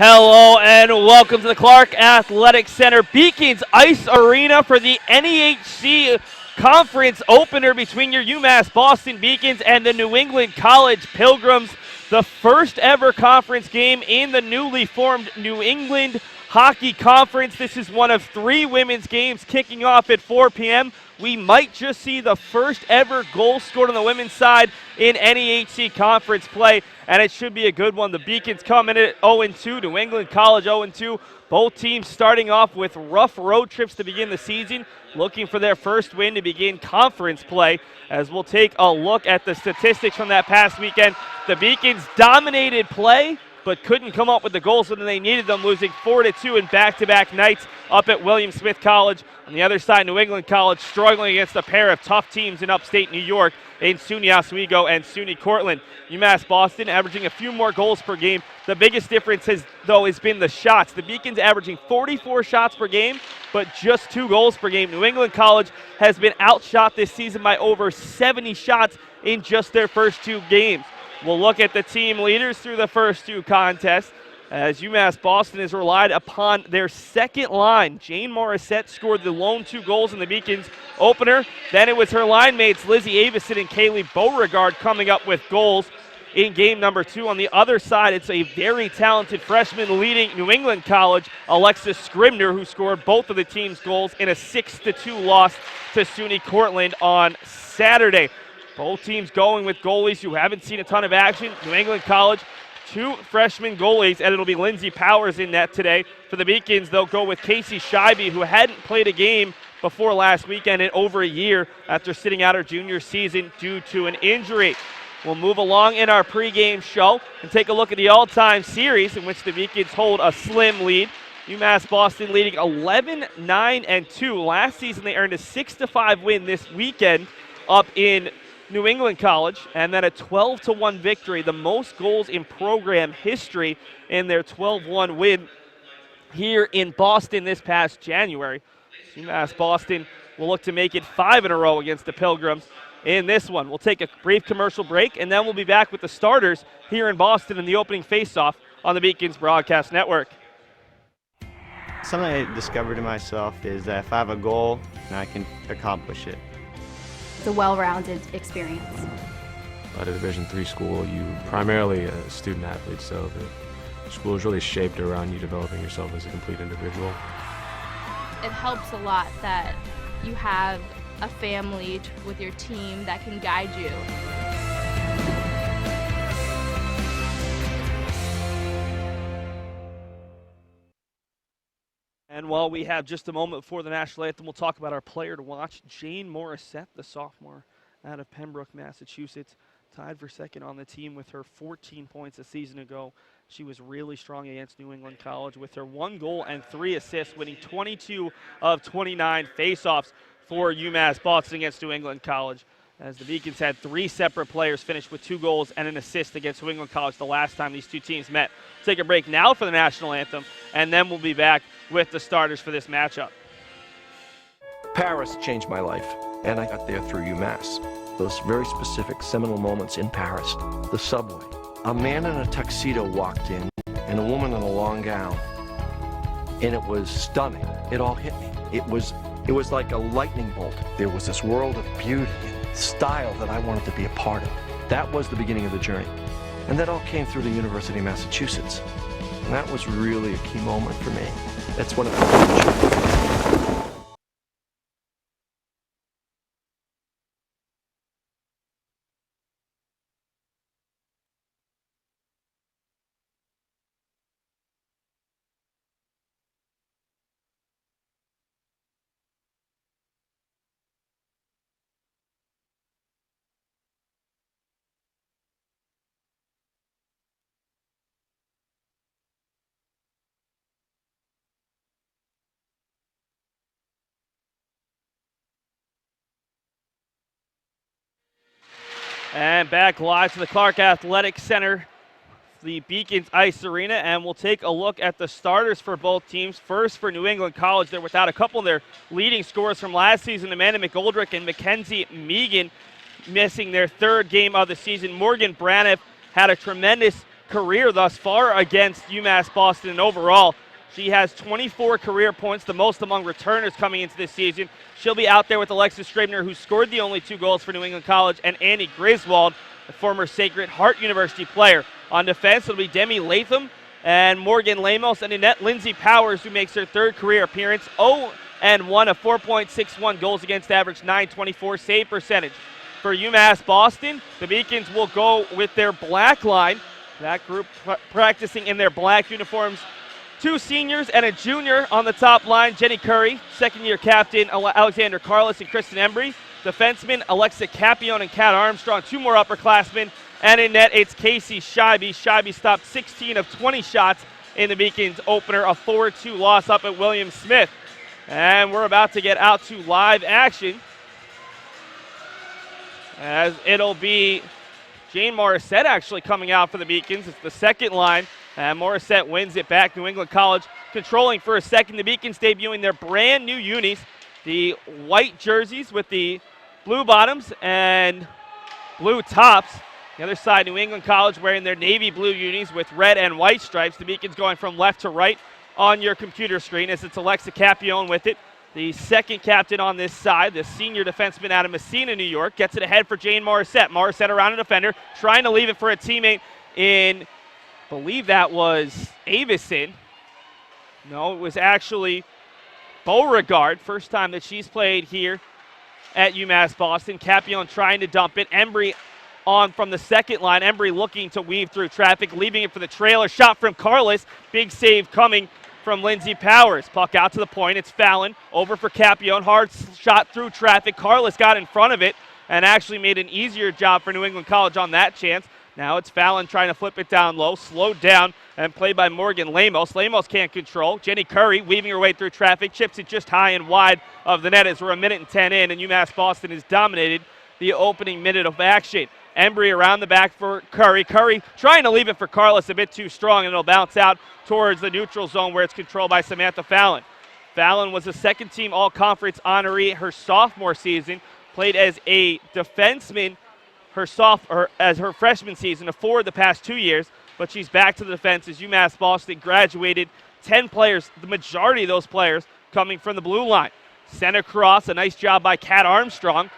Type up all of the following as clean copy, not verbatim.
Hello and welcome to the Clark Athletic Center Beacons Ice Arena for the NEHC Conference opener between your UMass Boston Beacons and the New England College Pilgrims. The first ever conference game in the newly formed New England Hockey Conference. This is one of three women's games kicking off at 4 p.m. We might just see the first ever goal scored on the women's side in NEHC Conference play, and it should be a good one. The Beacons come in at 0-2, New England College 0-2. Both teams starting off with rough road trips to begin the season, looking for their first win to begin conference play. As we'll take a look at the statistics from that past weekend, the Beacons dominated play, but couldn't come up with the goals when they needed them, losing 4-2 in back-to-back nights up at William Smith College. On the other side, New England College struggling against a pair of tough teams in upstate New York in SUNY Oswego and SUNY Cortland. UMass Boston averaging a few more goals per game. The biggest difference has been the shots. The Beacons averaging 44 shots per game, but just 2 goals per game. New England College has been outshot this season by over 70 shots in just their first 2 games. We'll look at the team leaders through the first 2 contests, as UMass Boston has relied upon their second line. Jane Morissette scored the lone 2 goals in the Beacons opener. Then it was her line mates Lizzie Avison and Kaylee Beauregard coming up with goals in game number 2. On the other side, it's a very talented freshman leading New England College, Alexis Scribner, who scored both of the team's goals in a 6-2 loss to SUNY Cortland on Saturday. Both teams going with goalies who haven't seen a ton of action. New England College, 2 freshman goalies, and it'll be Lindsay Powers in net today. For the Beacons, they'll go with Casey Scheibe, who hadn't played a game before last weekend in over a year after sitting out her junior season due to an injury. We'll move along in our pregame show and take a look at the all-time series in which the Beacons hold a slim lead. UMass Boston leading 11-9-2. Last season, they earned a 6-5 win this weekend up in New England College, and then a 12-1 victory, the most goals in program history in their 12-1 win here in Boston this past January. UMass Boston will look to make it 5 in a row against the Pilgrims in this one. We'll take a brief commercial break, and then we'll be back with the starters here in Boston in the opening face-off on the Beacons Broadcast Network. Something I discovered in myself is that if I have a goal, I can accomplish it. It's a well-rounded experience. At a Division III school, you primarily a student athlete, so the school is really shaped around you developing yourself as a complete individual. It helps a lot that you have a family with your team that can guide you. And while we have just a moment before the national anthem, we'll talk about our player to watch, Jane Morissette, the sophomore out of Pembroke, Massachusetts, tied for second on the team with her 14 points a season ago. She was really strong against New England College with her 1 goal and 3 assists, winning 22 of 29 faceoffs for UMass Boston against New England College, as the Beacons had 3 separate players finish with 2 goals and an assist against New England College the last time these 2 teams met. We'll take a break now for the national anthem, and then we'll be back with the starters for this matchup. Paris changed my life, and I got there through UMass. Those very specific seminal moments in Paris, the subway. A man in a tuxedo walked in, and a woman in a long gown, and it was stunning. It all hit me. It was like a lightning bolt. There was this world of beauty and style that I wanted to be a part of. That was the beginning of the journey. And that all came through the University of Massachusetts. And that was really a key moment for me. That's when it all changed. And back live to the Clark Athletic Center, the Beacons Ice Arena, and we'll take a look at the starters for both teams. First, for New England College, they're without a couple of their leading scorers from last season, Amanda McGoldrick and Mackenzie Megan, missing their 3rd game of the season. Morgan Braniff had a tremendous career thus far against UMass Boston, and overall, she has 24 career points, the most among returners coming into this season. She'll be out there with Alexis Strabner, who scored the only 2 goals for New England College, and Annie Griswold, the former Sacred Heart University player. On defense, it'll be Demi Latham and Morgan Lamos, and Annette Lindsay Powers, who makes her 3rd career appearance. 0-1, a 4.61 goals against average, .924 save percentage. For UMass Boston, the Beacons will go with their black line. That group practicing in their black uniforms. 2 seniors and a junior on the top line. Jenny Curry, 2nd-year captain Alexander Carlos and Kristen Embry. Defensemen Alexa Capion and Kat Armstrong, 2 more upperclassmen. And in net, it's Casey Scheibe. Scheibe stopped 16 of 20 shots in the Beacons opener, a 4-2 loss up at William Smith. And we're about to get out to live action, as it'll be Jane Morissette actually coming out for the Beacons. It's the 2nd line, and Morissette wins it back. New England College controlling for a second. The Beacons debuting their brand new unis, the white jerseys with the blue bottoms and blue tops. The other side, New England College wearing their navy blue unis with red and white stripes. The Beacons going from left to right on your computer screen, as it's Alexa Capion with it. The 2nd captain on this side, the senior defenseman out of Messina, New York, gets it ahead for Jane Morissette. Morissette around a defender, trying to leave it for a teammate in, I believe that was Avison. No, it was actually Beauregard. First time that she's played here at UMass Boston. Capion trying to dump it. Embry on from the 2nd line. Embry looking to weave through traffic, leaving it for the trailer. Shot from Carlos. Big save coming from Lindsay Powers. Puck out to the point. It's Fallon over for Capion. Hard shot through traffic. Carlos got in front of it and actually made an easier job for New England College on that chance. Now it's Fallon trying to flip it down low. Slowed down and played by Morgan Lamos. Lamos can't control. Jenny Curry weaving her way through traffic. Chips it just high and wide of the net as we're 1:10 in, and UMass Boston has dominated the opening minute of action. Embry around the back for Curry. Curry trying to leave it for Carlos, a bit too strong, and it'll bounce out towards the neutral zone where it's controlled by Samantha Fallon. Fallon was a 2nd-team All-Conference honoree her sophomore season, played as a defenseman as her freshman season, a forward the past 2 years, but she's back to the defense as UMass Boston graduated 10 players, the majority of those players coming from the blue line. Sent across, a nice job by Kat Armstrong,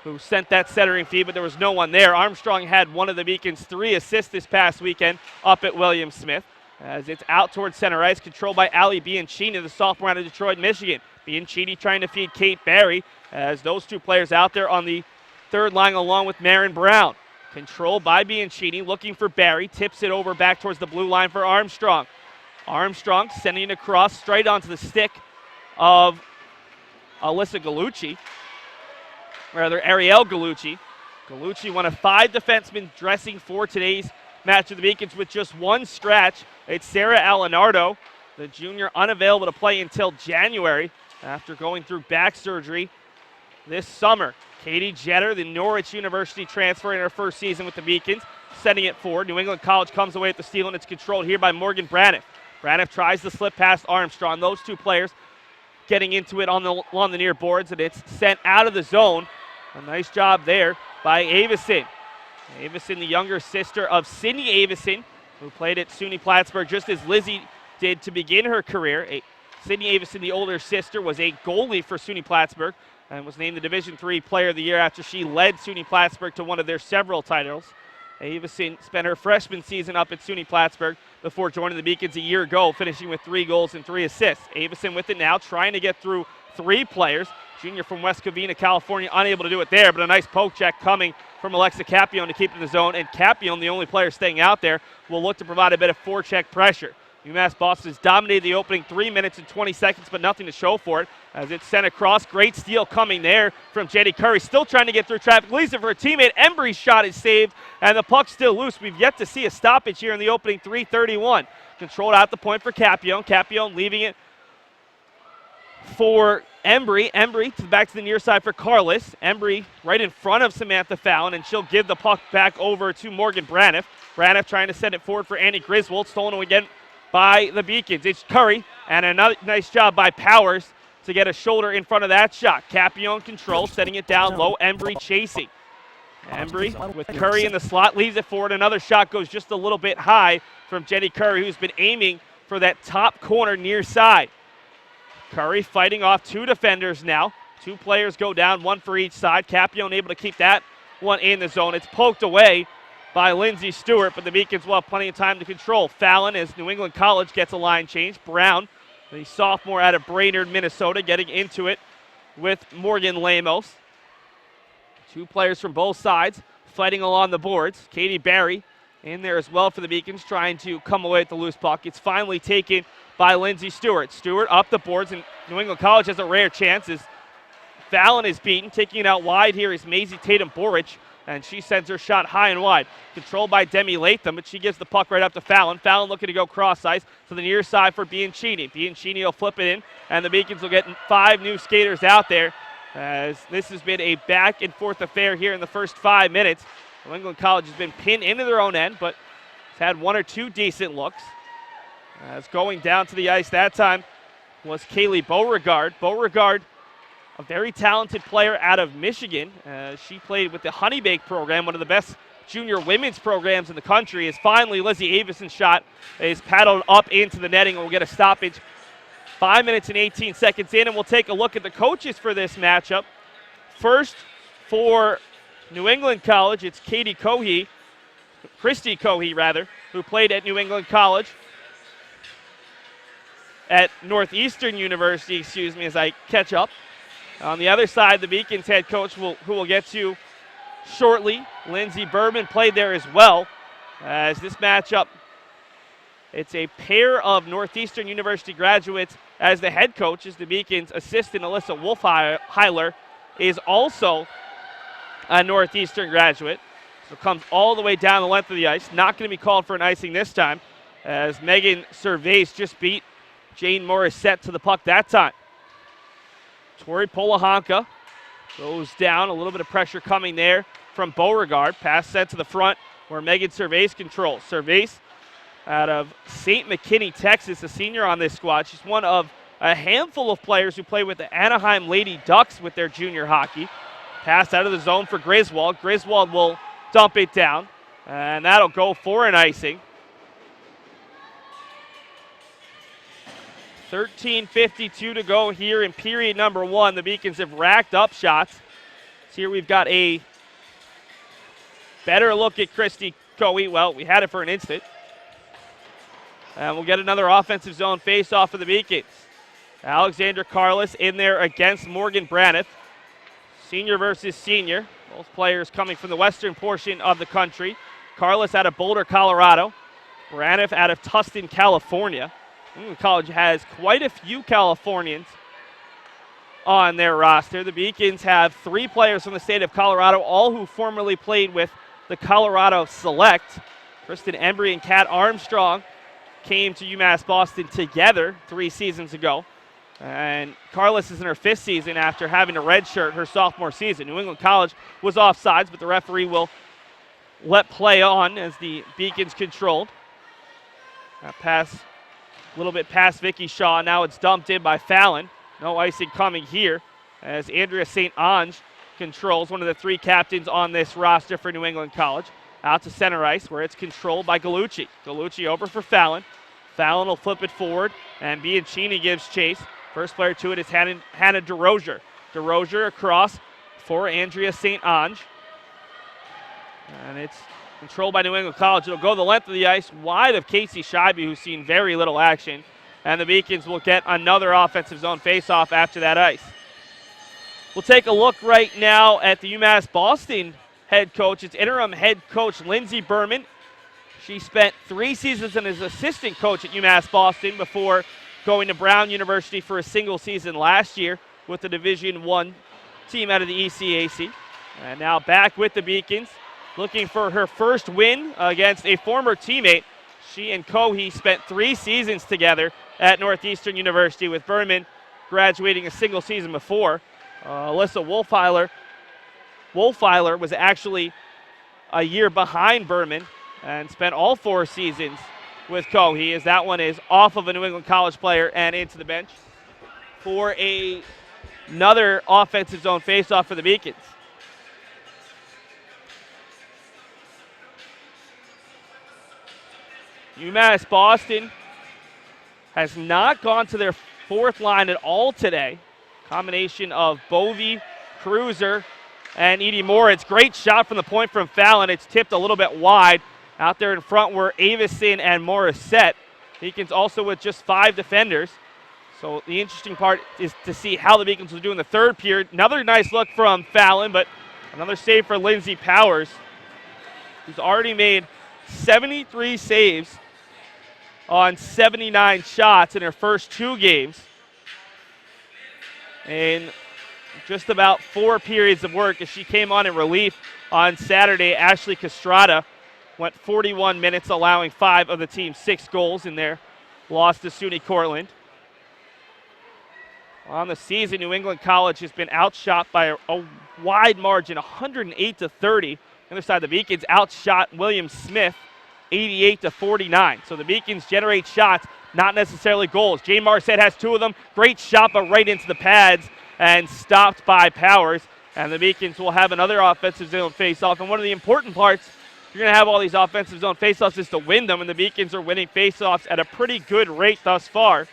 who sent that centering feed, but there was no one there. Armstrong had one of the Beacons' 3 assists this past weekend up at William Smith, as it's out towards center ice, controlled by Allie Bianchini, the sophomore out of Detroit, Michigan. Bianchini trying to feed Kate Barry, as those 2 players out there on the 3rd line along with Marin Brown. Controlled by Bianchini, looking for Barry, tips it over back towards the blue line for Armstrong. Armstrong sending it across straight onto the stick of Alyssa Gallucci. Rather, Ariel Gallucci. Gallucci, one of 5 defensemen dressing for today's match of the Beacons with just 1 scratch. It's Sarah Alenardo, the junior, unavailable to play until January after going through back surgery this summer. Katie Jetter, the Norwich University transfer in her first season with the Beacons, sending it forward. New England College comes away with the steal, and it's controlled here by Morgan Braniff. Braniff tries to slip past Armstrong. Those 2 players getting into it along the near boards, and it's sent out of the zone. A nice job there by Avison. Avison, the younger sister of Sydney Avison, who played at SUNY Plattsburgh just as Lizzie did to begin her career. Sydney Avison, the older sister, was a goalie for SUNY Plattsburgh and was named the Division III Player of the Year after she led SUNY Plattsburgh to one of their several titles. Avison spent her freshman season up at SUNY Plattsburgh before joining the Beacons a year ago, finishing with 3 goals and 3 assists. Avison with it now, trying to get through 3 players. Junior from West Covina, California, unable to do it there, but a nice poke check coming from Alexa Capion to keep it in the zone, and Capion, the only player staying out there, will look to provide a bit of forecheck pressure. UMass Boston has dominated the opening 3 minutes and 20 seconds, but nothing to show for it as it's sent across. Great steal coming there from Jenny Curry, still trying to get through traffic. Leaves it for a teammate. Embry's shot is saved, and the puck's still loose. We've yet to see a stoppage here in the opening 3:31. Controlled out the point for Capion. Capion leaving it for Embry. Embry back to the near side for Carlos. Embry right in front of Samantha Fallon, and she'll give the puck back over to Morgan Braniff. Braniff trying to send it forward for Annie Griswold. Stolen again by the Beacons. It's Curry, and another nice job by Powers to get a shoulder in front of that shot. Capion control, setting it down low. Embry chasing. Embry with Curry in the slot, leaves it forward. Another shot goes just a little bit high from Jenny Curry, who's been aiming for that top corner near side. Curry fighting off two defenders now. Two players go down, one for each side. Capione able to keep that one in the zone. It's poked away by Lindsay Stewart, but the Beacons will have plenty of time to control. Fallon as New England College gets a line change. Brown, the sophomore out of Brainerd, Minnesota, getting into it with Morgan Lamos. Two players from both sides fighting along the boards. Katie Barry in there as well for the Beacons, trying to come away with the loose puck. It's finally taken by Lindsay Stewart. Stewart up the boards, and New England College has a rare chance as Fallon is beaten. Taking it out wide here is Maisie Tatum-Borich, and she sends her shot high and wide. Controlled by Demi Latham, but she gives the puck right up to Fallon. Fallon looking to go cross ice to the near side for Bianchini. Bianchini will flip it in, and the Beacons will get 5 new skaters out there, as this has been a back and forth affair here in the first 5 minutes. New England College has been pinned into their own end, but has had 1 or 2 decent looks. As going down to the ice that time was Kaylee Beauregard. Beauregard, a very talented player out of Michigan. She played with the Honeybake program, one of the best junior women's programs in the country. As finally Lizzie Avison's shot is paddled up into the netting, and we'll get a stoppage 5 minutes and 18 seconds in, and we'll take a look at the coaches for this matchup. First, for New England College, it's Christy Cohey, who played at New England College. At Northeastern University, as I catch up. On the other side, the Beacons head coach, who we'll get to shortly, Lindsay Berman, played there as well. As this matchup, it's a pair of Northeastern University graduates as the head coach, as the Beacons assistant Alyssa Wolfheiler is also a Northeastern graduate. So comes all the way down the length of the ice. Not going to be called for an icing this time, as Megan Cervais just beat Jane Morissette to the puck that time. Tori Polahanka goes down. A little bit of pressure coming there from Beauregard. Pass sent to the front where Megan Cervais controls. Cervais out of St. McKinney, Texas, a senior on this squad. She's one of a handful of players who play with the Anaheim Lady Ducks with their junior hockey. Pass out of the zone for Griswold. Griswold will dump it down, and that'll go for an icing. 13:52 to go here in period number 1. The Beacons have racked up shots. So here we've got a better look at Christy Coe. Well, we had it for an instant. And we'll get another offensive zone face-off for the Beacons. Alexandra Carlos in there against Morgan Braniff. Senior versus senior. Both players coming from the western portion of the country. Carlos out of Boulder, Colorado. Braniff out of Tustin, California. College has quite a few Californians on their roster. The Beacons have 3 players from the state of Colorado, all who formerly played with the Colorado Select. Kristen Embry and Kat Armstrong came to UMass Boston together 3 seasons ago. And Carlos is in her 5th season after having a redshirt her sophomore season. New England College was offsides, but the referee will let play on as the Beacons controlled. That pass a little bit past Vicky Shaw. Now it's dumped in by Fallon. No icing coming here as Andrea St. Ange controls, one of the 3 captains on this roster for New England College. Out to center ice where it's controlled by Gallucci. Gallucci over for Fallon. Fallon will flip it forward, and Bianchini gives chase. First player to it is Hannah DeRozier. DeRozier across for Andrea St. Ange. And it's controlled by New England College. It'll go the length of the ice, wide of Casey Scheibe, who's seen very little action. And the Beacons will get another offensive zone faceoff after that ice. We'll take a look right now at the UMass Boston head coach. It's interim head coach Lindsay Berman. She spent 3 seasons as assistant coach at UMass Boston before going to Brown University for a single season last year with the Division I team out of the ECAC. And now back with the Beacons, looking for her first win against a former teammate. She and Cohey spent 3 seasons together at Northeastern University, with Berman graduating a single season before. Alyssa Wolfheiler was actually a year behind Berman and spent all 4 seasons with Cohey, as that one is off of a New England College player and into the bench for another offensive zone faceoff for the Beacons. UMass Boston has not gone to their fourth line at all today. Combination of Bovey, Cruiser, and Edie Moritz. Great shot from the point from Fallon. It's tipped a little bit wide. Out there in front were Avison and Morissette. Beacons also with just 5 defenders. So the interesting part is to see how the Beacons will do in the third period. Another nice look from Fallon, but another save for Lindsay Powers, who's already made 73 saves on 79 shots in her first 2 games. And just about 4 periods of work as she came on in relief on Saturday. Ashley Castrata went 41 minutes, allowing 5 of the team's 6 goals in their loss to SUNY Cortland. On the season, New England College has been outshot by a wide margin, 108-30. On the other side, the Beacons outshot William Smith, 88-49. So the Beacons generate shots, not necessarily goals. Jane Morissette has 2 of them. Great shot, but right into the pads and stopped by Powers. And the Beacons will have another offensive zone face-off. And one of the important parts, you're going to have all these offensive zone face-offs, is to win them. And the Beacons are winning face-offs at a pretty good rate thus far,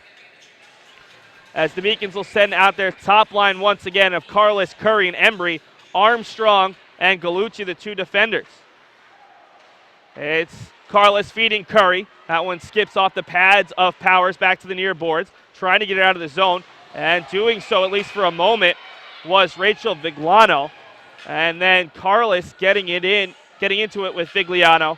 as the Beacons will send out their top line once again of Carlos, Curry, and Embry, Armstrong, and Gallucci, the 2 defenders. It's Carlos feeding Curry. That one skips off the pads of Powers back to the near boards, trying to get it out of the zone, and doing so, at least for a moment, was Rachel Vigliano. And then Carlos getting into it with Vigliano.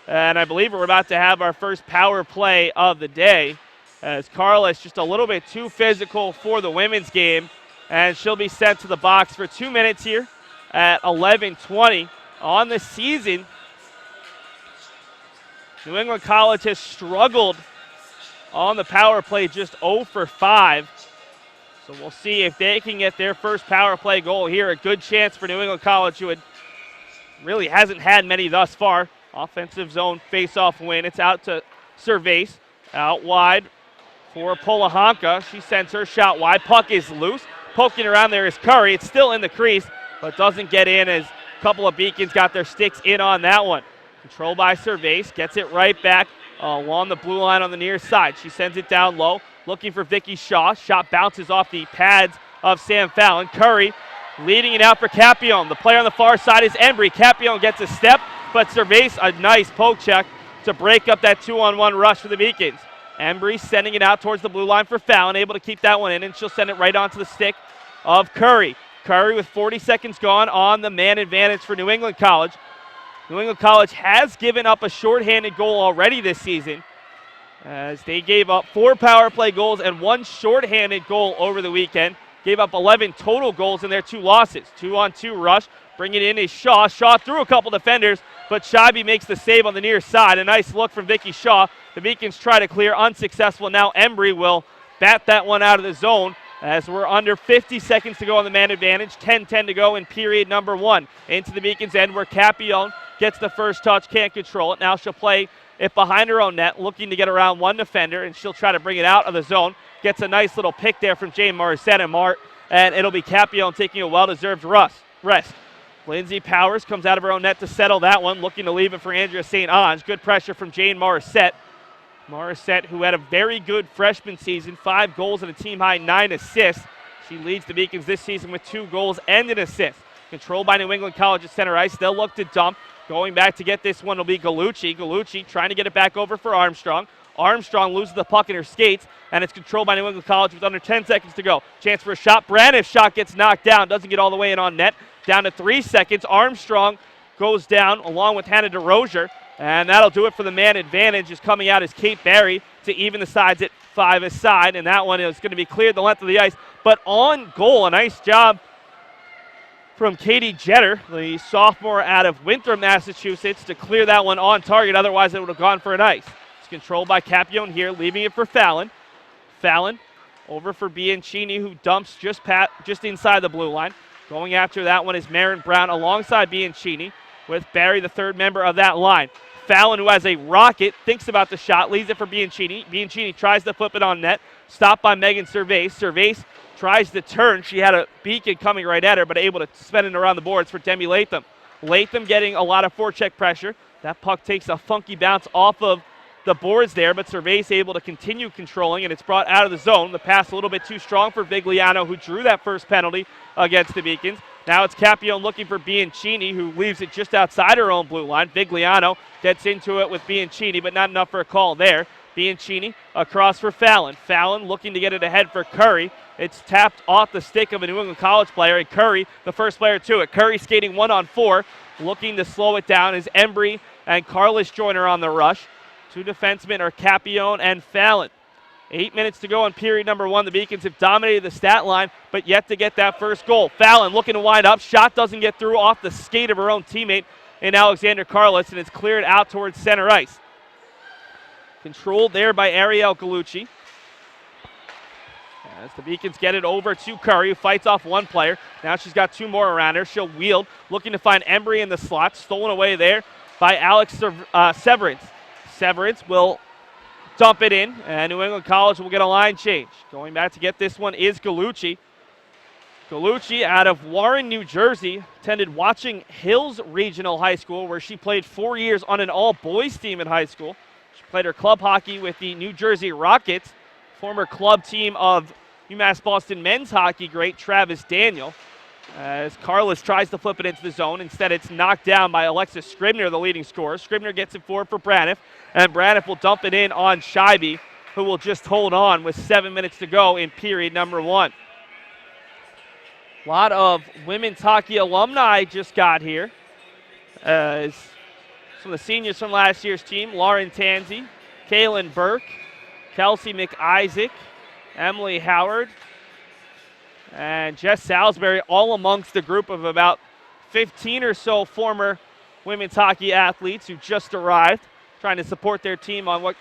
And I believe we're about to have our first power play of the day, as Carlos just a little bit too physical for the women's game, and she'll be sent to the box for 2 minutes here at 11:20 on the season. New England College has struggled on the power play, just 0 for 5. So we'll see if they can get their first power play goal here. A good chance for New England College, who really hasn't had many thus far. Offensive zone face-off win. It's out to Cervase, out wide for Polahanka. She sends her shot wide. Puck is loose. Poking around there is Curry. It's still in the crease, but doesn't get in, as a couple of Beacons got their sticks in on that one. Controlled by Cervase. Gets it right back along the blue line on the near side. She sends it down low, looking for Vicky Shaw. Shot bounces off the pads of Sam Fallon. Curry leading it out for Capion. The player on the far side is Embry. Capion gets a step, but Cervase, a nice poke check to break up that 2-on-1 rush for the Beacons. Embry sending it out towards the blue line for Fallon, able to keep that one in, and she'll send it right onto the stick of Curry. Curry with 40 seconds gone on the man advantage for New England College. New England College has given up a shorthanded goal already this season, as they gave up 4 power play goals and 1 shorthanded goal over the weekend. Gave up 11 total goals in their 2 losses. 2-on-2 rush. Bring it in is Shaw. Shaw through a couple defenders, but Scheibe makes the save on the near side. A nice look from Vicky Shaw. The Beacons try to clear, unsuccessful. Now Embry will bat that one out of the zone, as we're under 50 seconds to go on the man advantage. 10-10 to go in period number 1. Into the Beacons' end where Capion gets the first touch, can't control it. Now she'll play it behind her own net, looking to get around 1 defender, and she'll try to bring it out of the zone. Gets a nice little pick there from Jane Morissette, and it'll be Capion taking a well-deserved rest. Lindsay Powers comes out of her own net to settle that one, looking to leave it for Andrea St. Ange. Good pressure from Jane Morissette. Morissette, who had a very good freshman season, 5 goals and a team-high 9 assists. She leads the Beacons this season with 2 goals and an assist. Controlled by New England College at center ice. They'll look to dump. Going back to get this one will be Gallucci. Gallucci trying to get it back over for Armstrong. Armstrong loses the puck in her skates, and it's controlled by New England College with under 10 seconds to go. Chance for a shot. Braniff's shot gets knocked down. Doesn't get all the way in on net. Down to 3 seconds. Armstrong goes down along with Hannah DeRozier, and that'll do it for the man advantage. Is coming out as Kate Barry to even the sides at 5-a-side, and that one is going to be cleared the length of the ice. But on goal, a nice job from Katie Jetter, the sophomore out of Winthrop, Massachusetts, to clear that one on target. Otherwise, it would have gone for an ice. It's controlled by Capion here, leaving it for Fallon. Fallon over for Bianchini, who dumps just inside the blue line. Going after that one is Marin Brown alongside Bianchini, with Barry, the third member of that line. Fallon, who has a rocket, thinks about the shot, leaves it for Bianchini. Bianchini tries to flip it on net, stopped by Megan Cervase. Cervase tries to turn. She had a Beacon coming right at her, but able to spin it around the boards for Demi Latham. Latham getting a lot of forecheck pressure. That puck takes a funky bounce off of the boards there, but Cervais able to continue controlling, and it's brought out of the zone. The pass a little bit too strong for Vigliano, who drew that first penalty against the Beacons. Now it's Capione looking for Bianchini, who leaves it just outside her own blue line. Vigliano gets into it with Bianchini, but not enough for a call there. Bianchini across for Fallon. Fallon looking to get it ahead for Curry. It's tapped off the stick of a New England College player, and Curry, the first player to it. Curry skating 1-on-4, looking to slow it down as Embry and Carlos join her on the rush. Two defensemen are Capione and Fallon. 8 minutes to go in period number 1. The Beacons have dominated the stat line, but yet to get that first goal. Fallon looking to wind up. Shot doesn't get through off the skate of her own teammate in Alexander Carlos, and it's cleared out towards center ice. Controlled there by Ariel Gallucci. As the Beacons get it over to Curry, who fights off one player. Now she's got two more around her. She'll wield, looking to find Embry in the slot. Stolen away there by Alex Severance. Severance will dump it in, and New England College will get a line change. Going back to get this one is Gallucci. Gallucci out of Warren, New Jersey, attended Watching Hills Regional High School, where she played 4 years on an all-boys team in high school. She played her club hockey with the New Jersey Rockets, former club team of UMass Boston men's hockey great Travis Daniel. As Carlos tries to flip it into the zone, instead it's knocked down by Alexis Scribner, the leading scorer. Scribner gets it forward for Braniff, and Braniff will dump it in on Scheibe, who will just hold on with 7 minutes to go in period number 1. A lot of women's hockey alumni just got here. As some of the seniors from last year's team, Lauren Tansey, Kaylin Burke, Kelsey McIsaac, Emily Howard, and Jess Salisbury, all amongst a group of about 15 or so former women's hockey athletes who just arrived, trying to support their team on what's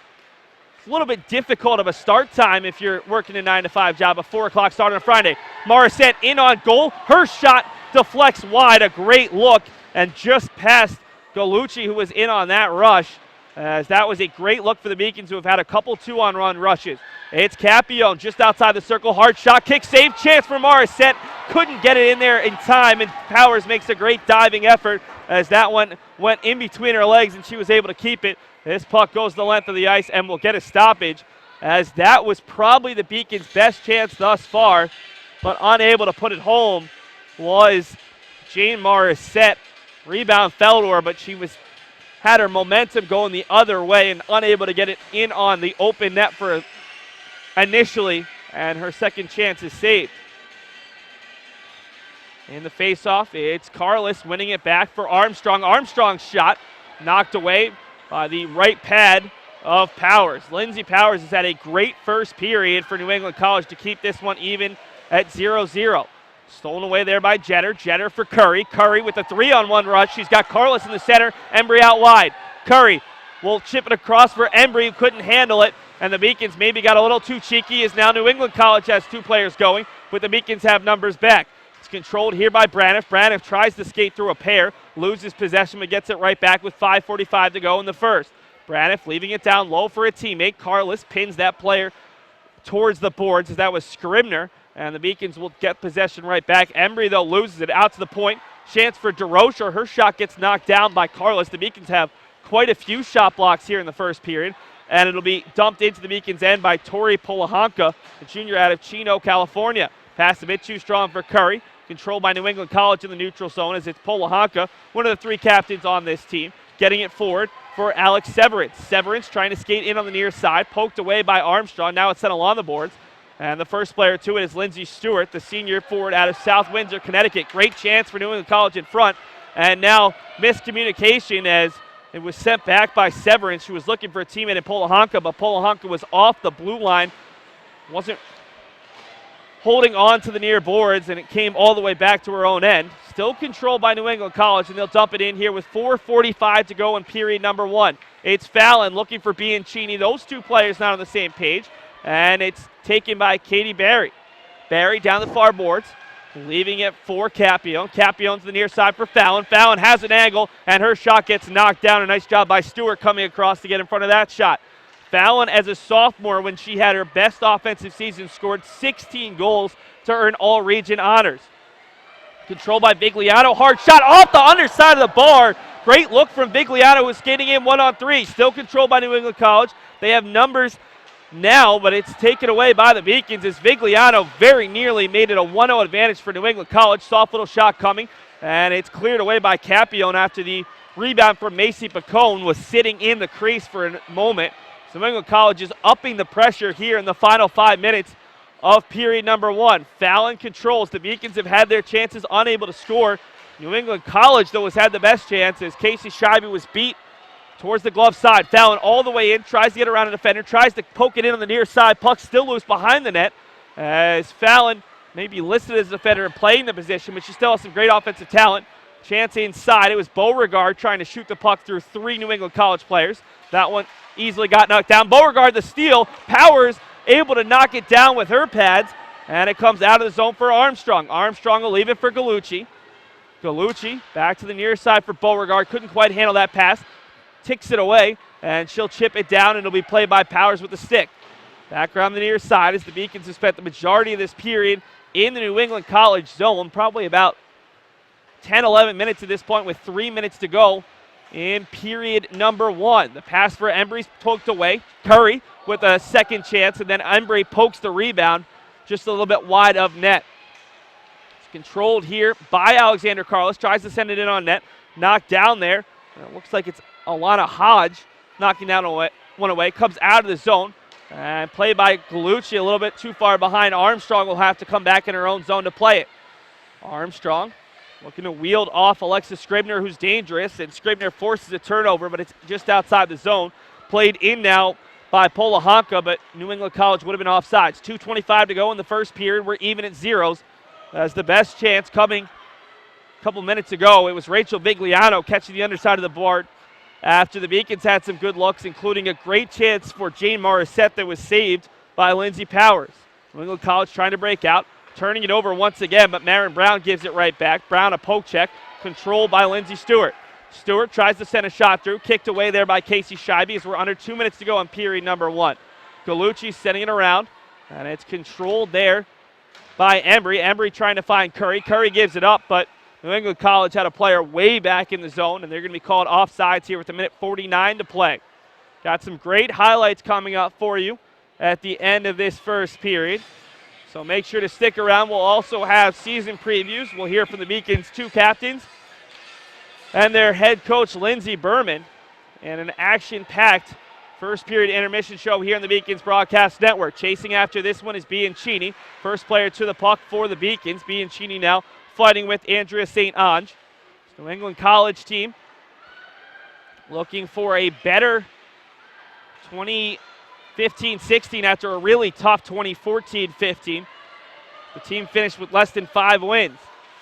a little bit difficult of a start time if you're working a 9-to-5 job, a 4 o'clock start on a Friday. Morissette in on goal. Her shot deflects wide. A great look, and just past Gallucci, who was in on that rush, as that was a great look for the Beacons, who have had a couple 2-on-run rushes. It's Capione just outside the circle. Hard shot, kick, save, chance for Morissette. Couldn't get it in there in time, and Powers makes a great diving effort as that one went in between her legs, and she was able to keep it. This puck goes the length of the ice and will get a stoppage, as that was probably the Beacons' best chance thus far, but unable to put it home was Jane Morissette. Rebound fell to her, but she had her momentum going the other way and unable to get it in on the open net for initially, and her second chance is saved. In the faceoff, it's Carlos winning it back for Armstrong. Armstrong's shot knocked away by the right pad of Powers. Lindsay Powers has had a great first period for New England College to keep this one even at 0-0. Stolen away there by Jenner. Jenner for Curry. Curry with a 3-on-1 rush. She's got Carlos in the center. Embry out wide. Curry will chip it across for Embry, who couldn't handle it. And the Beacons maybe got a little too cheeky, as now New England College has two players going, but the Beacons have numbers back. It's controlled here by Braniff. Braniff tries to skate through a pair, loses possession, but gets it right back with 5:45 to go in the first. Braniff leaving it down low for a teammate. Carlos pins that player towards the boards, as that was Scribner, and the Beacons will get possession right back. Embry, though, loses it out to the point. Chance for DeRocher. Her shot gets knocked down by Carlos. The Beacons have quite a few shot blocks here in the first period, and it'll be dumped into the Beacons' end by Tori Polahanka, the junior out of Chino, California. Pass a bit too strong for Curry. Controlled by New England College in the neutral zone, as it's Polahanka, one of the three captains on this team, getting it forward for Alex Severance. Severance trying to skate in on the near side, poked away by Armstrong. Now it's sent along the boards. And the first player to it is Lindsay Stewart, the senior forward out of South Windsor, Connecticut. Great chance for New England College in front. And now miscommunication, as it was sent back by Severance, who was looking for a teammate in Polahanka, but Polahanka was off the blue line, wasn't holding on to the near boards, and it came all the way back to her own end. Still controlled by New England College, and they'll dump it in here with 4:45 to go in period number 1. It's Fallon looking for Bianchini. Those two players not on the same page, and it's taken by Katie Barry. Barry down the far boards, leaving it for Capione. Capione's the near side for Fallon. Fallon has an angle, and her shot gets knocked down. A nice job by Stewart coming across to get in front of that shot. Fallon, as a sophomore, when she had her best offensive season, scored 16 goals to earn all-region honors. Controlled by Vigliano. Hard shot off the underside of the bar Great look from Vigliano, who's skating in 1-on-3. Still controlled by New England College. They have numbers now, but it's taken away by the Beacons as Vigliano very nearly made it a 1-0 advantage for New England College. Soft little shot coming, and it's cleared away by Capione after the rebound from Macy Pacone was sitting in the crease for a moment. So New England College is upping the pressure here in the final 5 minutes of period number 1. Fallon controls. The Beacons have had their chances, unable to score. New England College, though, has had the best chance as Casey Scheibe was beat towards the glove side. Fallon all the way in, tries to get around a defender, tries to poke it in on the near side. Puck still loose behind the net as Fallon may be listed as a defender and playing the position, but she still has some great offensive talent. Chance inside. It was Beauregard trying to shoot the puck through 3 New England College players. That one easily got knocked down. Beauregard the steal. Powers able to knock it down with her pads, and it comes out of the zone for Armstrong. Armstrong will leave it for Gallucci. Gallucci back to the near side for Beauregard. Couldn't quite handle that pass. Ticks it away, and she'll chip it down, and it'll be played by Powers with the stick. Back around the near side as the Beacons have spent the majority of this period in the New England College zone, probably about 10, 11 minutes at this point with 3 minutes to go in period number 1. The pass for Embry's poked away. Curry with a second chance, and then Embry pokes the rebound just a little bit wide of net. It's controlled here by Alexander Carlos. Tries to send it in on net. Knocked down there. It looks like it's Alana Hodge knocking down one away. Comes out of the zone. And played by Gallucci a little bit too far behind. Armstrong will have to come back in her own zone to play it. Armstrong looking to wield off Alexis Scribner, who's dangerous. And Scribner forces a turnover, but it's just outside the zone. Played in now by Polahanka, but New England College would have been offsides. 2:25 to go in the first period. We're even at zeros. As the best chance coming a couple minutes ago, it was Rachel Vigliano catching the underside of the board after the Beacons had some good looks, including a great chance for Jane Morissette that was saved by Lindsay Powers. New England College trying to break out, turning it over once again, but Marin Brown gives it right back. Brown a poke check, controlled by Lindsay Stewart. Stewart tries to send a shot through, kicked away there by Casey Scheibe as we're under 2 minutes to go in period number 1. Gallucci sending it around, and it's controlled there by Embry. Embry trying to find Curry. Curry gives it up, but New England College had a player way back in the zone, and they're going to be called offsides here with 1:49 to play. Got some great highlights coming up for you at the end of this first period. So make sure to stick around. We'll also have season previews. We'll hear from the Beacons' 2 captains and their head coach, Lindsay Berman, and an action-packed first period intermission show here on the Beacons Broadcast Network. Chasing after this one is Bianchini. First player to the puck for the Beacons. Bianchini now fighting with Andrea St. Ange. New England College team looking for a better 2015-16 after a really tough 2014-15. The team finished with less than 5 wins.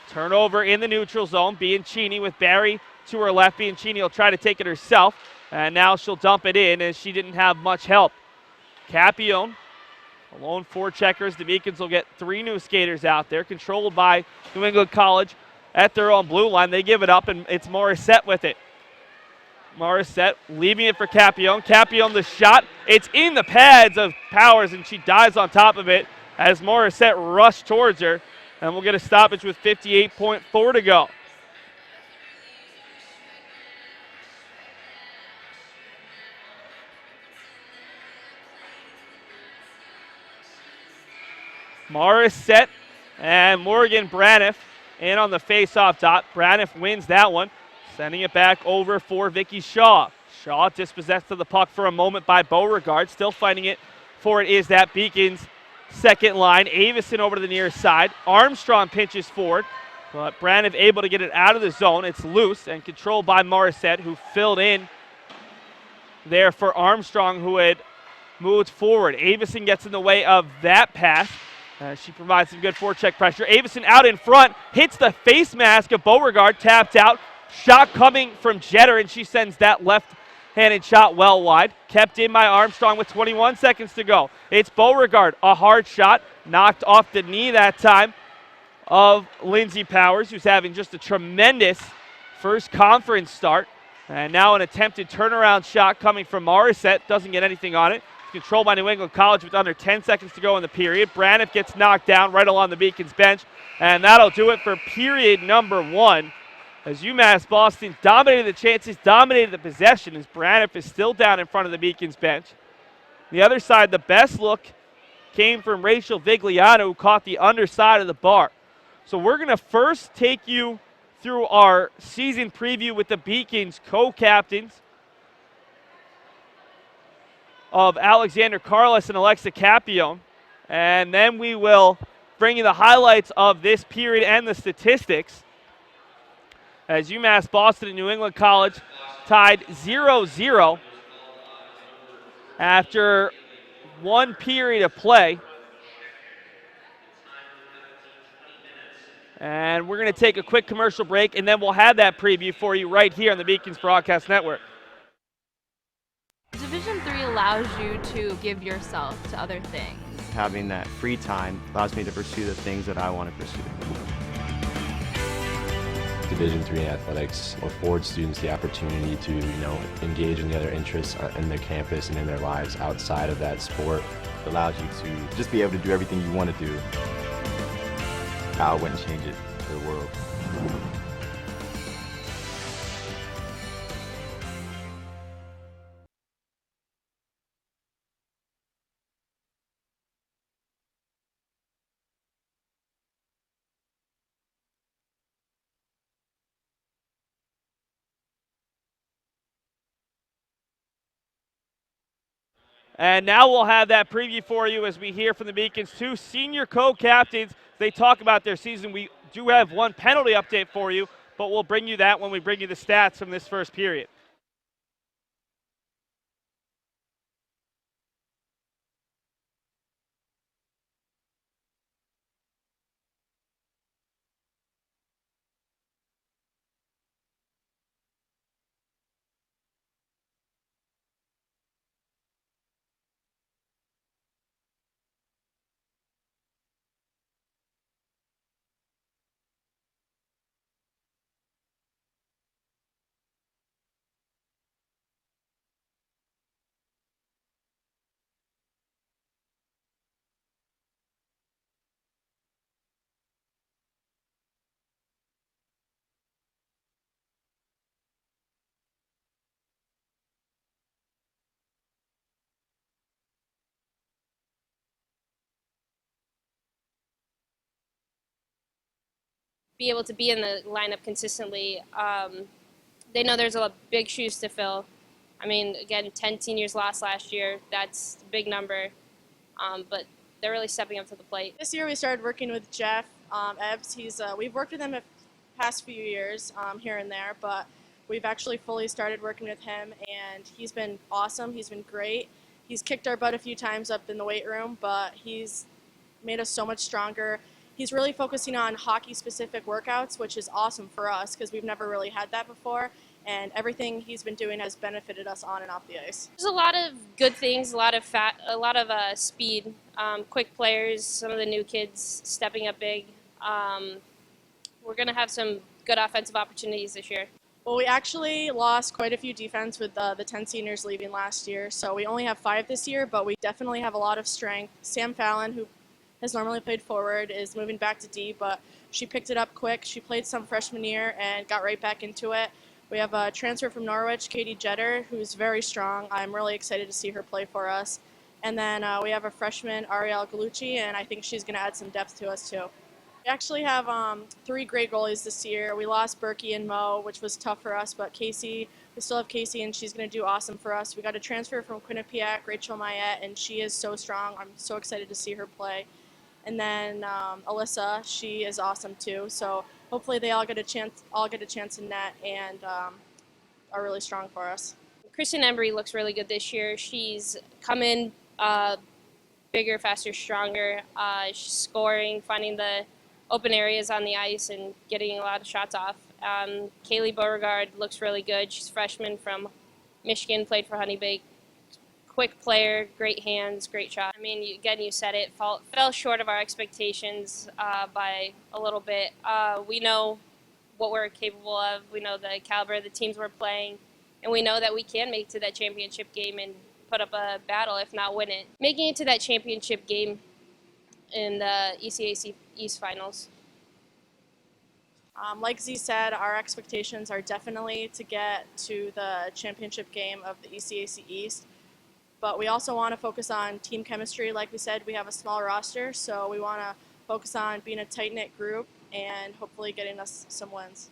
Turnover in the neutral zone. Bianchini with Barry to her left. Bianchini will try to take it herself, and now she'll dump it in as she didn't have much help. Capione, alone 4 checkers. The Beacons will get 3 new skaters out there, controlled by New England College at their own blue line. They give it up, and it's Morissette with it. Morissette leaving it for Capione. Capione the shot. It's in the pads of Powers, and she dives on top of it as Morissette rushed towards her. And we'll get a stoppage with 58.4 to go. Morissette and Morgan Braniff in on the face-off dot. Braniff wins that one, sending it back over for Vicky Shaw. Shaw dispossessed of the puck for a moment by Beauregard. Still fighting it for it is that Beacons second line. Avison over to the near side. Armstrong pinches forward, but Braniff able to get it out of the zone. It's loose and controlled by Morissette, who filled in there for Armstrong, who had moved forward. Avison gets in the way of that pass. She provides some good forecheck pressure. Avison out in front, hits the face mask of Beauregard, tapped out. Shot coming from Jeter, and she sends that left-handed shot well wide. Kept in by Armstrong with 21 seconds to go. It's Beauregard, a hard shot, knocked off the knee that time of Lindsay Powers, who's having just a tremendous first conference start. And now an attempted turnaround shot coming from Morissette. Doesn't get anything on it. Controlled by New England College with under 10 seconds to go in the period. Braniff gets knocked down right along the Beacons bench. And that'll do it for period number 1 As UMass Boston dominated the chances, dominated the possession, as Braniff is still down in front of the Beacons bench. The other side, the best look came from Rachel Vigliano, who caught the underside of the bar. So we're going to first take you through our season preview with the Beacons co-captains of Alexander Carlos and Alexa Capione. And then we will bring you the highlights of this period and the statistics, as UMass Boston and New England College tied 0-0 after one period of play. And we're going to take a quick commercial break, and then we'll have that preview for you right here on the Beacons Broadcast Network. Division III allows you to give yourself to other things. Having that free time allows me to pursue the things that I want to pursue. Division III athletics affords students the opportunity to, engage in the other interests in their campus and in their lives outside of that sport. It allows you to just be able to do everything you want to do. I wouldn't change it for the world. And now we'll have that preview for you as we hear from the Beacons' two senior co-captains. They talk about their season. We do have one penalty update for you, but we'll bring you that when we bring you the stats from this first period. Be able to be in the lineup consistently. They know there's a big shoes to fill. I mean, again, 10 seniors lost last year. That's a big number, but they're really stepping up to the plate. This year we started working with Jeff Ebbs. We've worked with him the past few years here and there, but we've actually fully started working with him, and he's been awesome. He's been great. He's kicked our butt a few times up in the weight room, but he's made us so much stronger. He's really focusing on hockey-specific workouts, which is awesome for us because we've never really had that before, and everything he's been doing has benefited us on and off the ice. There's a lot of good things, a lot of speed, quick players, some of the new kids stepping up big. We're going to have some good offensive opportunities this year. Well, we actually lost quite a few defense with the 10 seniors leaving last year, so we only have 5 this year, but we definitely have a lot of strength. Sam Fallon, who has normally played forward, is moving back to D, but she picked it up quick. She played some freshman year and got right back into it. We have a transfer from Norwich, Katie Jetter, who's very strong. I'm really excited to see her play for us. And then we have a freshman, Ariel Galucci, and I think she's going to add some depth to us too. We actually have 3 great goalies this year. We lost Berkey and Mo, which was tough for us, but Casey, we still have Casey, and she's going to do awesome for us. We got a transfer from Quinnipiac, Rachel Mayette, and she is so strong. I'm so excited to see her play. And then Alyssa, she is awesome too. So hopefully they all get a chance in net and are really strong for us. Kristen Embry looks really good this year. She's come in bigger, faster, stronger. She's scoring, finding the open areas on the ice and getting a lot of shots off. Kaylee Beauregard looks really good. She's a freshman from Michigan, played for Honeybake. Quick player, great hands, great shot. I mean, again, you said it, fell short of our expectations by a little bit. We know what we're capable of. We know the caliber of the teams we're playing, and we know that we can make it to that championship game and put up a battle, if not win it. Making it to that championship game in the ECAC East Finals. Like Z said, our expectations are definitely to get to the championship game of the ECAC East, but we also want to focus on team chemistry. Like we said, we have a small roster, so we want to focus on being a tight-knit group and hopefully getting us some wins.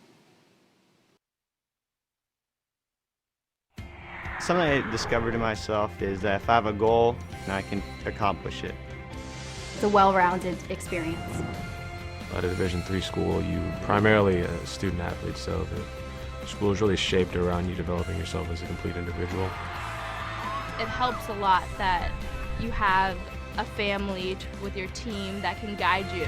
Something I discovered in myself is that if I have a goal, then I can accomplish it. It's a well-rounded experience. At a Division III school, you primarily a student athlete, so the school is really shaped around you developing yourself as a complete individual. It helps a lot that you have a family with your team that can guide you.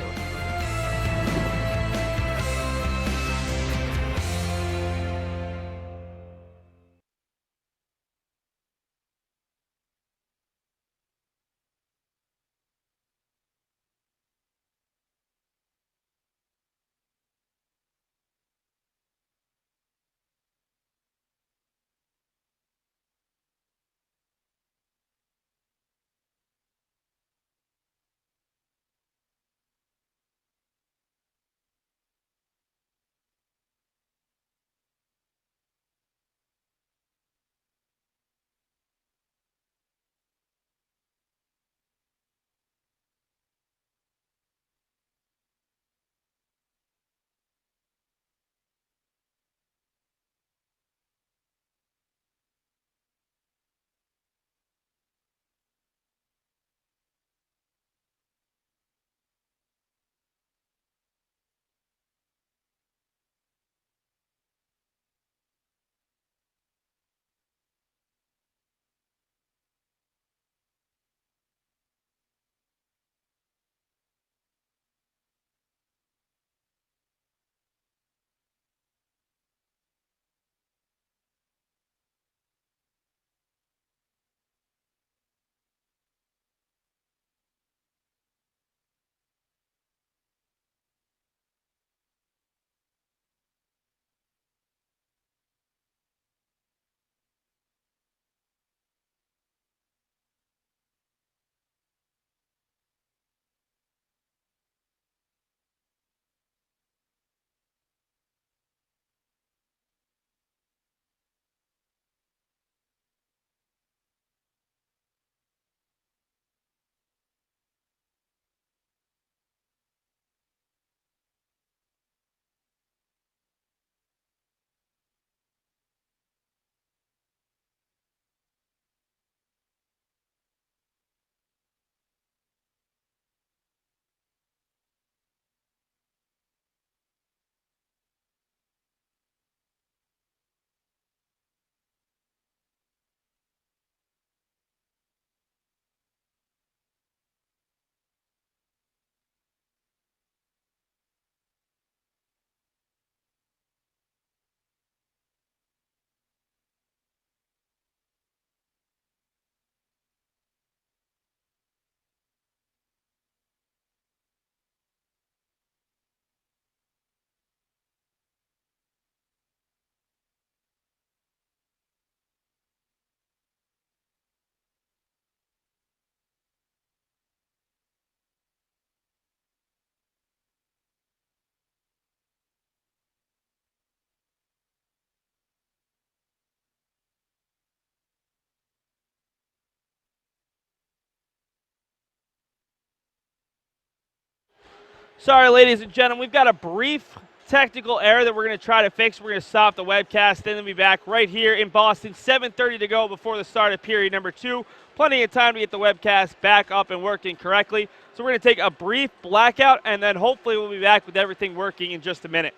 Sorry, ladies and gentlemen, we've got a brief technical error that we're going to try to fix. We're going to stop the webcast, then we'll be back right here in Boston. 7:30 to go before the start of period number 2. Plenty of time to get the webcast back up and working correctly. So we're going to take a brief blackout, and then hopefully we'll be back with everything working in just a minute.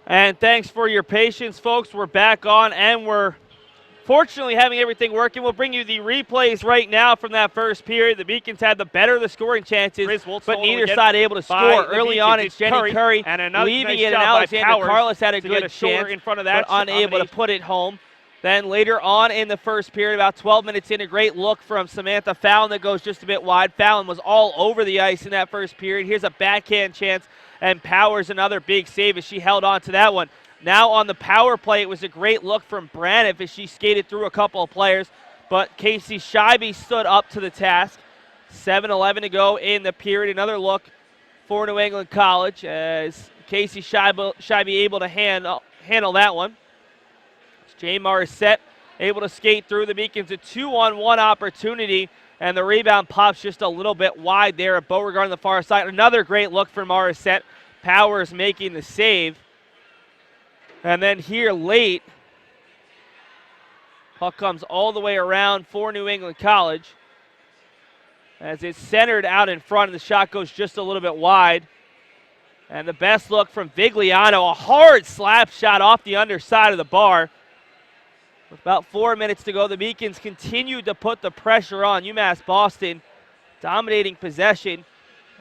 And thanks for your patience, folks. We're back on, and we're fortunately having everything working. We'll bring you the replays right now from that first period. The Beacons had the better of the scoring chances, but neither side able to score. Early on, it's Jenny Curry and leaving it, and Alexander Carlos had a good chance, in front of that, but unable to put it home. Then later on in the first period, about 12 minutes in, a great look from Samantha Fallon that goes just a bit wide. Fallon was all over the ice in that first period. Here's a backhand chance, and Powers another big save as she held on to that one. Now on the power play, it was a great look from Braniff as she skated through a couple of players, but Casey Scheibe stood up to the task. 7:11 to go in the period. Another look for New England College as Casey Scheibe able to handle that one. Jay Morissette able to skate through. The Beacons a 2-on-1 opportunity, and the rebound pops just a little bit wide there at Beauregard on the far side. Another great look for Morissette. Powers making the save. And then here late, puck comes all the way around for New England College as it's centered out in front, and the shot goes just a little bit wide. And the best look from Vigliano, a hard slap shot off the underside of the bar. With about 4 minutes to go, the Beacons continued to put the pressure on. UMass Boston dominating possession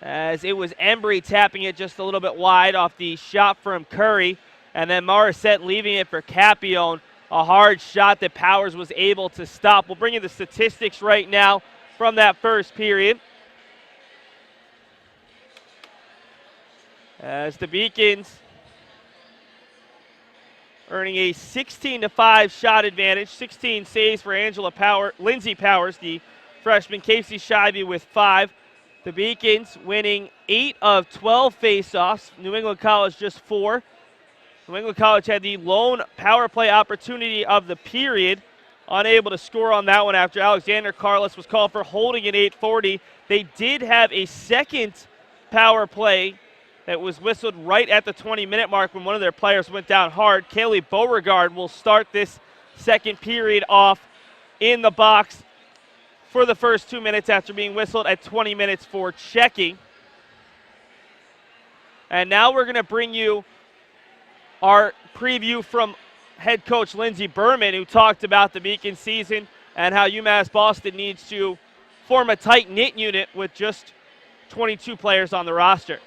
as it was Embry tapping it just a little bit wide off the shot from Curry. And then Morissette leaving it for Capione. A hard shot that Powers was able to stop. We'll bring you the statistics right now from that first period. As the Beacons earning a 16-5 shot advantage. 16 saves for Lindsay Powers, the freshman. Casey Scheibe with 5. The Beacons winning 8 of 12 faceoffs. New England College just 4. New England College had the lone power play opportunity of the period. Unable to score on that one after Alexander Carlos was called for holding at 8:40. They did have a second power play that was whistled right at the 20-minute mark when one of their players went down hard. Kaylee Beauregard will start this second period off in the box for the first 2 minutes after being whistled at 20 minutes for checking. And now we're going to bring you our preview from head coach Lindsay Berman, who talked about the Beacon season and how UMass Boston needs to form a tight-knit unit with just 22 players on the roster.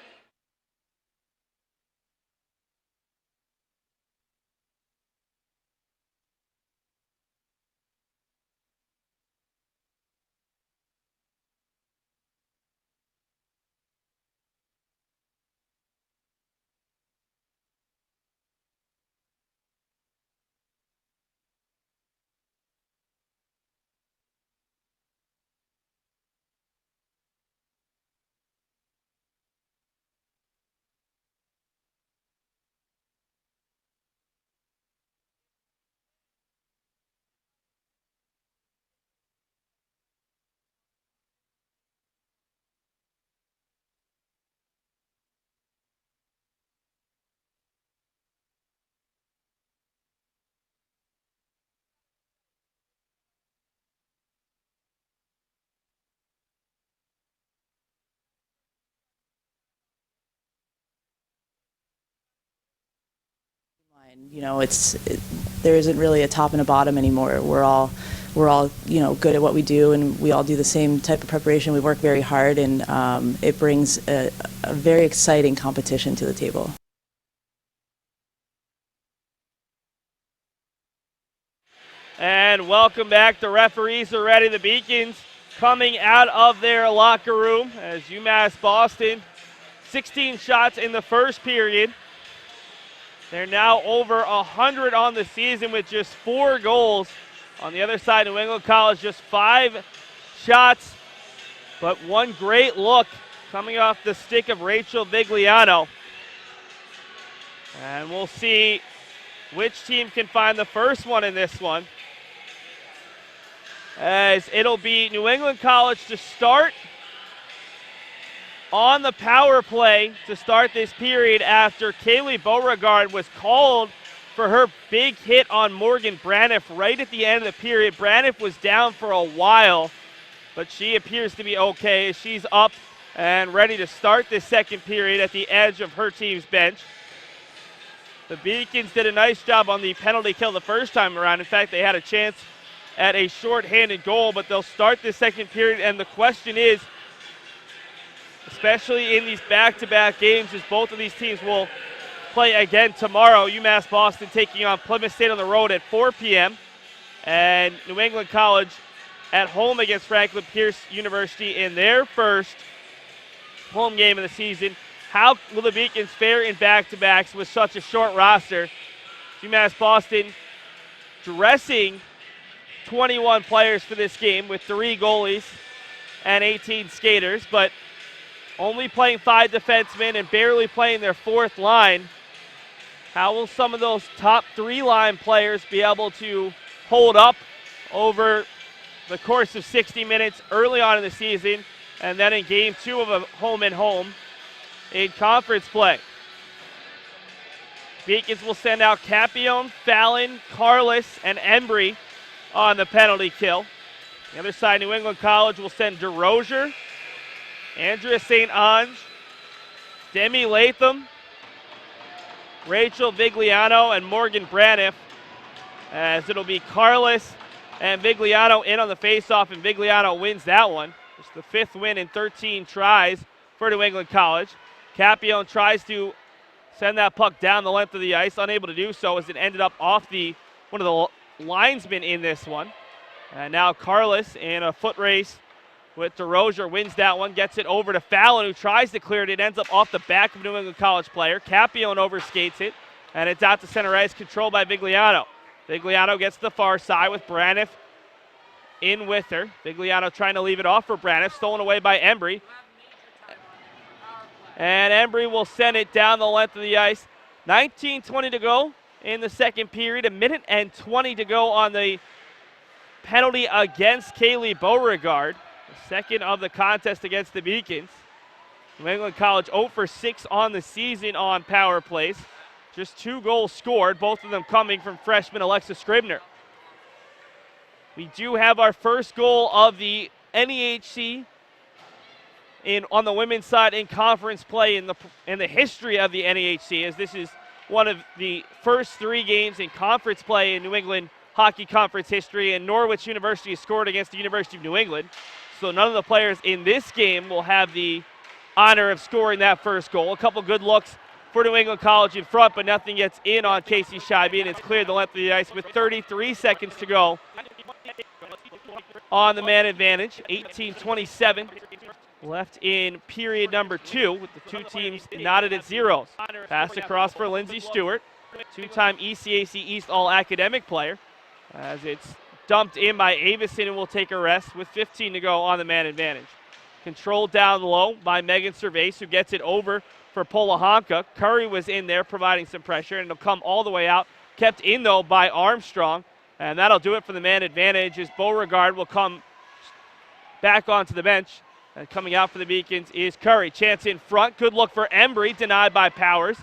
You know, there isn't really a top and a bottom anymore. We're all good at what we do, and we all do the same type of preparation. We work very hard, and it brings a very exciting competition to the table. And welcome back. The referees are ready. The Beacons coming out of their locker room as UMass Boston, 16 shots in the first period. They're now over 100 on the season with just 4 goals. On the other side, New England College just 5 shots, but one great look coming off the stick of Rachel Vigliano. And we'll see which team can find the first one in this one, as it'll be New England College to start on the power play to start this period after Kaylee Beauregard was called for her big hit on Morgan Braniff right at the end of the period. Braniff was down for a while, but she appears to be okay. She's up and ready to start this second period at the edge of her team's bench. The Beacons did a nice job on the penalty kill the first time around. In fact, they had a chance at a short-handed goal, but they'll start this second period, and the question is, especially in these back-to-back games, as both of these teams will play again tomorrow. UMass Boston taking on Plymouth State on the road at 4 p.m. and New England College at home against Franklin Pierce University in their first home game of the season. How will the Beacons fare in back-to-backs with such a short roster? UMass Boston dressing 21 players for this game with 3 goalies and 18 skaters, but only playing 5 defensemen and barely playing their 4th line. How will some of those top 3 line players be able to hold up over the course of 60 minutes early on in the season and then in game 2 of a home-and-home in conference play? Beacons will send out Capion, Fallon, Carlos, and Embry on the penalty kill. The other side, New England College will send DeRozier, Andrea St. Ange, Demi Latham, Rachel Vigliano, and Morgan Braniff, as it'll be Carlos and Vigliano in on the faceoff, and Vigliano wins that one. It's the 5th win in 13 tries for New England College. Capion tries to send that puck down the length of the ice, unable to do so as it ended up off one of the linesmen in this one. And now Carlos in a foot race with DeRozier wins that one, gets it over to Fallon, who tries to clear it. It ends up off the back of a New England College player. Capion overskates it, and it's out to center ice, controlled by Vigliano. Vigliano gets to the far side with Braniff in with her. Vigliano trying to leave it off for Braniff, stolen away by Embry. And Embry will send it down the length of the ice. 19:20 to go in the second period. 1:20 to go on the penalty against Kaylee Beauregard. The second of the contest against the Beacons. New England College 0 for 6 on the season on power plays. Just 2 goals scored, both of them coming from freshman Alexa Scribner. We do have our first goal of the NEHC on the women's side in conference play in the history of the NEHC, as this is one of the first 3 games in conference play in New England Hockey Conference history, and Norwich University has scored against the University of New England. So none of the players in this game will have the honor of scoring that first goal. A couple good looks for New England College in front, but nothing gets in on Casey Scheibe, and it's cleared the length of the ice with 33 seconds to go on the man advantage. 18:27 left in period number 2, with the 2 teams knotted at zeros. Pass across for Lindsay Stewart, 2-time ECAC East All-Academic player, as it's dumped in by Avison, and will take a rest with 15 to go on the man advantage. Controlled down low by Megan Cervase, who gets it over for Polahanka. Curry was in there providing some pressure, and it'll come all the way out. Kept in, though, by Armstrong, and that'll do it for the man advantage, as Beauregard will come back onto the bench. And coming out for the Beacons is Curry. Chance in front. Good look for Embry, denied by Powers.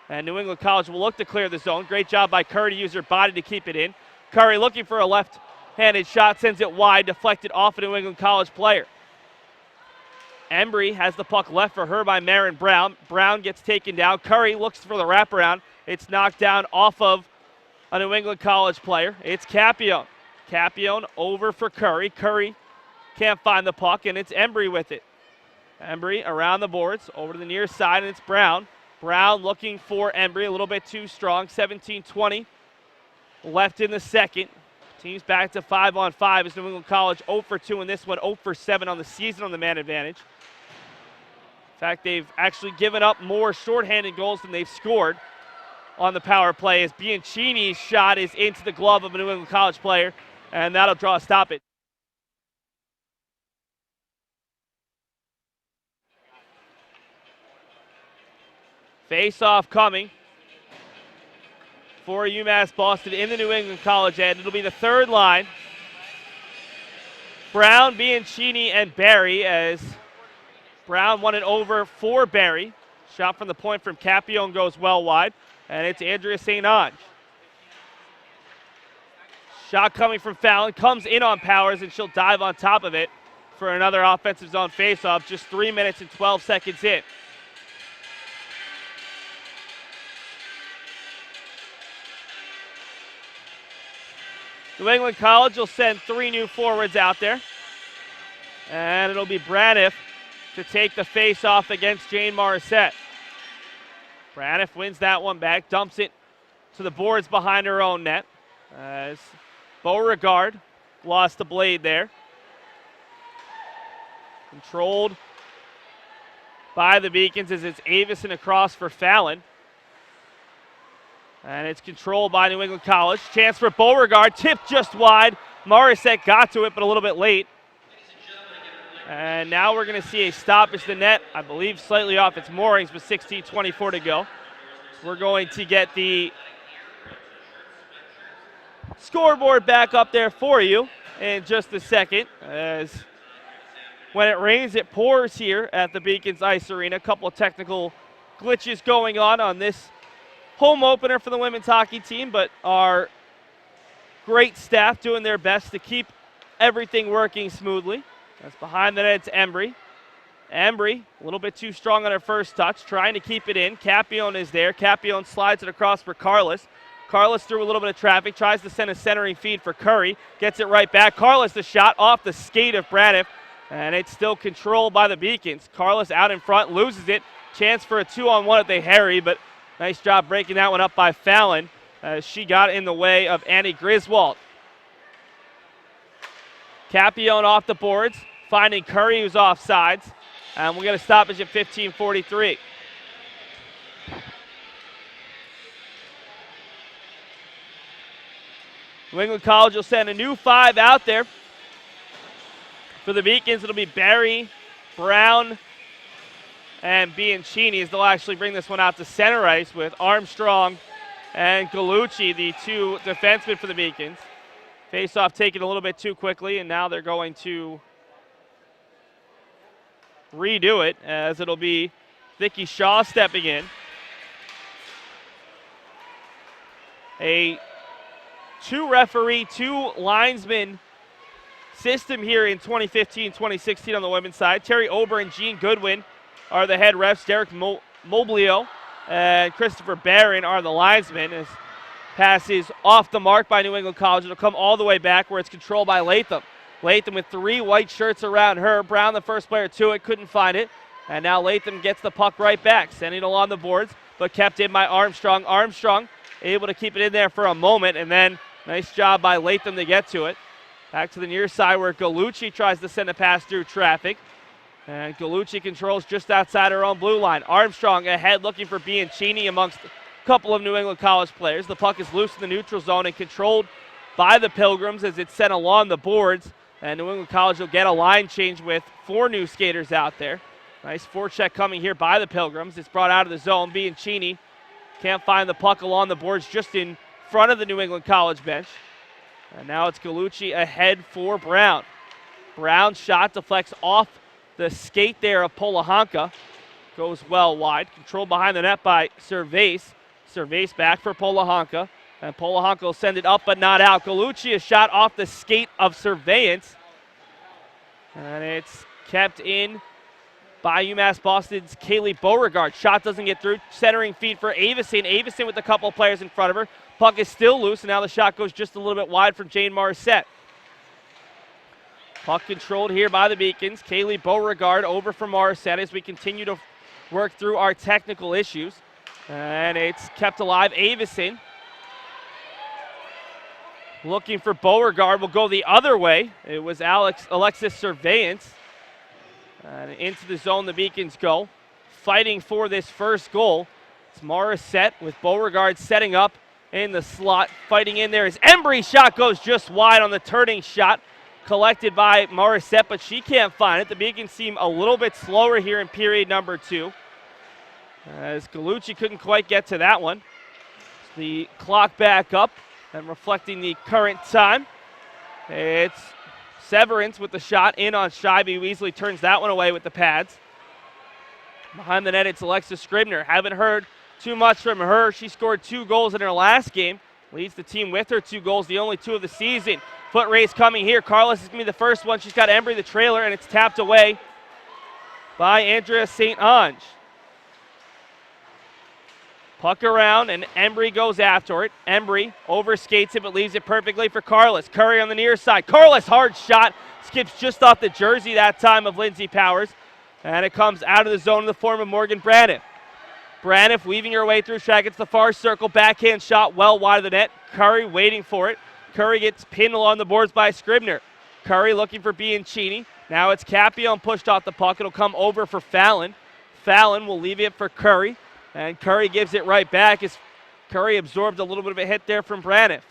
And New England College will look to clear the zone. Great job by Curry to use her body to keep it in. Curry looking for a left-handed shot, sends it wide, deflected off a New England College player. Embry has the puck left for her by Marin Brown. Brown gets taken down. Curry looks for the wraparound. It's knocked down off of a New England College player. It's Capion. Capion over for Curry. Curry can't find the puck, and it's Embry with it. Embry around the boards, over to the near side, and it's Brown. Brown looking for Embry, a little bit too strong. 17:20 left in the second. Team's back to 5-on-5 as New England College 0 for 2 in this one, 0 for 7 on the season on the man advantage. In fact, they've actually given up more shorthanded goals than they've scored on the power play, as Bianchini's shot is into the glove of a New England College player, and that'll draw a stop it. Face-off coming for UMass Boston in the New England College end. It'll be the third line. Brown, Bianchini, and Barry, as Brown won it over for Barry. Shot from the point from Capion goes well wide, and it's Andrea St. Ange. Shot coming from Fallon, comes in on Powers, and she'll dive on top of it for another offensive zone face-off, just 3 minutes and 12 seconds in. New England College will send 3 new forwards out there. And it'll be Braniff to take the face-off against Jane Morissette. Braniff wins that one back, dumps it to the boards behind her own net, as Beauregard lost the blade there. Controlled by the Beacons as it's Avison across for Fallon. And it's controlled by New England College. Chance for Beauregard, tipped just wide. Morissette got to it, but a little bit late. And now we're going to see a stoppage. The net, I believe, slightly off its moorings with 16:24 to go. So we're going to get the scoreboard back up there for you in just a second. As when it rains, it pours here at the Beacons Ice Arena. A couple of technical glitches going on this home opener for the women's hockey team, but our great staff doing their best to keep everything working smoothly. That's behind the net, it's Embry. Embry, a little bit too strong on her first touch, trying to keep it in. Capion is there. Capion slides it across for Carlos. Carlos through a little bit of traffic, tries to send a centering feed for Curry. Gets it right back. Carlos, the shot off the skate of Braniff, and it's still controlled by the Beacons. Carlos out in front, loses it. Chance for a 2-on-1 if they harry, but nice job breaking that one up by Fallon. She got in the way of Annie Griswold. Capion off the boards, finding Curry, who's offsides. And we're going to stoppage at 15:43. New England College will send a new 5 out there. For the Beacons, it'll be Barry, Brown, and Bianchini as they'll actually bring this one out to center ice with Armstrong and Galucci, the two defensemen for the Beacons. Face-off taken a little bit too quickly, and now they're going to redo it as it'll be Vicky Shaw stepping in. A two-referee, two-linesman system here in 2015-2016 on the women's side. Terry Ober and Jean Goodwin are the head refs. Derek Moblio and Christopher Barron are the linesmen. As passes off the mark by New England College. It'll come all the way back where it's controlled by Latham. Latham with 3 white shirts around her. Brown, the first player to it, couldn't find it. And now Latham gets the puck right back, sending it along the boards, but kept in by Armstrong. Armstrong able to keep it in there for a moment, and then nice job by Latham to get to it. Back to the near side where Galucci tries to send a pass through traffic. And Galucci controls just outside her own blue line. Armstrong ahead looking for Bianchini amongst a couple of New England College players. The puck is loose in the neutral zone and controlled by the Pilgrims as it's sent along the boards. And New England College will get a line change with 4 new skaters out there. Nice forecheck coming here by the Pilgrims. It's brought out of the zone. Bianchini can't find the puck along the boards just in front of the New England College bench. And now it's Galucci ahead for Brown. Brown's shot deflects off the skate there of Polahanka. Goes well wide. Controlled behind the net by Cervase. Cervase back for Polahanka. And Polahanka will send it up but not out. Galucci, a shot off the skate of Surveillance. And it's kept in by UMass Boston's Kaylee Beauregard. Shot doesn't get through. Centering feed for Avison. Avison with a couple of players in front of her. Puck is still loose, and now the shot goes just a little bit wide from Jane Morissette. Puck controlled here by the Beacons. Kaylee Beauregard over for Morissette as we continue to work through our technical issues. And it's kept alive. Avison looking for Beauregard. Will go the other way. It was Alexis Surveillance. And into the zone the Beacons go. Fighting for this first goal. It's Morissette with Beauregard setting up in the slot. Fighting in there is Embry. Shot goes just wide on the turning shot. Collected by Morissette, but she can't find it. The Beacons seem a little bit slower here in period number 2. As Galucci couldn't quite get to that one. The clock back up and reflecting the current time. It's Severance with the shot in on Scheibe, who easily turns that one away with the pads. Behind the net, it's Alexis Scribner. Haven't heard too much from her. She scored 2 goals in her last game. Leads the team with her 2 goals, the only 2 of the season. Foot race coming here. Carlos is going to be the first one. She's got Embry, the trailer, and it's tapped away by Andrea St. Ange. Puck around, and Embry goes after it. Embry overskates it, but leaves it perfectly for Carlos. Curry on the near side. Carlos, hard shot. Skips just off the jersey that time of Lindsay Powers. And it comes out of the zone in the form of Morgan Braniff. Braniff weaving her way through track. It's the far circle. Backhand shot well wide of the net. Curry waiting for it. Curry gets pinned along the boards by Scribner. Curry looking for Bianchini. Now it's Capion pushed off the puck. It'll come over for Fallon. Fallon will leave it for Curry. And Curry gives it right back as Curry absorbed a little bit of a hit there from Braniff.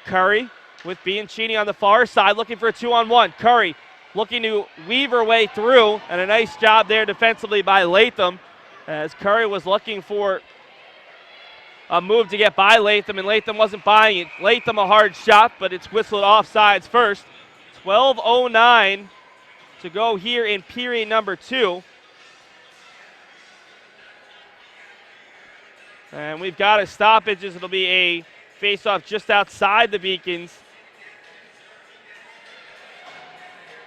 Curry with Bianchini on the far side looking for a 2-on-1. Curry looking to weave her way through, and a nice job there defensively by Latham, as Curry was looking for a move to get by Latham, and Latham wasn't buying it. Latham a hard shot, but it's whistled offsides first. 12:09 to go here in period number 2. And we've got a stoppage as it'll be a face-off just outside the Beacons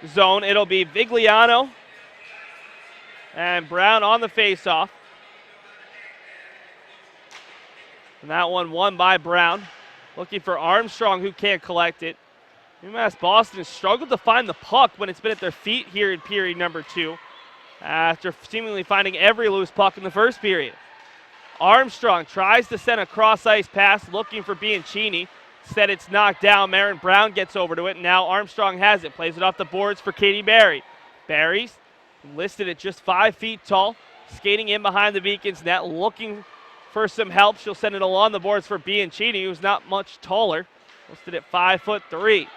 zone. It'll be Vigliano and Brown on the face-off. And that one won by Brown. Looking for Armstrong, who can't collect it. UMass Boston has struggled to find the puck when it's been at their feet here in period number 2, after seemingly finding every loose puck in the first period. Armstrong tries to send a cross-ice pass, looking for Bianchini. Instead, it's knocked down. Marin Brown gets over to it, and now Armstrong has it. Plays it off the boards for Katie Barry. Barry's listed at just 5 feet tall, skating in behind the Beacons net, looking for some help. She'll send it along the boards for Bianchini, who's not much taller, listed at 5'3".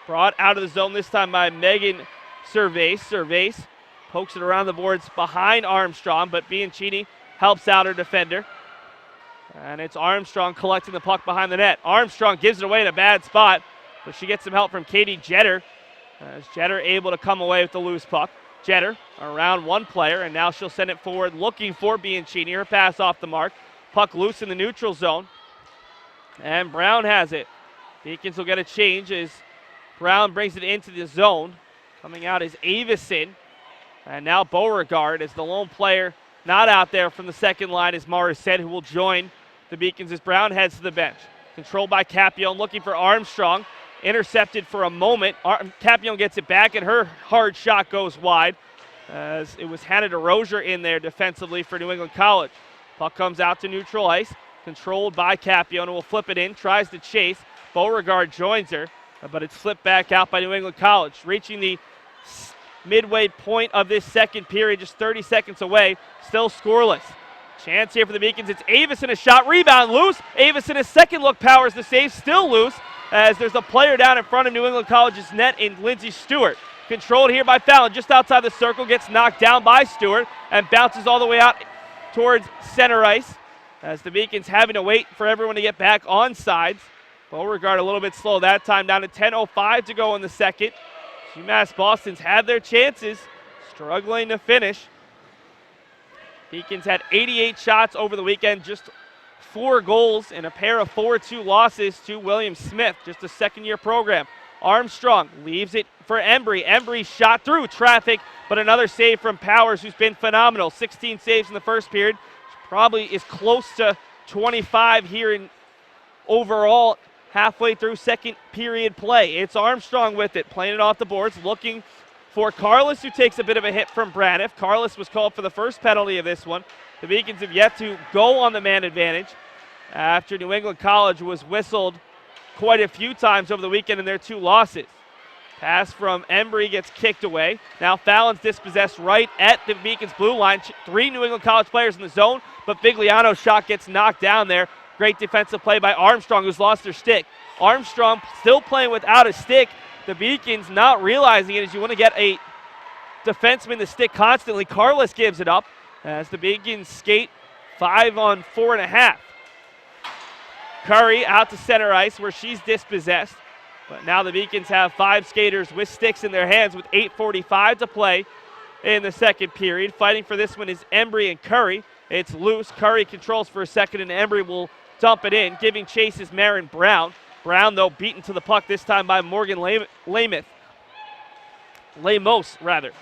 Brought out of the zone this time by Megan Cervase. Cervase pokes it around the boards behind Armstrong, but Bianchini helps out her defender. And it's Armstrong collecting the puck behind the net. Armstrong gives it away in a bad spot, but she gets some help from Katie Jetter, as Jetter able to come away with the loose puck. Jetter around one player, and now she'll send it forward looking for Bianchini. Her pass off the mark. Puck loose in the neutral zone. And Brown has it. Beacons will get a change as Brown brings it into the zone. Coming out is Avison. And now Beauregard is the lone player not out there from the second line is Morissette, who will join the Beacons as Brown heads to the bench. Controlled by Capion, looking for Armstrong. Intercepted for a moment. Capion gets it back, and her hard shot goes wide, as it was handed to Rozier in there defensively for New England College. Puck comes out to neutral ice. Controlled by Capion, who will flip it in. Tries to chase. Beauregard joins her, but it's flipped back out by New England College. Reaching the midway point of this second period, just 30 seconds away, still scoreless. Chance here for the Beacons. It's Avison, a shot, rebound, loose. Avison, a second look, powers the save, still loose, as there's a player down in front of New England College's net in Lindsay Stewart. Controlled here by Fallon, just outside the circle, gets knocked down by Stewart, and bounces all the way out towards center ice, as the Beacons having to wait for everyone to get back on sides. Beauregard a little bit slow that time, down to 10:05 to go in the second. UMass Boston's had their chances, struggling to finish. Beacons had 88 shots over the weekend, just 4 goals and a pair of 4-2 losses to William Smith, just a second-year program. Armstrong leaves it for Embry. Embry shot through traffic, but another save from Powers, who's been phenomenal. 16 saves in the first period. She probably is close to 25 here in overall halfway through second period play. It's Armstrong with it, playing it off the boards, looking for Carlos, who takes a bit of a hit from Braniff. Carlos was called for the first penalty of this one. The Beacons have yet to go on the man advantage after New England College was whistled quite a few times over the weekend in their 2 losses. Pass from Embry gets kicked away. Now Fallon's dispossessed right at the Beacons blue line. 3 New England College players in the zone, but Vigliano's shot gets knocked down there. Great defensive play by Armstrong, who's lost their stick. Armstrong still playing without a stick. The Beacons not realizing it, as you want to get a defenseman to stick constantly. Carlos gives it up as the Beacons skate 5 on 4.5. Curry out to center ice where she's dispossessed. But now the Beacons have 5 skaters with sticks in their hands with 8:45 to play in the second period. Fighting for this one is Embry and Curry. It's loose. Curry controls for a second, and Embry will dump it in. Giving chase is Marin Brown. Brown, though, beaten to the puck this time by Morgan Lamos, rather.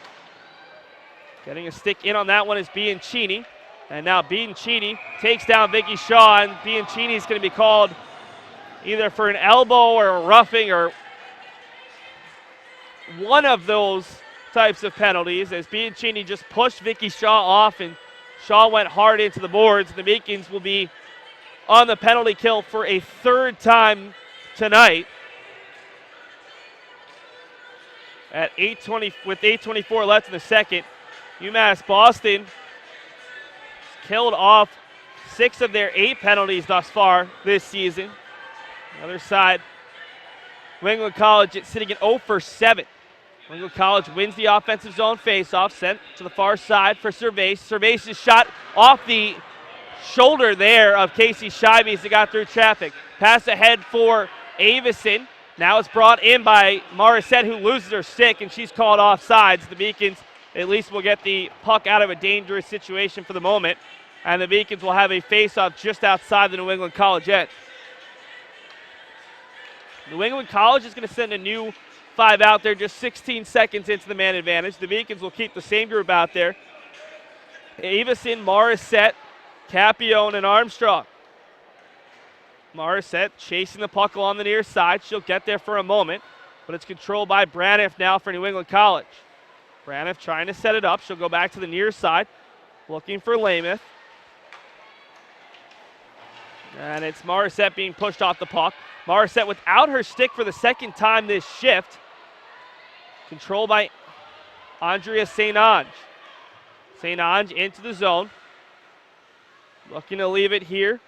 Getting a stick in on that one is Bianchini. And now Bianchini takes down Vicky Shaw, and Bianchini is going to be called either for an elbow or a roughing or one of those types of penalties, as Bianchini just pushed Vicky Shaw off, and Shaw went hard into the boards. The Beacons will be on the penalty kill for a 3rd time tonight. At 8:24 left in the second, UMass Boston killed off 6 of their 8 penalties thus far this season. On the other side, New England College is sitting at 0 for 7. New England College wins the offensive zone faceoff, sent to the far side for Cervase. Cervase's shot off the shoulder there of Casey Scheibe as it got through traffic. Pass ahead for Avison. Now it's brought in by Morissette, who loses her stick, and she's called offsides. The Beacons at least will get the puck out of a dangerous situation for the moment, and the Beacons will have a face-off just outside the New England College end. New England College is going to send a new 5 out there just 16 seconds into the man advantage. The Beacons will keep the same group out there. Avison, Morissette, Capione, and Armstrong. Morissette chasing the puck along the near side. She'll get there for a moment, but it's controlled by Braniff now for New England College. Braniff trying to set it up. She'll go back to the near side, looking for Lameth. And it's Morissette being pushed off the puck. Morissette without her stick for the second time this shift. Controlled by Andrea St. Ange. St. Ange into the zone. Looking to leave it here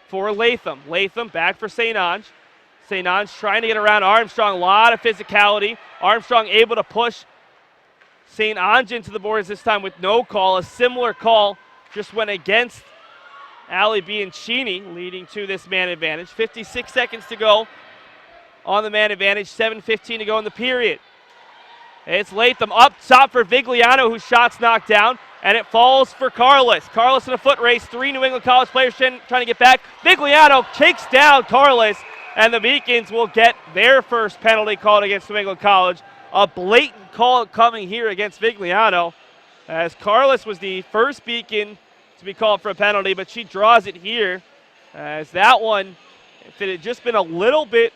for Latham. Latham back for St. Ange. St. Ange trying to get around Armstrong. A lot of physicality. Armstrong able to push St. Ange into the boards this time with no call. A similar call just went against Allie Bianchini, leading to this man advantage. 56 seconds to go on the man advantage. 7:15 to go in the period. It's Latham up top for Vigliano, whose shot's knocked down, and it falls for Carlos. Carlos in a foot race. 3 New England College players trying to get back. Vigliano takes down Carlos, and the Beacons will get their first penalty called against New England College. A blatant call coming here against Vigliano, as Carlos was the first Beacon to be called for a penalty, but she draws it here, as that one, if it had just been a little bit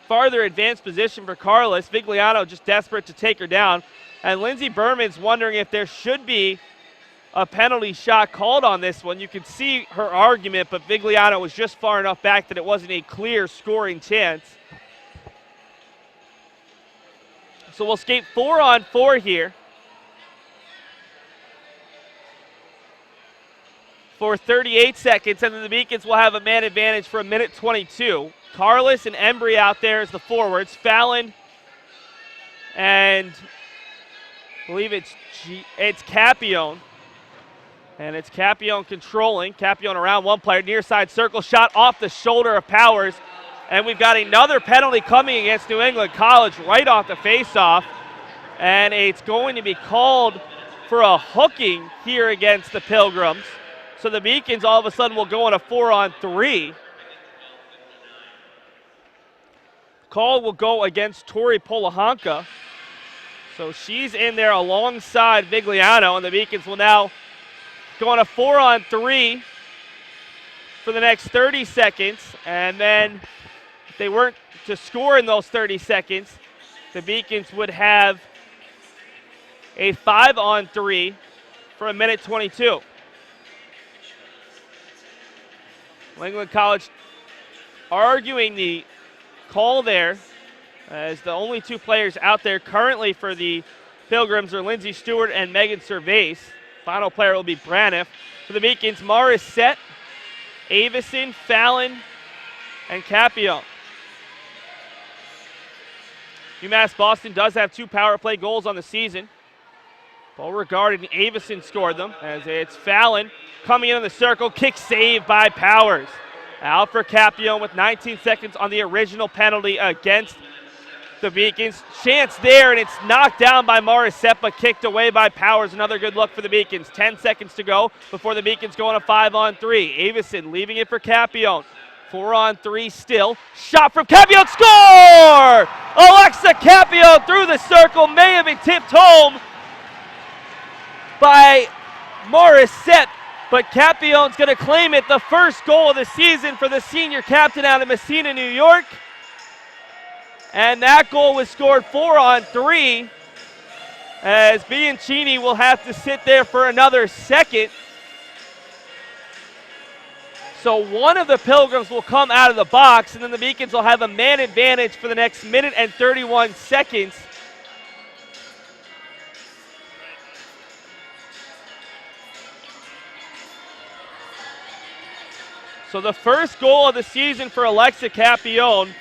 farther advanced position for Carlos, Vigliano just desperate to take her down. And Lindsay Berman's wondering if there should be a penalty shot called on this one. You can see her argument, but Vigliano was just far enough back that it wasn't a clear scoring chance. So we'll skate 4-on-4 here for 38 seconds, and then the Beacons will have a man advantage for 1:22. Carlos and Embry out there as the forwards. Fallon and I believe it's Capione. And it's Capione controlling. Capione around one player. Near side circle shot off the shoulder of Powers. And we've got another penalty coming against New England College right off the faceoff. And it's going to be called for a hooking here against the Pilgrims. So the Beacons all of a sudden will go on a 4-on-3. Call will go against Tori Polahanka. So she's in there alongside Vigliano, and the Beacons will now go on a 4-on-3 for the next 30 seconds. And then if they weren't to score in those 30 seconds, the Beacons would have a 5-on-3 for 1:22. New England College arguing the call there, as the only 2 players out there currently for the Pilgrims are Lindsay Stewart and Megan Cervase. Final player will be Braniff. For the Beacons, Morissette, Avison, Fallon, and Capione. UMass Boston does have 2 power play goals on the season. Beauregard and Avison scored them, as it's Fallon coming in the circle, kick save by Powers. Out for Capione with 19 seconds on the original penalty against the Beacons. Chance there, and it's knocked down by Morissette, but kicked away by Powers. Another good look for the Beacons. 10 seconds to go before the Beacons go on a 5-on-3. Avison leaving it for Capione. 4-on-3 still. Shot from Capione, score! Alexa Capione through the circle, may have been tipped home by Morissette, but Capione's going to claim it. The first goal of the season for the senior captain out of Messina, New York. And that goal was scored 4-on-3, as Bianchini will have to sit there for another second. So one of the Pilgrims will come out of the box, and then the Beacons will have a man advantage for the next 1 and 31 seconds. So the first goal of the season for Alexa Capione,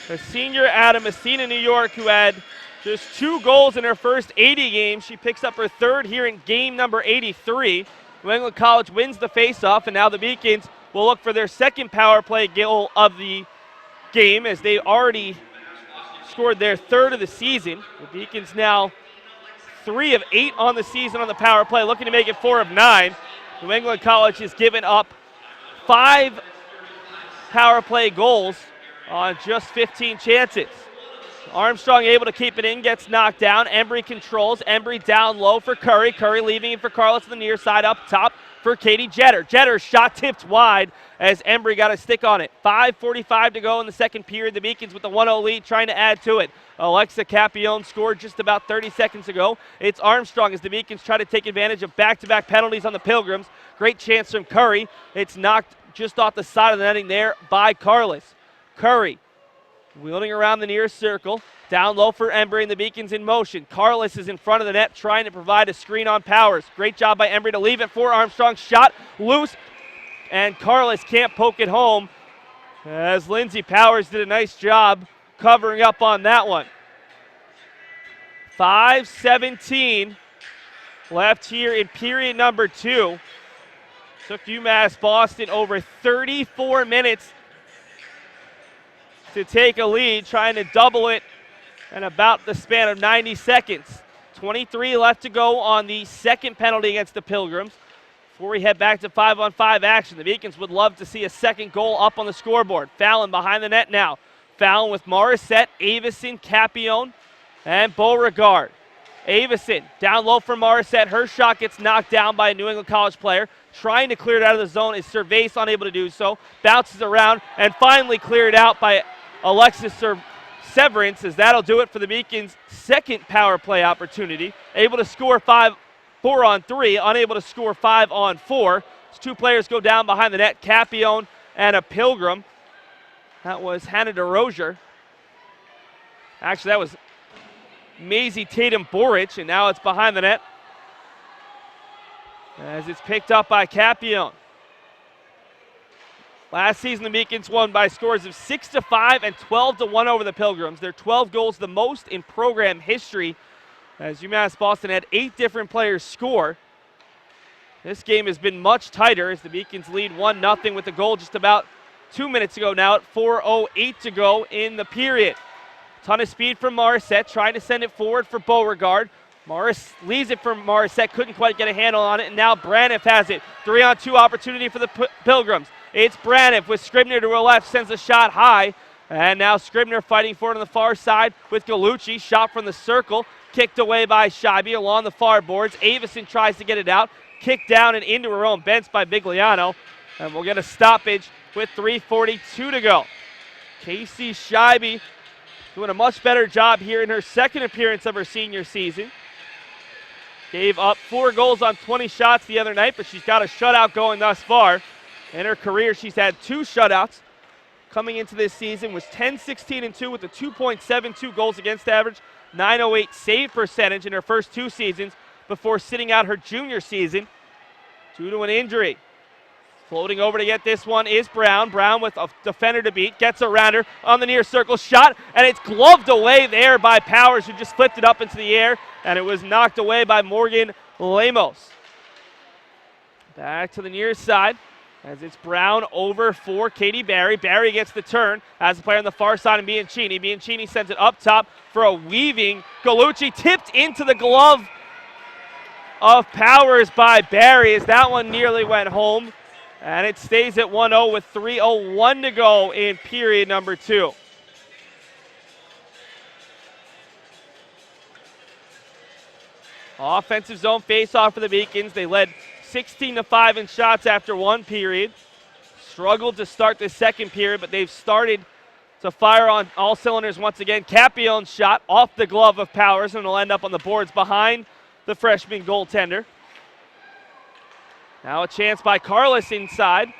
a senior out of Messina, New York, who had Just 2 goals in her first 80 games. She picks up her third here in game number 83. New England College wins the faceoff, and now the Beacons will look for their second power play goal of the game, as they already scored their third of the season. The Beacons now 3 of 8 on the season on the power play, looking to make it 4 of 9. New England College has given up 5 power play goals on just 15 chances. Armstrong able to keep it in, gets knocked down. Embry controls. Embry down low for Curry. Curry leaving it for Carlos to the near side, up top for Katie Jetter. Jetter's shot tipped wide as Embry got a stick on it. 5:45 to go in the second period. The Beacons with the 1-0 lead trying to add to it. Alexa Capione scored just about 30 seconds ago. It's Armstrong as the Beacons try to take advantage of back-to-back penalties on the Pilgrims. Great chance from Curry. It's knocked just off the side of the netting there by Carlos. Curry wheeling around the near circle. Down low for Embry and the Beacons in motion. Carlos is in front of the net trying to provide a screen on Powers. Great job by Embry to leave it for Armstrong. Shot loose, and Carlos can't poke it home as Lindsay Powers did a nice job covering up on that one. 5:17 left here in period number 2. Took UMass Boston over 34 minutes to take a lead, trying to double it in about the span of 90 seconds. 23 left to go on the second penalty against the Pilgrims. Before we head back to 5-on-5 action, the Beacons would love to see a second goal up on the scoreboard. Fallon behind the net now. Fallon with Morissette, Avison, Capione, and Beauregard. Avison down low for Morissette. Her shot gets knocked down by a New England College player. Trying to clear it out of the zone is Cervase, unable to do so. Bounces around and finally cleared out by Alexis Severance, as that'll do it for the Beacons' second power play opportunity. Able to score 4-on-3, unable to score 5-on-4. As 2 players go down behind the net, Capione and a Pilgrim. That was Hannah DeRozier. Actually, that was Maisie Tatum-Boric, and now it's behind the net as it's picked up by Capione. Last season, the Beacons won by scores of 6-5 and 12-1 over the Pilgrims. Their 12 goals, the most in program history, as UMass Boston had 8 different players score. This game has been much tighter as the Beacons lead 1-0 with a goal just about 2 minutes ago now at 4:08 to go in the period. Ton of speed from Morissette, trying to send it forward for Beauregard. Morris leaves it for Morissette, couldn't quite get a handle on it, and now Braniff has it. 3-on-2 opportunity for the Pilgrims. It's Braniff with Scribner to her left, sends a shot high, and now Scribner fighting for it on the far side with Gallucci. Shot from the circle, kicked away by Scheibe along the far boards. Avison tries to get it out, kicked down and into her own bench by Bigliano, and we'll get a stoppage with 3:42 to go. Casey Scheibe doing a much better job here in her second appearance of her senior season. Gave up 4 goals on 20 shots the other night, but she's got a shutout going thus far. In her career, she's had 2 shutouts. Coming into this season was 10-16-2 with a 2.72 goals against average, 908 save percentage in her first 2 seasons before sitting out her junior season due to an injury. Floating over to get this one is Brown. Brown with a defender to beat, gets around her on the near circle shot, and it's gloved away there by Powers, who just flipped it up into the air, and it was knocked away by Morgan Lemos. Back to the near side as it's Brown over for Katie Barry. Barry gets the turn, has the player on the far side of Bianchini. Bianchini sends it up top for a weaving Gallucci, tipped into the glove of Powers by Barry as that one nearly went home. And it stays at 1-0 with 3:01 to go in period number 2. Offensive zone face-off for the Beacons. They led 16-5 in shots after 1 period. Struggled to start the second period, but they've started to fire on all cylinders once again. Capione's shot off the glove of Powers, and will end up on the boards behind the freshman goaltender. Now a chance by Carlos inside,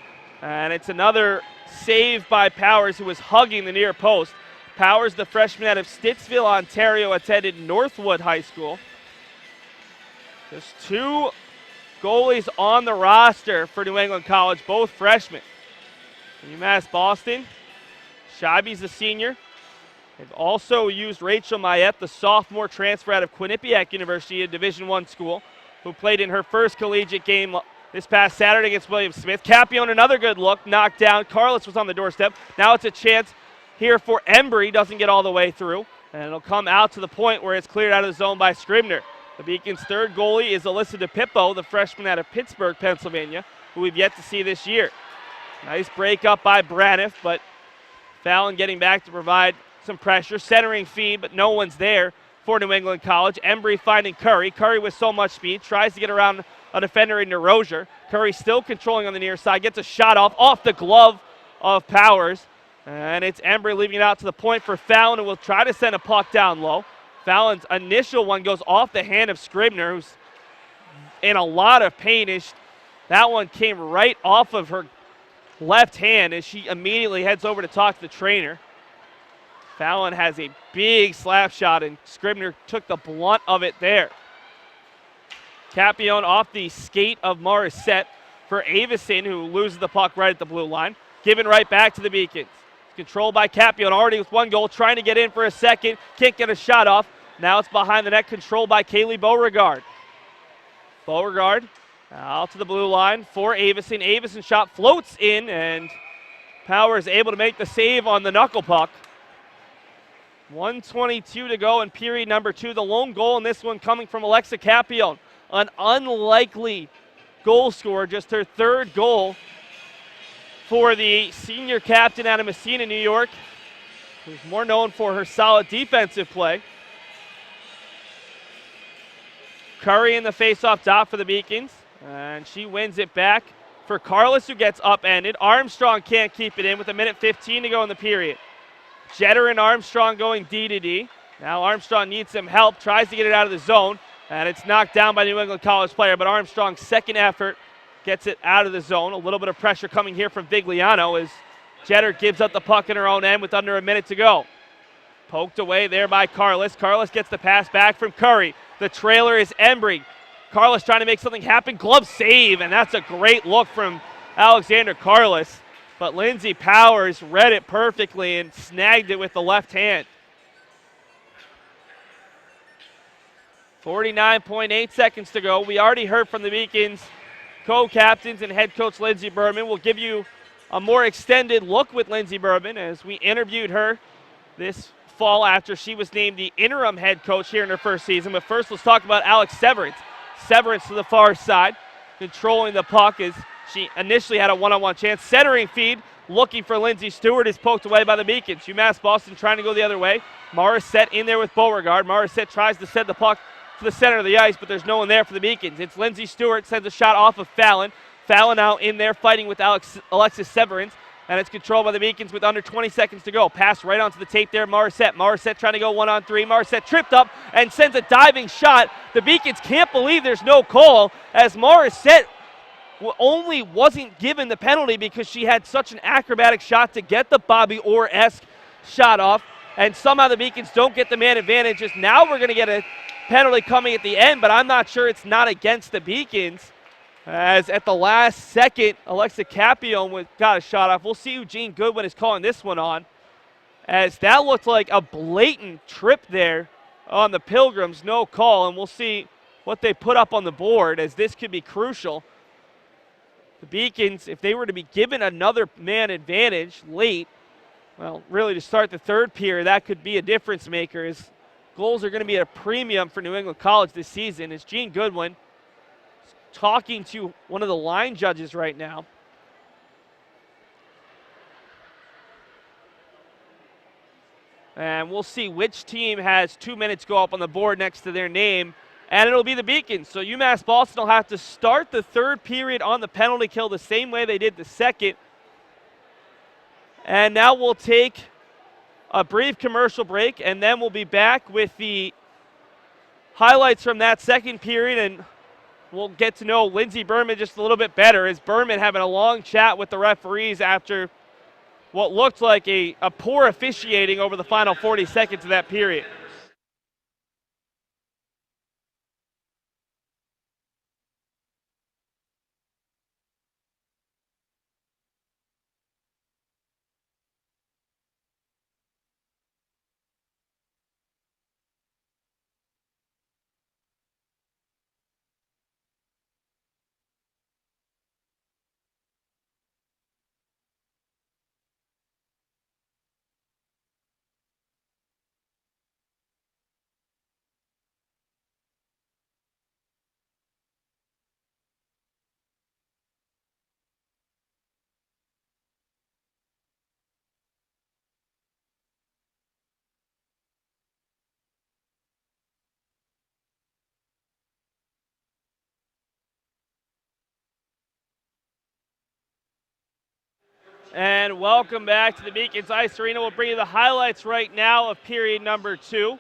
and it's another save by Powers, who was hugging the near post. Powers, the freshman out of Stittsville, Ontario, attended Northwood High School. Just 2 goalies on the roster for New England College, both freshmen. UMass Boston, Scheibe's a senior. They've also used Rachel Mayette, the sophomore transfer out of Quinnipiac University, a Division I school, who played in her first collegiate game this past Saturday against William Smith. Capion, another good look, knocked down. Carlos was on the doorstep. Now it's a chance here for Embry, doesn't get all the way through, and it'll come out to the point where it's cleared out of the zone by Scribner. The Beacons' third goalie is Alyssa DePippo, the freshman out of Pittsburgh, Pennsylvania, who we've yet to see this year. Nice break up by Braniff, but Fallon getting back to provide some pressure. Centering feed, but no one's there for New England College. Embry finding Curry. Curry with so much speed, tries to get around a defender in DeRozier. Curry still controlling on the near side, gets a shot off the glove of Powers. And it's Embry leaving it out to the point for Fallon, who will try to send a puck down low. Fallon's initial one goes off the hand of Scribner, who's in a lot of pain. That one came right off of her left hand as she immediately heads over to talk to the trainer. Fallon has a big slap shot, and Scribner took the blunt of it there. Capion off the skate of Morissette for Avison, who loses the puck right at the blue line. Given right back to the Beacons. Controlled by Capion, already with one goal, trying to get in for a second. Can't get a shot off. Now it's behind the net, controlled by Kaylee Beauregard. Beauregard out to the blue line for Avison. Avison shot floats in, and Power is able to make the save on the knuckle puck. 1:22 to go in period number 2. The lone goal in this one coming from Alexa Capion. An unlikely goal scorer, just her third goal for the senior captain out of Messina, New York, who's more known for her solid defensive play. Curry in the face-off dot for the Beacons, and she wins it back for Carlos, who gets upended. Armstrong can't keep it in with 1:15 to go in the period. Jeter and Armstrong going D to D. Now Armstrong needs some help, tries to get it out of the zone, and it's knocked down by New England College player, but Armstrong's second effort gets it out of the zone. A little bit of pressure coming here from Vigliano as Jeter gives up the puck in her own end with under a minute to go. Poked away there by Carlos. Carlos gets the pass back from Curry. The trailer is Embry. Carlos trying to make something happen. Glove save, and that's a great look from Alexander Carlos. But Lindsay Powers read it perfectly and snagged it with the left hand. 49.8 seconds to go. We already heard from the Beacons co-captains and head coach Lindsay Berman. We'll give you a more extended look with Lindsay Berman as we interviewed her this fall after she was named the interim head coach here in her first season. But first, let's talk about Alex Severance. Severance to the far side, controlling the puck as she initially had a one-on-one chance. Centering feed, looking for Lindsay Stewart, is poked away by the Beacons. UMass Boston trying to go the other way. Morissette in there with Beauregard. Morissette tries to send the puck to the center of the ice, but there's no one there for the Beacons. It's Lindsay Stewart, sends a shot off of Fallon. Fallon now in there fighting with Alexis Severance, and it's controlled by the Beacons with under 20 seconds to go. Pass right onto the tape there, Morissette. Morissette trying to go 1-on-3. Morissette tripped up and sends a diving shot. The Beacons can't believe there's no call as Morissette only wasn't given the penalty because she had such an acrobatic shot to get the Bobby Orr-esque shot off, and somehow the Beacons don't get the man advantage. As now we're going to get a penalty coming at the end, but I'm not sure it's not against the Beacons, as at the last second, Alexa Capion got a shot off. We'll see who Gene Goodwin is calling this one on, as that looked like a blatant trip there on the Pilgrims. No call, and we'll see what they put up on the board, as this could be crucial. The Beacons, if they were to be given another man advantage late, well, really to start the third period, that could be a difference maker, as goals are going to be at a premium for New England College this season. As Gene Goodwin is talking to one of the line judges right now. And we'll see which team has 2 minutes go up on the board next to their name, and it'll be the Beacons. So UMass Boston will have to start the third period on the penalty kill the same way they did the second. And now we'll take a brief commercial break, and then we'll be back with the highlights from that second period, and we'll get to know Lindsay Berman just a little bit better, as Berman having a long chat with the referees after what looked like a poor officiating over the final 40 seconds of that period. And welcome back to the Beacons Ice Arena. We'll bring you the highlights right now of period number 2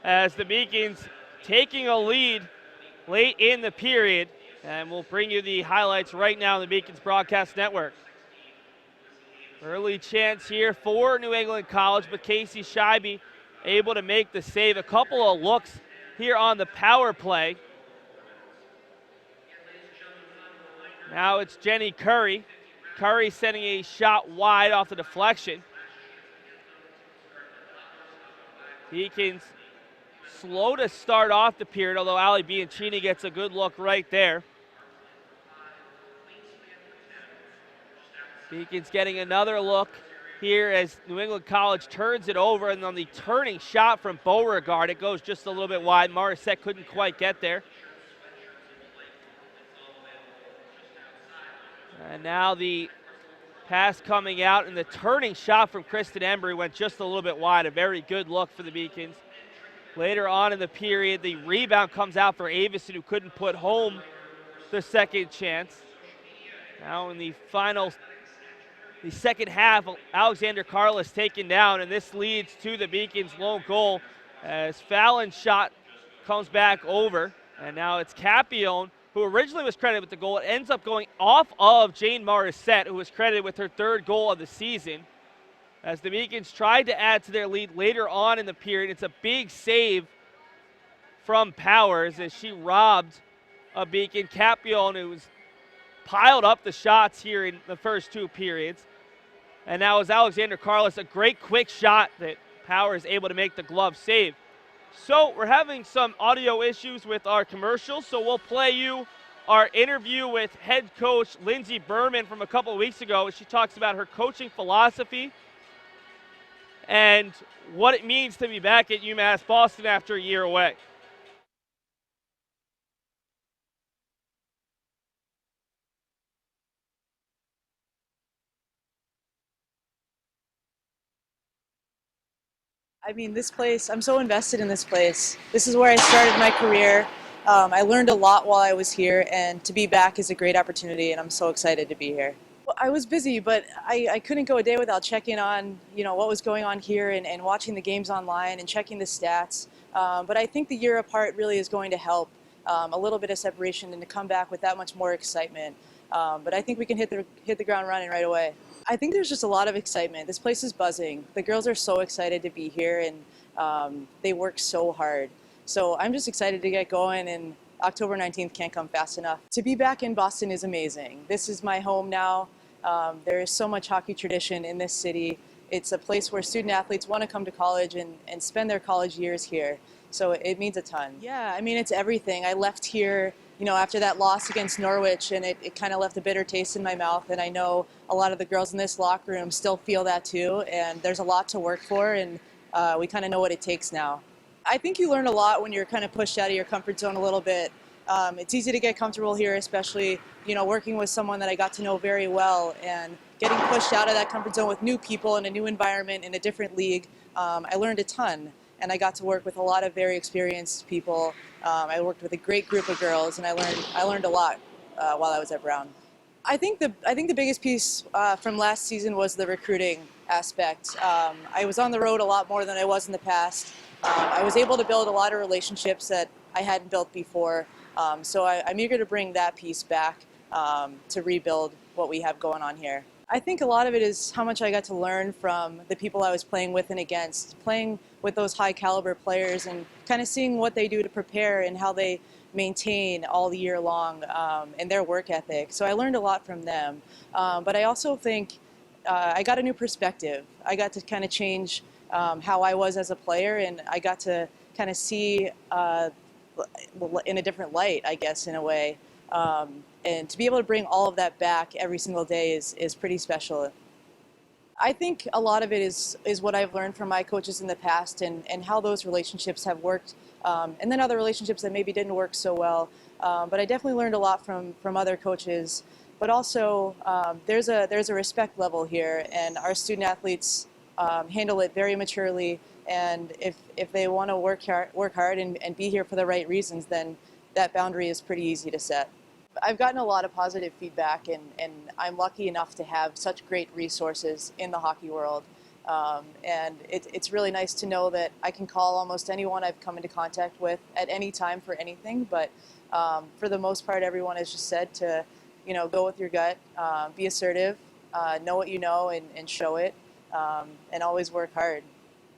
as the Beacons taking a lead late in the period. And we'll bring you the highlights right now on the Beacons Broadcast Network. Early chance here for New England College, but Casey Scheibe able to make the save. A couple of looks here on the power play. Now it's Jenny Curry. Curry sending a shot wide off the deflection. Beacons slow to start off the period, although Ali Bianchini gets a good look right there. Beacons getting another look here as New England College turns it over, and on the turning shot from Beauregard, it goes just a little bit wide. Morissette couldn't quite get there. And now the pass coming out, and the turning shot from Kristen Embry went just a little bit wide. A very good look for the Beacons. Later on in the period, the rebound comes out for Avison, who couldn't put home the second chance. Now in the second half, Alexander Carlos taken down, and this leads to the Beacons' lone goal as Fallon's shot comes back over, and now it's Capione, who originally was credited with the goal. It ends up going off of Jane Morissette, who was credited with her third goal of the season. As the Beacons tried to add to their lead later on in the period, it's a big save from Powers as she robbed a Beacon. Capione, who's piled up the shots here in the first two periods. And now is Alexander Carlos, a great quick shot that Powers able to make the glove save. So we're having some audio issues with our commercials, so we'll play you our interview with head coach Lindsay Berman from a couple of weeks ago as she talks about her coaching philosophy and what it means to be back at UMass Boston after a year away. I mean, this place, I'm so invested in this place. This is where I started my career. I learned a lot while I was here, and to be back is a great opportunity, and I'm so excited to be here. Well, I was busy, but I couldn't go a day without checking on, what was going on here and watching the games online and checking the stats. But I think the year apart really is going to help a little bit of separation and to come back with that much more excitement. But I think we can hit the ground running right away. I think there's just a lot of excitement. This place is buzzing. The girls are so excited to be here, and they work so hard. So I'm just excited to get going, and October 19th can't come fast enough. To be back in Boston is amazing. This is my home now. There is so much hockey tradition in this city. It's a place where student athletes want to come to college and spend their college years here. So it means a ton. Yeah, I mean, it's everything. I left here after that loss against Norwich, and it kind of left a bitter taste in my mouth, and I know a lot of the girls in this locker room still feel that too, and there's a lot to work for, and we kind of know what it takes now. I think you learn a lot when you're kind of pushed out of your comfort zone a little bit. It's easy to get comfortable here, especially working with someone that I got to know very well, and getting pushed out of that comfort zone with new people in a new environment in a different league. I learned a ton. And I got to work with a lot of very experienced people. I worked with a great group of girls, and I learned a lot while I was at Brown. I think the biggest piece from last season was the recruiting aspect. I was on the road a lot more than I was in the past. I was able to build a lot of relationships that I hadn't built before. So I'm eager to bring that piece back to rebuild what we have going on here. I think a lot of it is how much I got to learn from the people I was playing with and against, playing with those high caliber players and kind of seeing what they do to prepare and how they maintain all the year long and their work ethic. So I learned a lot from them. But I also think I got a new perspective. I got to kind of change how I was as a player, and I got to kind of see in a different light, I guess, in a way. And to be able to bring all of that back every single day is pretty special. I think a lot of it is what I've learned from my coaches in the past and how those relationships have worked, and then other relationships that maybe didn't work so well. But I definitely learned a lot from other coaches. But also, there's a respect level here, and our student athletes handle it very maturely. And if they want to work hard and be here for the right reasons, then that boundary is pretty easy to set. I've gotten a lot of positive feedback, and I'm lucky enough to have such great resources in the hockey world. And it's really nice to know that I can call almost anyone I've come into contact with at any time for anything. But for the most part, everyone has just said to, go with your gut, be assertive, know what you know and show it, and always work hard.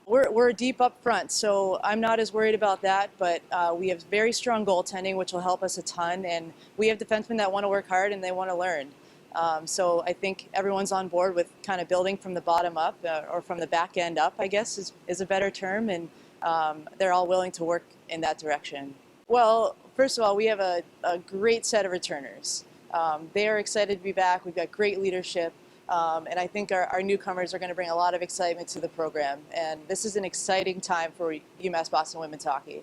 We're deep up front, so I'm not as worried about that, but we have very strong goaltending, which will help us a ton, and we have defensemen that want to work hard and they want to learn. So I think everyone's on board with kind of building from the bottom up, or from the back end up, I guess is a better term, and they're all willing to work in that direction. Well, first of all, we have a great set of returners. They are excited to be back. We've got great leadership. And I think our newcomers are going to bring a lot of excitement to the program. And this is an exciting time for UMass Boston women's hockey.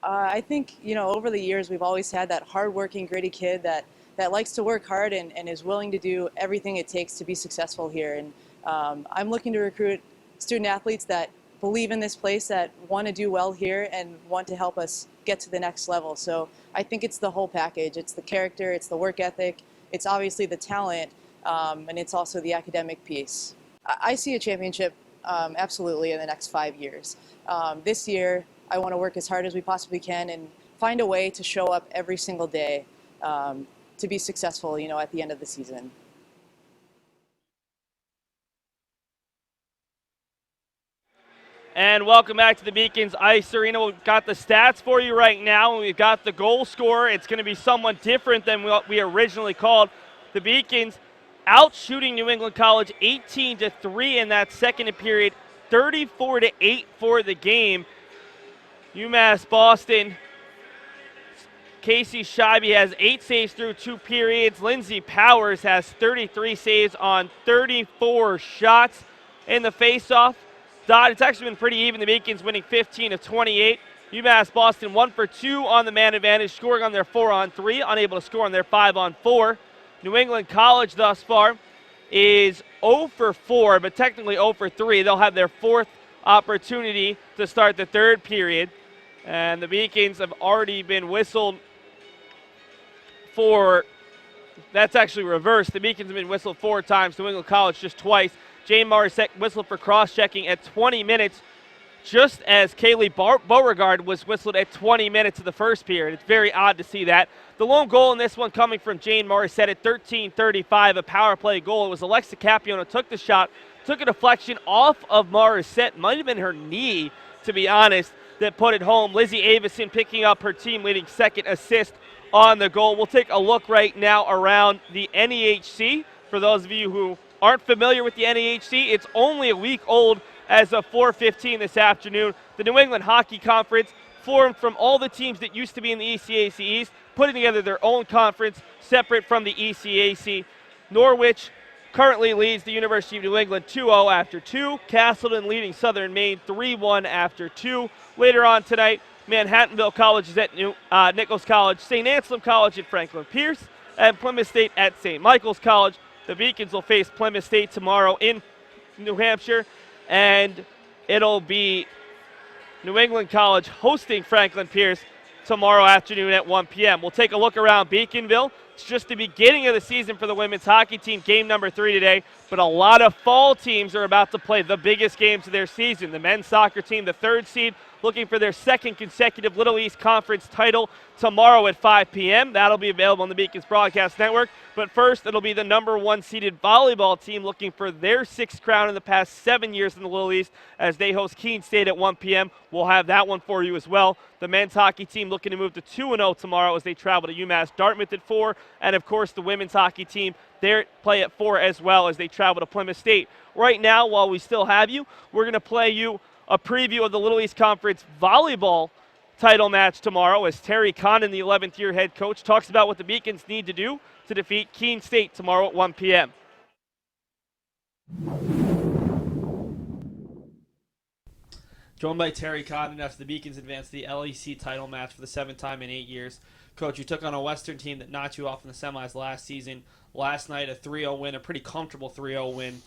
I think, over the years, we've always had that hardworking, gritty kid that likes to work hard and is willing to do everything it takes to be successful here. And I'm looking to recruit student athletes that believe in this place, that want to do well here and want to help us get to the next level. So I think it's the whole package. It's the character, it's the work ethic, it's obviously the talent, and it's also the academic piece. I see a championship absolutely in the next 5 years. This year, I want to work as hard as we possibly can and find a way to show up every single day to be successful, at the end of the season. And welcome back to the Beacons Ice Arena. We've got the stats for you right now. We've got the goal scorer. It's going to be somewhat different than what we originally called. The Beacons out shooting New England College 18-3 in that second period, 34-8 for the game. UMass Boston, Casey Scheibe has 8 saves through 2 periods. Lindsay Powers has 33 saves on 34 shots in the faceoff. It's actually been pretty even. The Beacons winning 15-28. UMass Boston 1 for 2 on the man advantage, scoring on their 4-on-3, unable to score on their 5-on-4. New England College thus far is 0 for 4, but technically 0 for 3. They'll have their 4th opportunity to start the 3rd period. And the Beacons have already been whistled for, that's actually reversed. The Beacons have been whistled 4 times, New England College just twice. Jane Morissette whistled for cross-checking at 20 minutes, just as Kaylee Beauregard was whistled at 20 minutes of the first period. It's very odd to see that. The lone goal in this one coming from Jane Morissette at 13:35, a power play goal. It was Alexa Capione took the shot, took a deflection off of Morissette, might have been her knee, to be honest, that put it home. Lizzie Avison picking up her team-leading 2nd assist on the goal. We'll take a look right now around the NEHC. For those of you who aren't familiar with the NEHC, it's only a week old as of 4:15 this afternoon. The New England Hockey Conference, formed from all the teams that used to be in the ECAC East, putting together their own conference separate from the ECAC. Norwich currently leads the University of New England 2-0 after 2. Castleton leading Southern Maine 3-1 after 2. Later on tonight, Manhattanville College is at Nichols College, St. Anselm College at Franklin Pierce, and Plymouth State at St. Michael's College. The Beacons will face Plymouth State tomorrow in New Hampshire, and it'll be New England College hosting Franklin Pierce tomorrow afternoon at 1 p.m. We'll take a look around Beaconville. It's just the beginning of the season for the women's hockey team, game number 3 today, but a lot of fall teams are about to play the biggest games of their season. The men's soccer team, the 3rd seed, looking for their 2nd consecutive Little East Conference title tomorrow at 5 p.m. That'll be available on the Beacons Broadcast Network. But first, it'll be the number 1 seeded volleyball team looking for their 6th crown in the past 7 years in the Little East as they host Keene State at 1 p.m. We'll have that one for you as well. The men's hockey team looking to move to 2-0 tomorrow as they travel to UMass Dartmouth at 4. And, of course, the women's hockey team, they play at 4 as well as they travel to Plymouth State. Right now, while we still have you, we're going to play you a preview of the Little East Conference volleyball title match tomorrow as Terry Condon, the 11th year head coach, talks about what the Beacons need to do to defeat Keene State tomorrow at 1 p.m. Joined by Terry Condon after the Beacons advanced the LEC title match for the 7th time in 8 years. Coach, you took on a Western team that knocked you off in the semis last season. Last night, a 3-0 win, a pretty comfortable 3-0 win.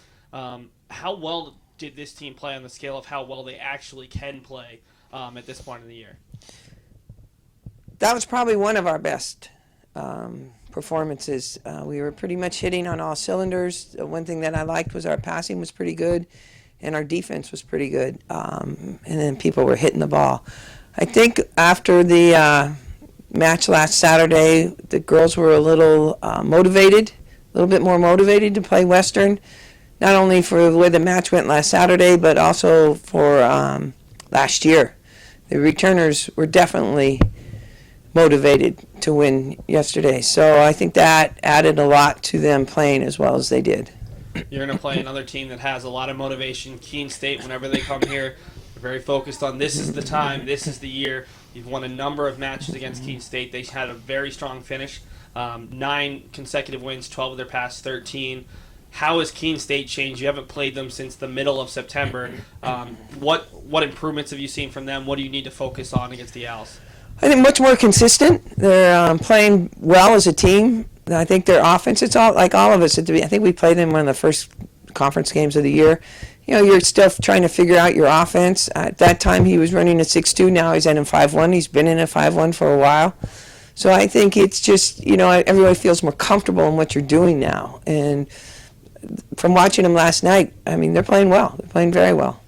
How well did this team play on the scale of how well they actually can play at this point in the year? That was probably one of our best performances. We were pretty much hitting on all cylinders. One thing that I liked was our passing was pretty good, and our defense was pretty good. And then people were hitting the ball. I think after the match last Saturday, the girls were a little motivated, a little bit more motivated to play Western, not only for the way the match went last Saturday, but also for last year. The returners were definitely motivated to win yesterday. So I think that added a lot to them playing as well as they did. You're going to play another team that has a lot of motivation. Keene State, whenever they come here, they're very focused on this is the time, this is the year. You've won a number of matches against Keene State. They had a very strong finish, 9 consecutive wins, 12 of their past 13. How has Keene State changed? You haven't played them since the middle of September. What improvements have you seen from them? What do you need to focus on against the Owls? I think much more consistent. They're playing well as a team. I think their offense, it's all like all of us. I think we played them one of the first conference games of the year. You know, you're still trying to figure out your offense. At that time, he was running a 6-2. Now he's at a 5-1. He's been in a 5-1 for a while. So I think it's just, you know, everybody feels more comfortable in what you're doing now. And from watching them last night, I mean, they're playing well. They're playing very well.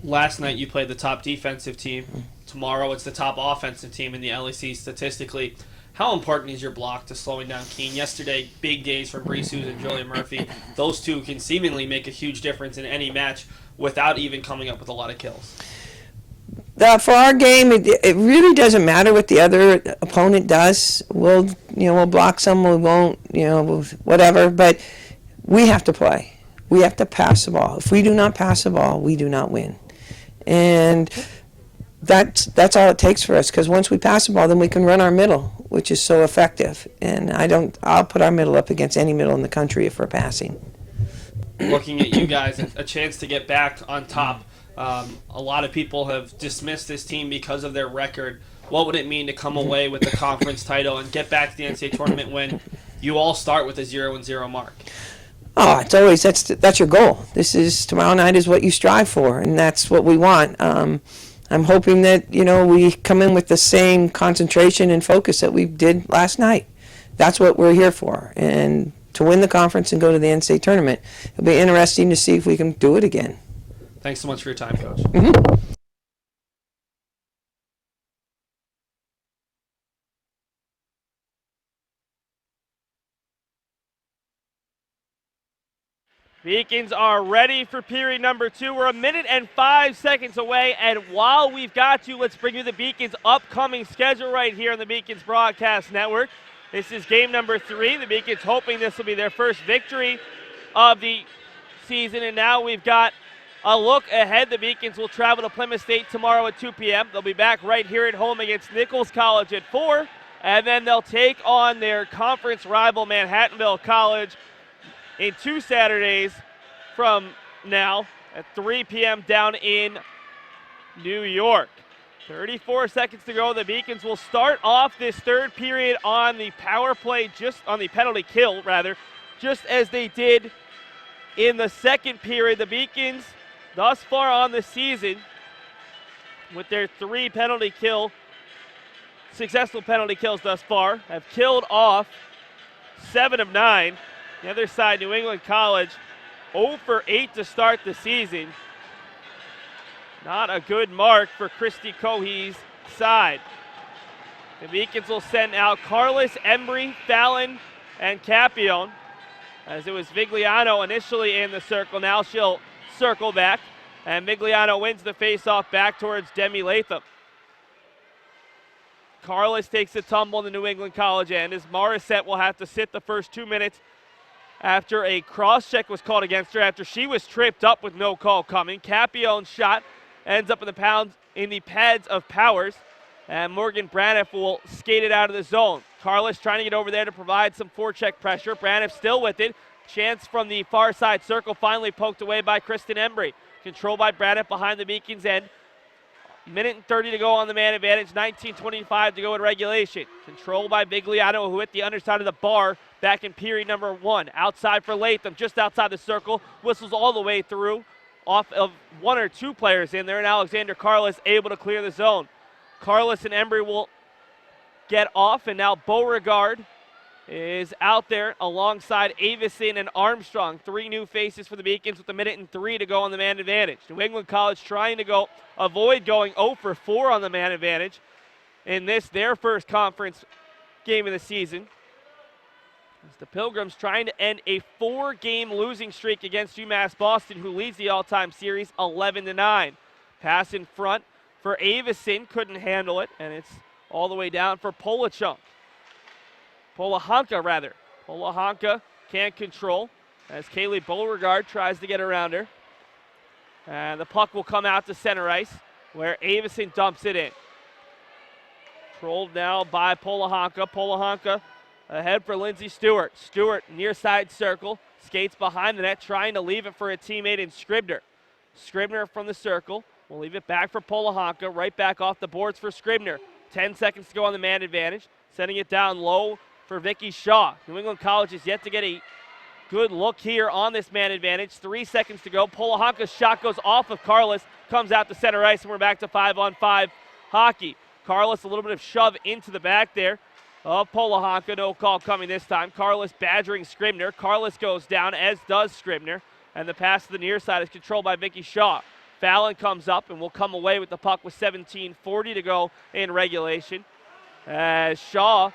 Last night you played the top defensive team. Tomorrow it's the top offensive team in the LEC statistically. How important is your block to slowing down Keene? Yesterday, big days from Bree Hughes and Julia Murphy. Those two can seemingly make a huge difference in any match without even coming up with a lot of kills. For our game, it really doesn't matter what the other opponent does. We'll block some, we won't, whatever. But we have to play. We have to pass the ball. If we do not pass the ball, we do not win. And that's all it takes for us, because once we pass the ball, then we can run our middle, which is so effective. And I'll put our middle up against any middle in the country if we're passing. Looking at you guys, a chance to get back on top. A lot of people have dismissed this team because of their record. What would it mean to come away with the conference title and get back to the NCAA tournament when you all start with a 0-0 mark? Oh, it's always that's your goal. Tomorrow night is what you strive for, and that's what we want. I'm hoping that we come in with the same concentration and focus that we did last night. That's what we're here for, and to win the conference and go to the NCAA tournament. It'll be interesting to see if we can do it again. Thanks so much for your time, Coach. Mm-hmm. Beacons are ready for period number 2. We're 1 minute and 5 seconds away, and while we've got you, let's bring you the Beacons' upcoming schedule right here on the Beacons Broadcast Network. This is game number 3. The Beacons hoping this will be their first victory of the season, and now we've got a look ahead. The Beacons will travel to Plymouth State tomorrow at 2 p.m. They'll be back right here at home against Nichols College at 4, and then they'll take on their conference rival Manhattanville College in 2 Saturdays from now at 3 p.m. down in New York. 34 seconds to go. The Beacons will start off this third period on the power play, just on the penalty kill, rather, just as they did in the second period. The Beacons, thus far on the season, with their 3 successful penalty kills thus far, have killed off 7 of 9. The other side, New England College, 0 for 8 to start the season. Not a good mark for Christy Cohey's side. The Beacons will send out Carlos, Embry, Fallon, and Capione, as it was Vigliano initially in the circle. Now she'll circle back, and Vigliano wins the faceoff back towards Demi Latham. Carlos takes a tumble in the New England College end, as Morissette will have to sit the first 2 minutes after a cross-check was called against her after she was tripped up with no call coming. Capione's shot ends up in the pads of Powers, and Morgan Braniff will skate it out of the zone. Carlos trying to get over there to provide some forecheck pressure. Braniff still with it. Chance from the far side circle, finally poked away by Kristen Embry. Controlled by Braniff behind the Beacons end. Minute and 30 to go on the man advantage, 19:25 to go in regulation. Controlled by Vigliano, who hit the underside of the bar back in period number 1. Outside for Latham, just outside the circle. Whistles all the way through, off of 1 or 2 players in there, and Alexander Carlos able to clear the zone. Carlos and Embry will get off, and now Beauregard is out there alongside Avison and Armstrong. 3 new faces for the Beacons with 1:03 to go on the man advantage. New England College trying to avoid going 0 for 4 on the man advantage in this, their first conference game of the season. As the Pilgrims trying to end a 4-game losing streak against UMass Boston, who leads the all-time series 11-9. Pass in front for Avison, couldn't handle it, and it's all the way down for Polehanka. Polehanka can't control as Kaylee Beauregard tries to get around her. And the puck will come out to center ice where Avison dumps it in. Controlled now by Polehanka. Polehanka ahead for Lindsay Stewart. Stewart near side circle, skates behind the net, trying to leave it for a teammate in Scribner. Scribner from the circle will leave it back for Polehanka, right back off the boards for Scribner. 10 seconds to go on the man advantage, sending it down low for Vicky Shaw. New England College is yet to get a good look here on this man advantage. 3 seconds to go. Polehanka's shot goes off of Carlos, comes out to center ice, and we're back to 5-on-5 hockey. Carlos a little bit of shove into the back there of Polehanka. No call coming this time. Carlos badgering Scribner. Carlos goes down, as does Scribner, and the pass to the near side is controlled by Vicky Shaw. Fallon comes up and will come away with the puck with 17:40 to go in regulation. As Shaw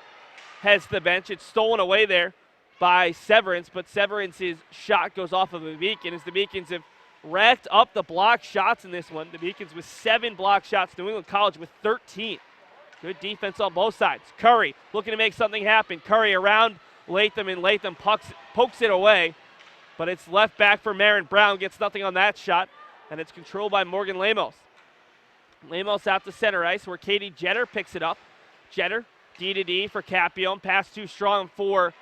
heads to the bench, it's stolen away there by Severance, but Severance's shot goes off of a Beacon as the Beacons have racked up the block shots in this one. The Beacons with 7 block shots, New England College with 13. Good defense on both sides. Curry looking to make something happen. Curry around Latham, and Latham pokes it away, but it's left back for Marin Brown. Gets nothing on that shot, and it's controlled by Morgan Lemos. Lemos out to center ice where Katie Jetter picks it up. Jetter, D to D for Capione. Pass too strong for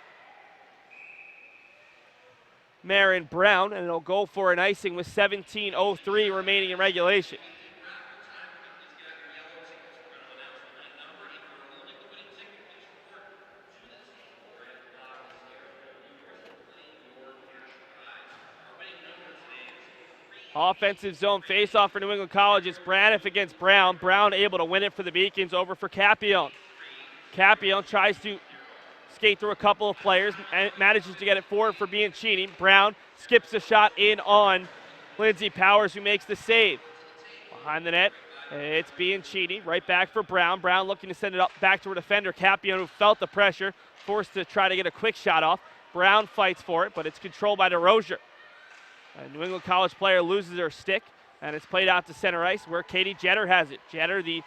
Marin Brown, and it'll go for an icing with 17:03 remaining in regulation. Offensive zone faceoff for New England College. It's Braniff against Brown. Brown able to win it for the Beacons over for Capione. Capione tries to skate through a couple of players and manages to get it forward for Bianchini. Brown skips a shot in on Lindsay Powers, who makes the save. Behind the net, it's Bianchini. Right back for Brown. Brown looking to send it up back to her defender, Capione, who felt the pressure, forced to try to get a quick shot off. Brown fights for it, but it's controlled by DeRozier. A New England College player loses her stick, and it's played out to center ice where Katie Jetter has it. Jetter, the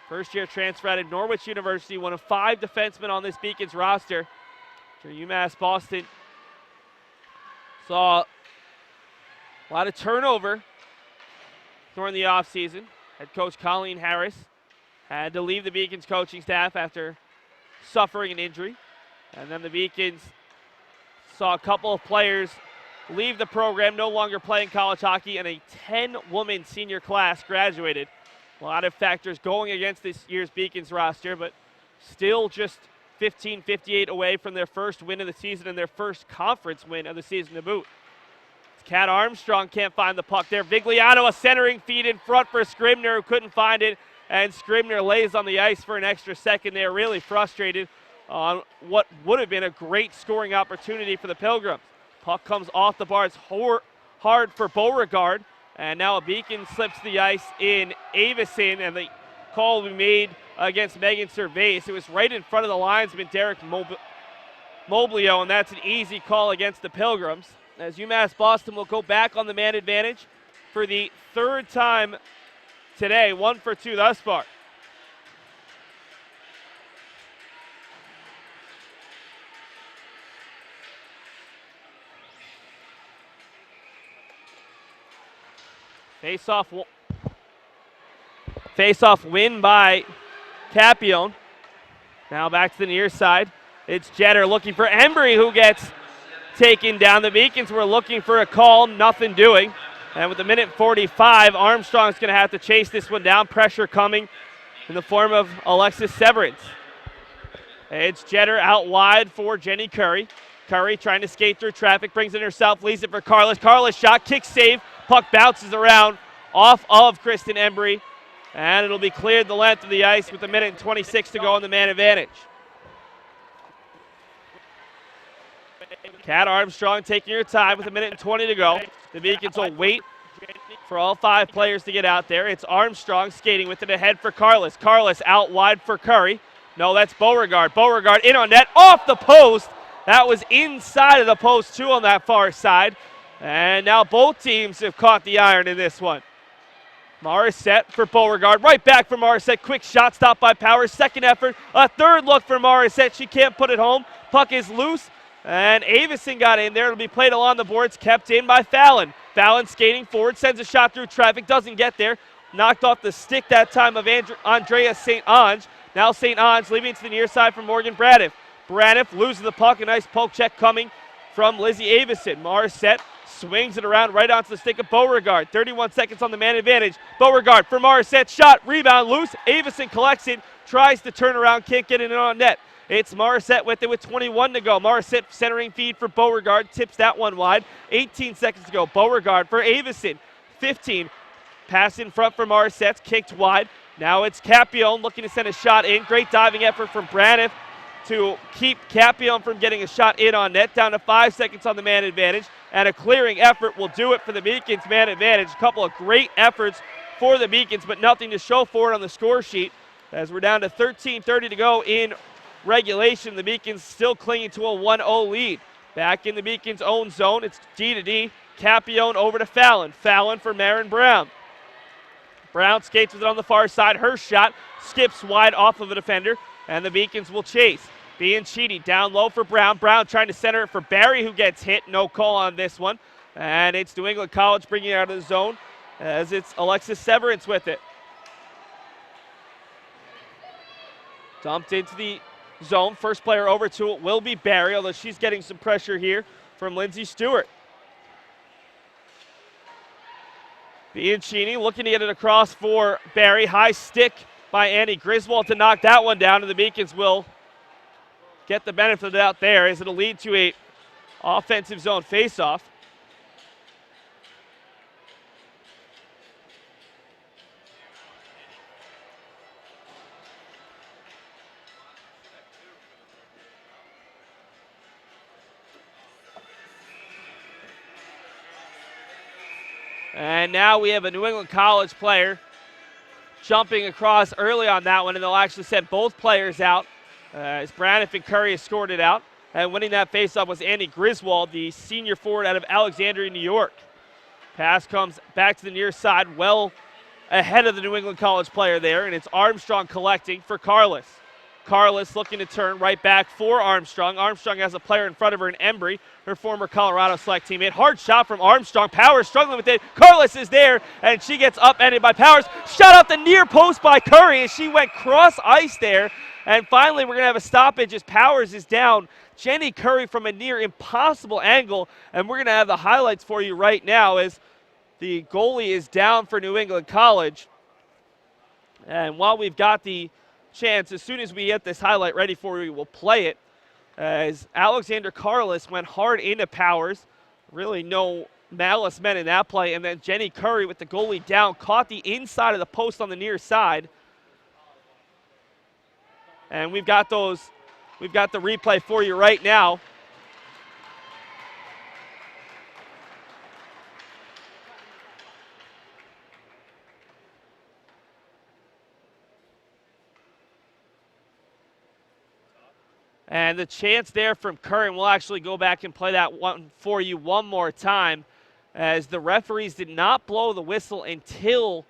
first-year transfer out of Norwich University, one of 5 defensemen on this Beacons roster. UMass Boston saw a lot of turnover during the offseason. Head coach Colleen Harris had to leave the Beacons coaching staff after suffering an injury. And then the Beacons saw a couple of players leave the program, no longer playing college hockey, and a 10-woman senior class graduated. A lot of factors going against this year's Beacons roster, but still just 15-58 away from their first win of the season and their first conference win of the season to boot. Kat Armstrong can't find the puck there. Vigliano, a centering feed in front for Scribner, who couldn't find it, and Scribner lays on the ice for an extra second there, really frustrated on what would have been a great scoring opportunity for the Pilgrims. Puck comes off the bars hard for Beauregard, and now a Beacon slips the ice in Avison, and the call will be made against Megan Cervais. It was right in front of the linesman, Derek Moblio, and that's an easy call against the Pilgrims. As UMass Boston will go back on the man advantage for the 3rd time today, 1 for 2 thus far. Face-off win by Capione. Now back to the near side. It's Jetter looking for Embry, who gets taken down. The Beacons were looking for a call, nothing doing. And with 1:45, Armstrong's going to have to chase this one down. Pressure coming in the form of Alexis Severance. It's Jetter out wide for Jenny Curry. Curry trying to skate through traffic, brings it herself, leaves it for Carlos. Carlos shot, kick save. Puck bounces around off of Kristen Embry, and it'll be cleared the length of the ice with 1:26 to go on the man advantage. Kat Armstrong taking her time with 1:20 to go. The Beacons will wait for all 5 players to get out there. It's Armstrong skating with it ahead for Carlos. Carlos out wide for Curry. No, that's Beauregard. Beauregard in on net, off the post. That was inside of the post too on that far side. And now both teams have caught the iron in this one. Morissette for Beauregard. Right back for Morissette. Quick shot stop by Powers. Second effort. A third look for Morissette. She can't put it home. Puck is loose. And Avison got in there. It'll be played along the boards. Kept in by Fallon. Fallon skating forward. Sends a shot through traffic. Doesn't get there. Knocked off the stick that time of Andrea St. Ange. Now St. Ange leaving to the near side for Morgan Braniff. Braniff loses the puck. A nice poke check coming from Lizzie Avison. Morissette swings it around right onto the stick of Beauregard. 31 seconds on the man advantage. Beauregard for Morissette. Shot. Rebound loose. Avison collects it. Tries to turn around. Can't get it on net. It's Morissette with it with 21 to go. Morissette centering feed for Beauregard. Tips that one wide. 18 seconds to go. Beauregard for Avison. 15. Pass in front for Morissette. Kicked wide. Now it's Capione looking to send a shot in. Great diving effort from Braniff to keep Capione from getting a shot in on net. Down to 5 seconds on the man advantage. And a clearing effort will do it for the Beacons man advantage. A couple of great efforts for the Beacons, but nothing to show for it on the score sheet. As we're down to 13:30 to go in regulation, the Beacons still clinging to a 1-0 lead. Back in the Beacons' own zone, it's D-to-D. Capione over to Fallon. Fallon for Marin Brown. Brown skates with it on the far side. Her shot skips wide off of a defender, and the Beacons will chase. Bianchini down low for Brown. Brown trying to center it for Barry, who gets hit. No call on this one. And it's New England College bringing it out of the zone as it's Alexis Severance with it. Dumped into the zone. First player over to it will be Barry, although she's getting some pressure here from Lindsay Stewart. Bianchini looking to get it across for Barry. High stick by Annie Griswold to knock that one down, and the Beacons will get the benefit of the doubt there as it'll lead to a offensive zone faceoff. And now we have a New England College player jumping across early on that one, and they'll actually send both players out as Braniff and Curry has scored it out. And winning that faceoff was Andy Griswold, the senior forward out of Alexandria, New York. Pass comes back to the near side, well ahead of the New England College player there, and it's Armstrong collecting for Carlos. Carlos looking to turn right back for Armstrong. Armstrong has a player in front of her in Embry, her former Colorado Select teammate. Hard shot from Armstrong. Powers struggling with it. Carlos is there, and she gets upended by Powers. Shot off the near post by Curry, and she went cross ice there. And finally, we're going to have a stoppage as Powers is down. Jenny Curry from a near impossible angle, and we're going to have the highlights for you right now as the goalie is down for New England College. And while we've got the chance, as soon as we get this highlight ready for you, we'll play it. As Alexander Carlos went hard into Powers. Really no malice meant in that play. And then Jenny Curry with the goalie down caught the inside of the post on the near side. And we've got the replay for you right now. And the chance there from Curry, and we'll actually go back and play that one for you one more time, as the referees did not blow the whistle until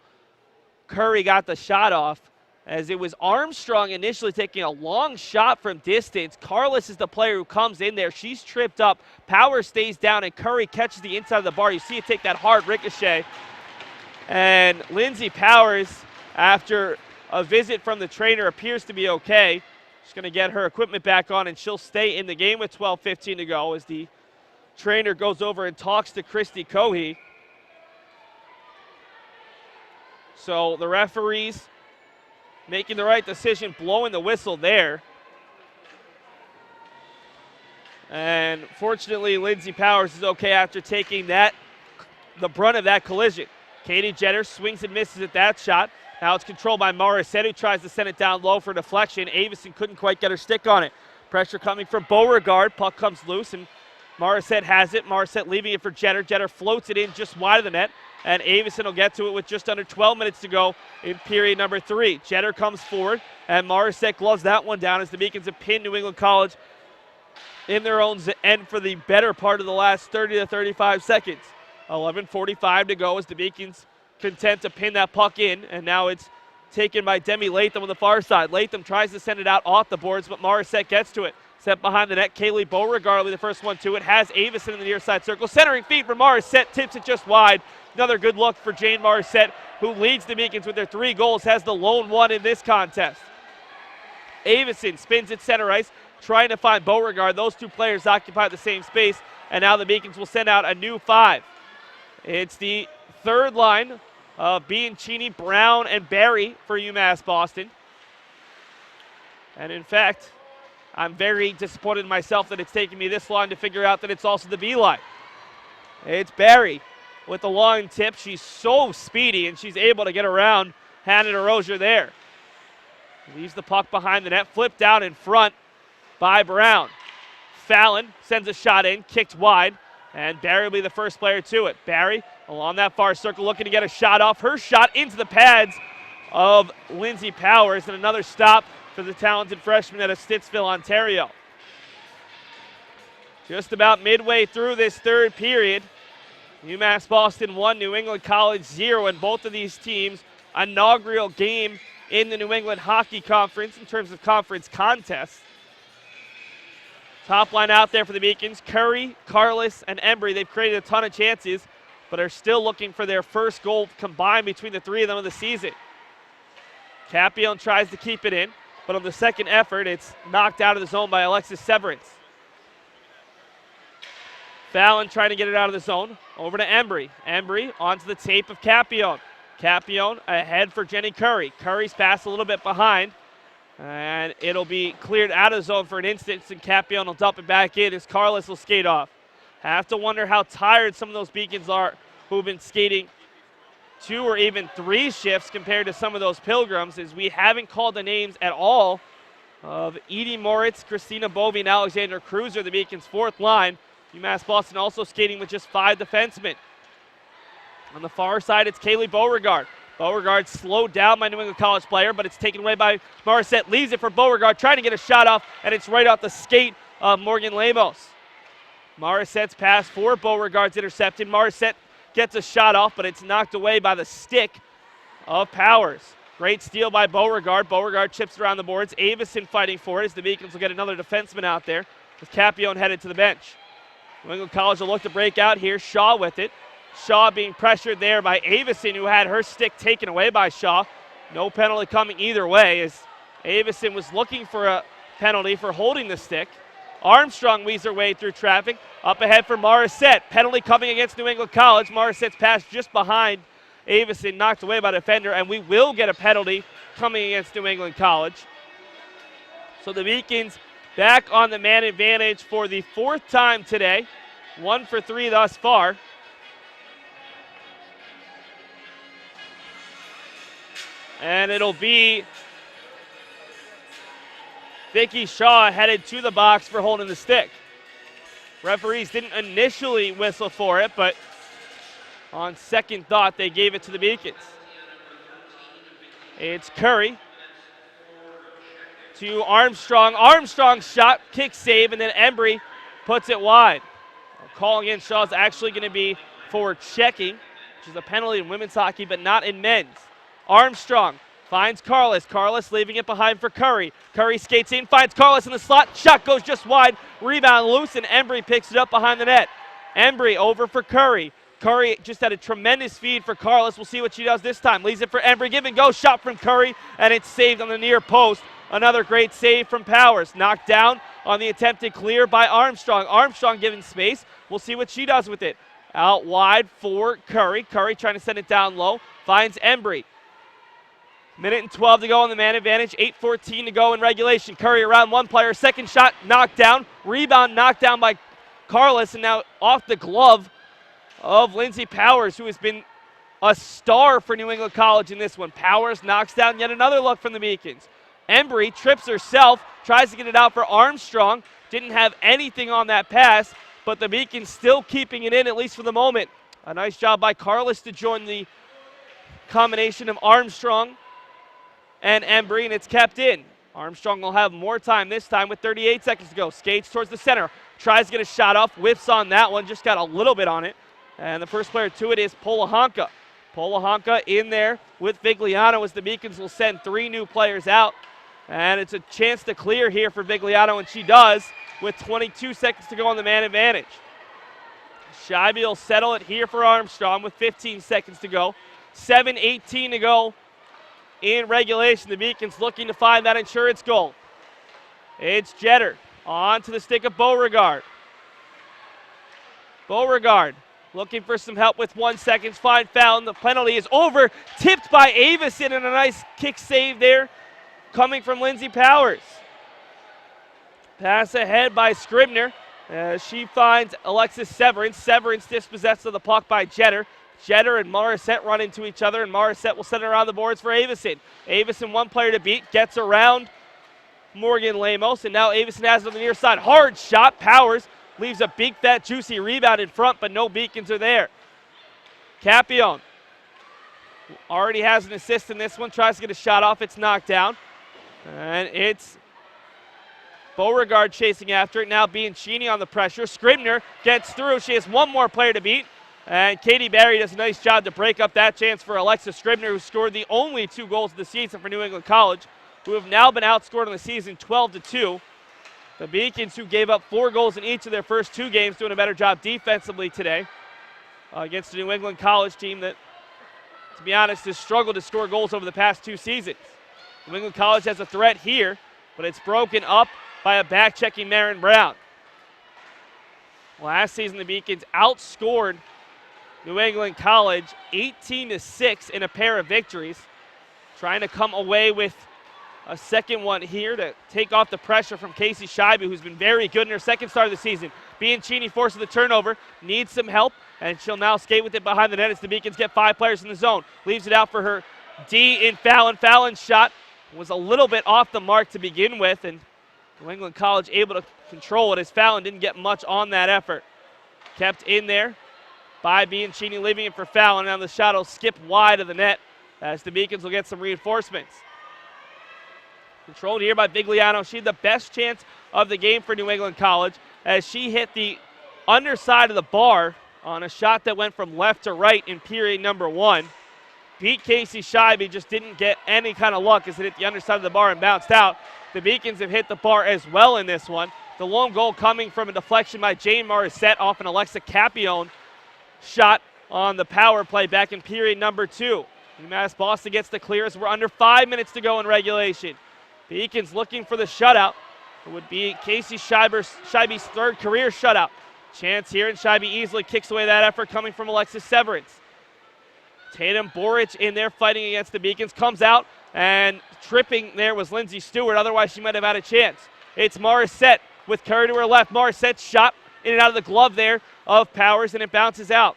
Curry got the shot off, as it was Armstrong initially taking a long shot from distance. Carlos is the player who comes in there. She's tripped up. Power stays down, and Curry catches the inside of the bar. You see it take that hard ricochet. And Lindsay Powers, after a visit from the trainer, appears to be okay. She's going to get her equipment back on, and she'll stay in the game with 12:15 to go as the trainer goes over and talks to Christy Cohey. So the referees making the right decision, blowing the whistle there. And fortunately, Lindsay Powers is okay after taking the brunt of that collision. Katie Jenner swings and misses at that shot. Now it's controlled by Morissette, who tries to send it down low for deflection. Avison couldn't quite get her stick on it. Pressure coming from Beauregard. Puck comes loose, and Morissette has it. Morissette leaving it for Jetter. Jetter floats it in just wide of the net, and Avison will get to it with just under 12 minutes to go in period number 3. Jetter comes forward, and Morissette gloves that one down as the Beacons have pinned New England College in their own end for the better part of the last 30 to 35 seconds. 11:45 to go as the Beacons content to pin that puck in, and now it's taken by Demi Latham on the far side. Latham tries to send it out off the boards, but Morissette gets to it. Set behind the net, Kaylee Beauregard will be the first one to it. Has Avison in the near side circle. Centering feed for Morissette, tips it just wide. Another good look for Jane Morissette, who leads the Beacons with their 3 goals, has the lone one in this contest. Avison spins it center ice, trying to find Beauregard. Those 2 players occupy the same space, and now the Beacons will send out a new 5. It's the third line of Bianchini, Brown, and Barry for UMass Boston. And in fact, I'm very disappointed in myself that it's taken me this long to figure out that it's also the B line. It's Barry with the long tip. She's so speedy, and she's able to get around Hannah DeRozier there. Leaves the puck behind the net, flipped out in front by Brown. Fallon sends a shot in, kicked wide, and Barry will be the first player to it. Barry along that far circle looking to get a shot off. Her shot into the pads of Lindsay Powers, and another stop for the talented freshman out of Stittsville, Ontario. Just about midway through this third period, UMass Boston 1, New England College 0, and both of these teams' inaugural game in the New England Hockey Conference in terms of conference contests. Top line out there for the Beacons, Curry, Carless, and Embry. They've created a ton of chances, but are still looking for their first goal combined between the 3 of them of the season. Capion tries to keep it in, but on the second effort, it's knocked out of the zone by Alexis Severance. Fallon trying to get it out of the zone. Over to Embry. Embry onto the tape of Capion. Capion ahead for Jenny Curry. Curry's pass a little bit behind, and it'll be cleared out of the zone for an instant, and Capion will dump it back in as Carlos will skate off. Have to wonder how tired some of those Beacons are who've been skating 2 or even 3 shifts compared to some of those Pilgrims, as we haven't called the names at all of Edie Moritz, Christina Bovey, and Alexander Cruiser, the Beacons' 4th line. UMass Boston also skating with just 5 defensemen. On the far side, it's Kaylee Beauregard. Beauregard slowed down by New England College player, but it's taken away by Morissette. Leaves it for Beauregard, trying to get a shot off, and it's right off the skate of Morgan Lemos. Morissette's pass for Beauregard's intercepted. Morissette gets a shot off, but it's knocked away by the stick of Powers. Great steal by Beauregard. Beauregard chips around the boards. Avison fighting for it as the Beacons will get another defenseman out there with Capion headed to the bench. New England College will look to break out here. Shaw with it. Shaw being pressured there by Avison, who had her stick taken away by Shaw. No penalty coming either way, as Avison was looking for a penalty for holding the stick. Armstrong weaves her way through traffic. Up ahead for Morissette. Penalty coming against New England College. Morissette's pass just behind Avison, knocked away by the defender, and we will get a penalty coming against New England College. So the Beacons back on the man advantage for the 4th time today. 1 for 3 thus far. And it'll be Vicky Shaw headed to the box for holding the stick. Referees didn't initially whistle for it, but on second thought, they gave it to the Beacons. It's Curry to Armstrong. Armstrong's shot, kick save, and then Embry puts it wide. Calling in Shaw is actually going to be for checking, which is a penalty in women's hockey, but not in men's. Armstrong finds Carlos. Carlos leaving it behind for Curry. Curry skates in, finds Carlos in the slot. Shot goes just wide. Rebound loose, and Embry picks it up behind the net. Embry over for Curry. Curry just had a tremendous feed for Carlos. We'll see what she does this time. Leaves it for Embry. Give and go. Shot from Curry, and it's saved on the near post. Another great save from Powers. Knocked down on the attempted clear by Armstrong. Armstrong given space. We'll see what she does with it. Out wide for Curry. Curry trying to send it down low. Finds Embry. Minute and 12 to go on the man advantage. 8:14 to go in regulation. Curry around one player. Second shot knocked down. Rebound knocked down by Carlos, and now off the glove of Lindsay Powers, who has been a star for New England College in this one. Powers knocks down yet another look from the Beacons. Embry trips herself, tries to get it out for Armstrong. Didn't have anything on that pass, but but the Beacons still keeping it in, at least for the moment. A nice job by Carlos to join the combination of Armstrong and Embry, and it's kept in. Armstrong will have more time this time with 38 seconds to go. Skates towards the center. Tries to get a shot off. Whiffs on that one. Just got a little bit on it. And the first player to it is Polahanka. Polahanka in there with Vigliano as the Beacons will send 3 new players out. And it's a chance to clear here for Vigliano, and she does with 22 seconds to go on the man advantage. Scheibe will settle it here for Armstrong with 15 seconds to go. 7:18 to go in regulation. The Beacons looking to find that insurance goal. It's Jeter on to the stick of Beauregard. Beauregard looking for some help with 1 second. Fine foul. The penalty is over. Tipped by Avison, and a nice kick save there coming from Lindsay Powers. Pass ahead by Scribner. She finds Alexis Severance. Severance dispossessed of the puck by Jeter. Jeter and Morissette run into each other, and Morissette will send it around the boards for Avison. Avison, one player to beat, gets around Morgan Lemos, and now Avison has it on the near side. Hard shot. Powers leaves a big, fat, juicy rebound in front, but no Beacons are there. Capione already has an assist in this one. Tries to get a shot off. It's knocked down. And it's Beauregard chasing after it. Now Bianchini on the pressure. Scribner gets through. She has one more player to beat. And Katie Barry does a nice job to break up that chance for Alexa Scribner, who scored the only 2 goals of the season for New England College, who have now been outscored in the season 12-2. The Beacons, who gave up 4 goals in each of their first 2 games, doing a better job defensively today against the New England College team that, to be honest, has struggled to score goals over the past 2 seasons. New England College has a threat here, but it's broken up by a back-checking Marin Brown. Last season, the Beacons outscored New England College 18-6 in a pair of victories. Trying to come away with a second one here to take off the pressure from Casey Scheibe, who's been very good in her second start of the season. Bianchini forces the turnover, needs some help, and she'll now skate with it behind the net as the Beacons get 5 players in the zone. Leaves it out for her D in Fallon. Fallon's shot was a little bit off the mark to begin with, and New England College able to control it as Fallon didn't get much on that effort. Kept in there by Bianchini, leaving it for Fallon. Now the shot will skip wide of the net as the Beacons will get some reinforcements. Controlled here by Vigliano. She had the best chance of the game for New England College as she hit the underside of the bar on a shot that went from left to right in period number 1. Beat Casey Scheibe, just didn't get any kind of luck as it hit the underside of the bar and bounced out. The Beacons have hit the bar as well in this one. The lone goal coming from a deflection by Jane Morissette off an Alexa Capione shot on the power play back in period number 2. UMass Boston gets the clear as we're under 5 minutes to go in regulation. Beacons looking for the shutout. It would be Casey Scheibe's 3rd career shutout. Chance here, and Scheibe easily kicks away that effort coming from Alexis Severance. Tatum Boric in there fighting against the Beacons. Comes out, and tripping there was Lindsay Stewart. Otherwise, she might have had a chance. It's Morissette with Curry to her left. Morissette's shot in and out of the glove there of Powers, and it bounces out.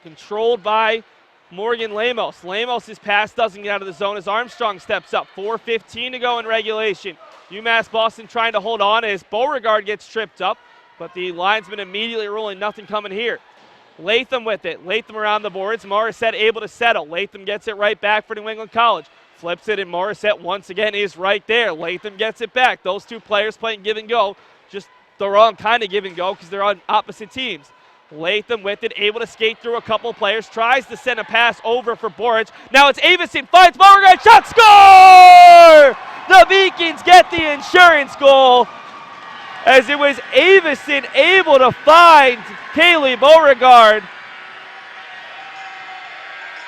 Controlled by Morgan Lemos. Lemos' pass doesn't get out of the zone as Armstrong steps up. 4:15 to go in regulation. UMass Boston trying to hold on as Beauregard gets tripped up, but the linesman immediately ruling nothing coming here. Latham with it. Latham around the boards. Morissette able to settle. Latham gets it right back for New England College. Flips it, and Morissette once again is right there. Latham gets it back. Those 2 players playing give and go. Just the wrong kind of give and go because they're on opposite teams. Latham with it, able to skate through a couple players. Tries to send a pass over for Boric. Now it's Avison. Finds Beauregard. Shot. Score! The Beacons get the insurance goal as it was Avison able to find Kaylee Beauregard.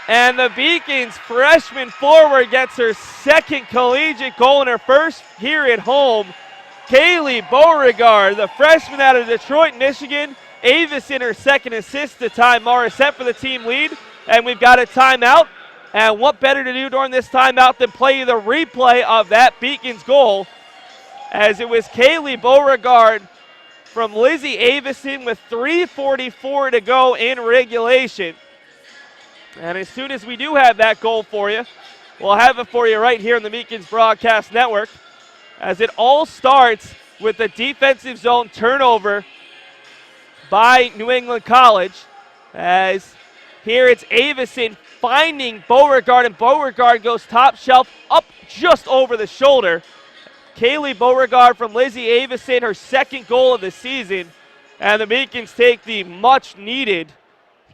And the Beacons freshman forward gets her 2nd collegiate goal and her 1st here at home. Kaylee Beauregard, the freshman out of Detroit, Michigan. Avison her 2nd assist to tie Morissette for the team lead. And we've got a timeout. And what better to do during this timeout than play the replay of that Beacons goal, as it was Kaylee Beauregard from Lizzie Avison with 3:44 to go in regulation. And as soon as we do have that goal for you, we'll have it for you right here on the Beacons Broadcast Network, as it all starts with the defensive zone turnover by New England College. As here it's Avison finding Beauregard, and Beauregard goes top shelf up just over the shoulder. Kaylee Beauregard from Lizzie Avison, her second goal of the season. And the Beacons take the much-needed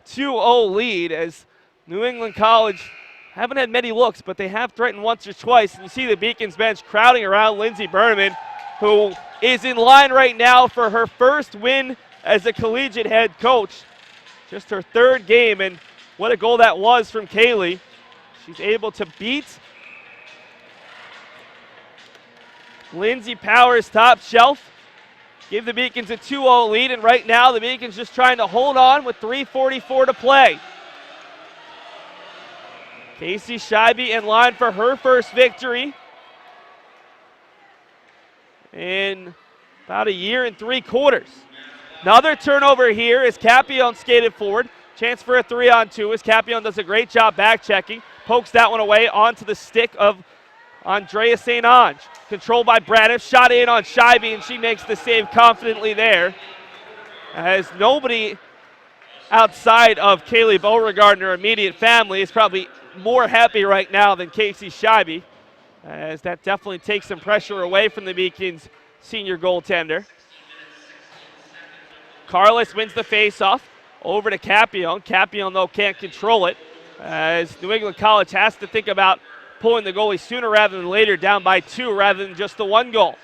2-0 lead as New England College haven't had many looks, but they have threatened once or twice. And you see the Beacons bench crowding around Lindsay Berman, who is in line right now for her first win as a collegiate head coach. Just her third game, and what a goal that was from Kaylee. She's able to beat Lindsay Powers top shelf, give the Beacons a 2-0 lead, and right now the Beacons just trying to hold on with 3:44 to play. Casey Scheibe in line for her first victory in about a year and 3/4. Another turnover here as Capion skated forward. Chance for a 3-on-2 as Capion does a great job back checking. Pokes that one away onto the stick of Andrea St. Ange. Controlled by Braniff, shot in on Scheibe, and she makes the save confidently there. As nobody outside of Kaylee Beauregard and her immediate family is probably more happy right now than Casey Scheibe, as that definitely takes some pressure away from the Beacons' senior goaltender. Carlos wins the faceoff over to Capion. Capion, though, can't control it, as New England College has to think about pulling the goalie sooner rather than later, down by 2 rather than just the 1 goal.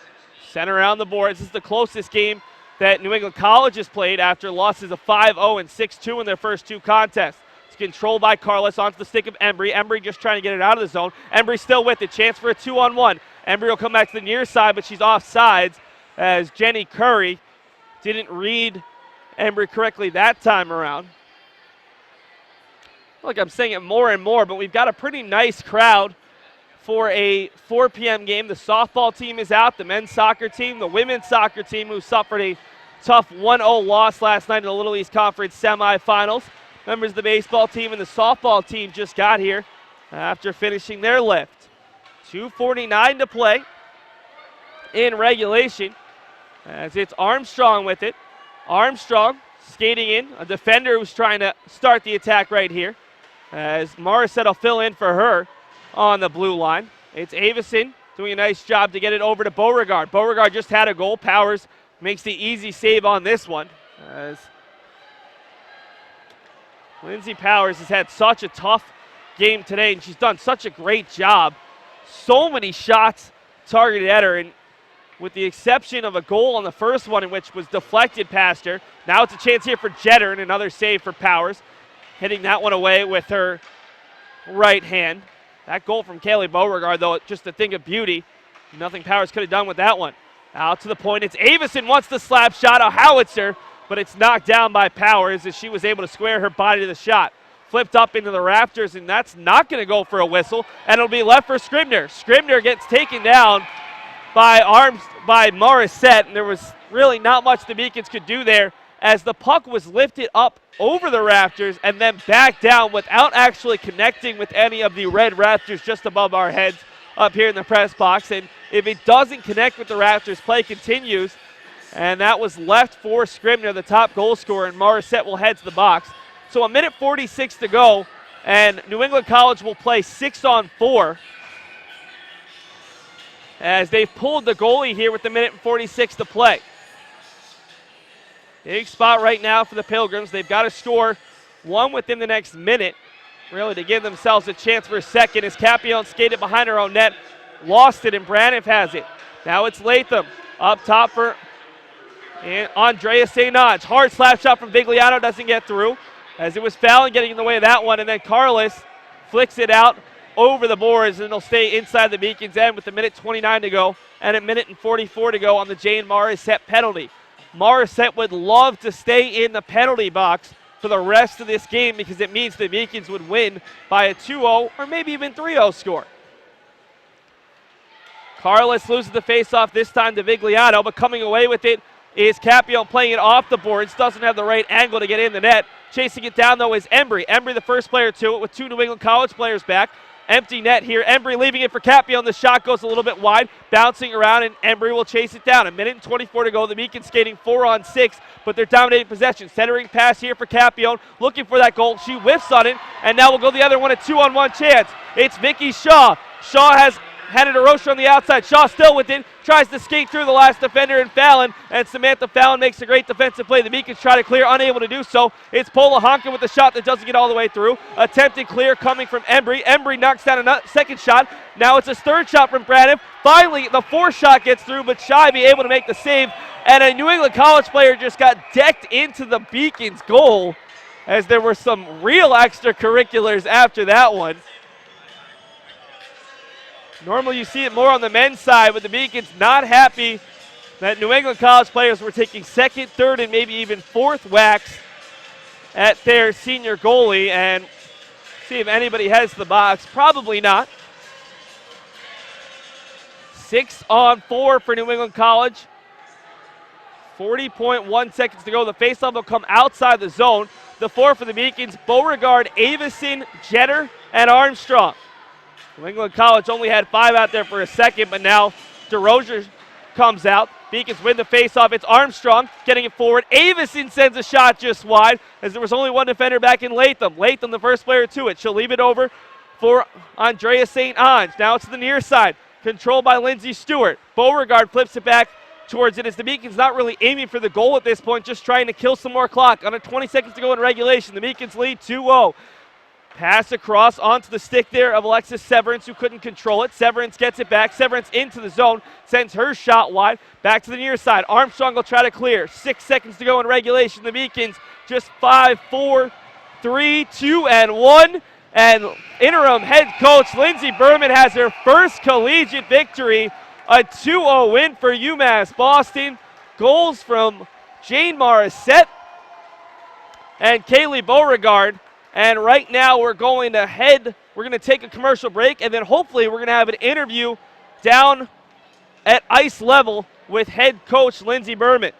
Sent around the boards. This is the closest game that New England College has played after losses of 5-0 and 6-2 in their first 2 contests. It's controlled by Carlos onto the stick of Embry. Embry just trying to get it out of the zone. Embry still with it. Chance for a 2-on-1. Embry will come back to the near side, but she's offsides as Jenny Curry didn't read Embry correctly that time around. Like I'm saying it more and more, but we've got a pretty nice crowd for a 4 p.m. game. The softball team is out, the men's soccer team, the women's soccer team, who suffered a tough 1-0 loss last night in the Little East Conference semifinals. Members of the baseball team and the softball team just got here after finishing their lift. 2:49 to play in regulation as it's Armstrong with it. Armstrong skating in, a defender who's trying to start the attack right here, as Morissette will fill in for her on the blue line. It's Avison doing a nice job to get it over to Beauregard. Beauregard just had a goal. Powers makes the easy save on this one, as Lindsay Powers has had such a tough game today, and she's done such a great job. So many shots targeted at her, and with the exception of a goal on the first one, in which was deflected past her. Now it's a chance here for Jetter, and another save for Powers, hitting that one away with her right hand. That goal from Kaylee Beauregard, though, just a thing of beauty. Nothing Powers could have done with that one. Out to the point, it's Avison wants the slap shot, a howitzer, but it's knocked down by Powers as she was able to square her body to the shot. Flipped up into the rafters, and that's not going to go for a whistle, and it'll be left for Scribner. Scribner gets taken down by Morissette, and there was really not much the Beacons could do there as the puck was lifted up over the rafters and then back down without actually connecting with any of the red rafters just above our heads up here in the press box. And if it doesn't connect with the rafters, play continues, and that was left for Scribner, the top goal scorer, and Morissette will head to the box. So 1:46 to go, and New England College will play 6-on-4 as they've pulled the goalie here with 1:46 to play. Big spot right now for the Pilgrims. They've got to score one within the next minute, really, to give themselves a chance for a second, as Capion skated behind her own net, lost it, and Braniff has it. Now it's Latham up top for Andrea St. Ange. Hard slap shot from Vigliano, doesn't get through, as it was Fallon getting in the way of that one, and then Carlos flicks it out over the boards, and it'll stay inside the Beacons' end with 1:29 to go and 1:44 to go on the Jane Morissette penalty. Morissette would love to stay in the penalty box for the rest of this game because it means the Beacons would win by a 2-0 or maybe even 3-0 score. Carlos loses the faceoff this time to Vigliano, but coming away with it is Capion playing it off the boards. Doesn't have the right angle to get in the net. Chasing it down, though, is Embry. Embry, the first player to it, with 2 New England College players back. empty net here. Embry leaving it for Capion. The shot goes a little bit wide, bouncing around, and Embry will chase it down. 1:24 to go. The Beacons skating 4-on-6, but they're dominating possession. Centering pass here for Capion, looking for that goal. She whiffs on it, and now we'll go the other one, a 2-on-1 chance. It's Vicky Shaw. Shaw has had it a Rocher on the outside. Shaw still with it. Tries to skate through the last defender in Fallon. And Samantha Fallon makes a great defensive play. The Beacons try to clear, unable to do so. It's Paula Honkin with the shot that doesn't get all the way through. Attempted clear coming from Embry. Embry knocks down a second shot. Now it's his third shot from Braniff. Finally, the fourth shot gets through, but Scheibe able to make the save. And a New England College player just got decked into the Beacons goal, as there were some real extracurriculars after that one. Normally you see it more on the men's side, but the Beacons not happy that New England College players were taking second, third, and maybe even fourth whacks at their senior goalie. And see if anybody has the box. Probably not. 6-on-4 for New England College. 40.1 seconds to go. The faceoff will come outside the zone. The four for the Beacons: Beauregard, Avison, Jenner, and Armstrong. New England College only had 5 out there for a second, but now DeRozier comes out. Beacons win the faceoff. It's Armstrong getting it forward. Avison sends a shot just wide, as there was only one defender back in Latham. Latham, the first player to it. She'll leave it over for Andrea St. Ange. Now it's to the near side, controlled by Lindsay Stewart. Beauregard flips it back towards it, as the Beacons not really aiming for the goal at this point, just trying to kill some more clock. Under 20 seconds to go in regulation, the Beacons lead 2-0. Pass across onto the stick there of Alexis Severance, who couldn't control it. Severance gets it back. Severance into the zone, sends her shot wide. Back to the near side. Armstrong will try to clear. 6 seconds to go in regulation. The Beacons just 5, 4, 3, 2, and 1. And interim head coach Lindsay Berman has her first collegiate victory. A 2-0 win for UMass Boston. Goals from Jane Morissette and Kaylee Beauregard. And right now we're going to take a commercial break, and then hopefully we're going to have an interview down at ice level with head coach Lindsay Berman.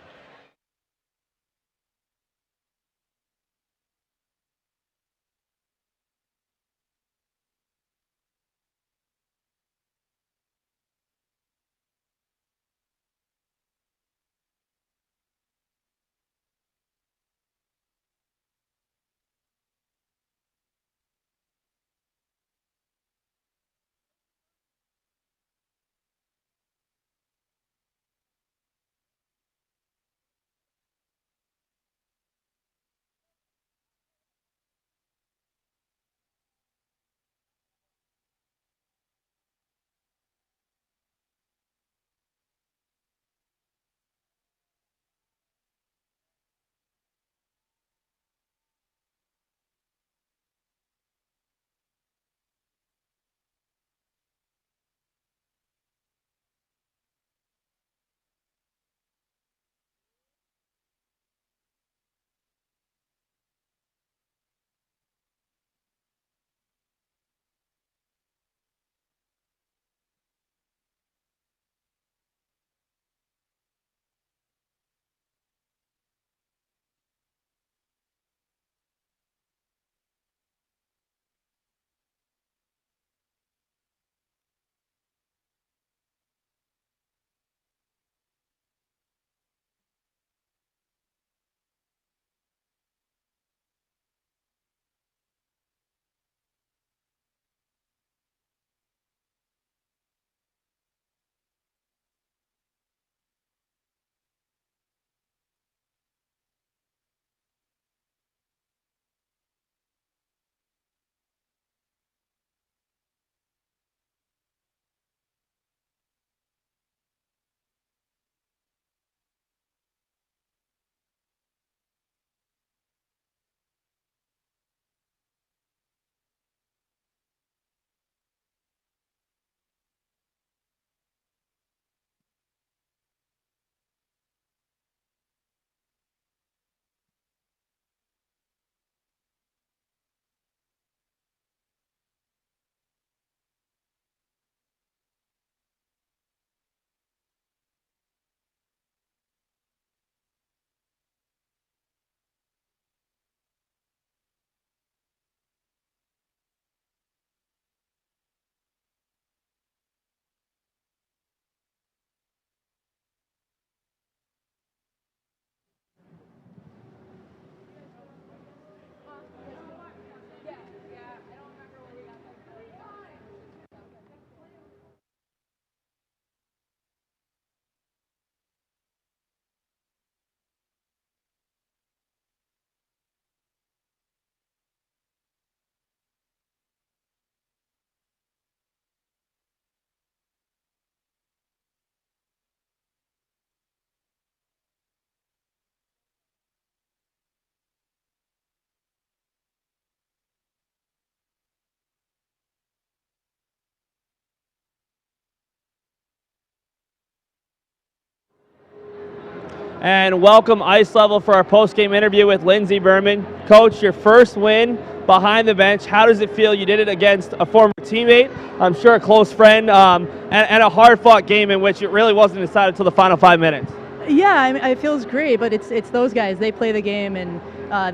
and welcome Ice Level for our post-game interview with Lindsay Berman. Coach, your first win behind the bench. How does it feel? You did it against a former teammate, I'm sure a close friend, and a hard-fought game in which it really wasn't decided until the final 5 minutes. Yeah, I mean, it feels great, but it's those guys. They play the game, and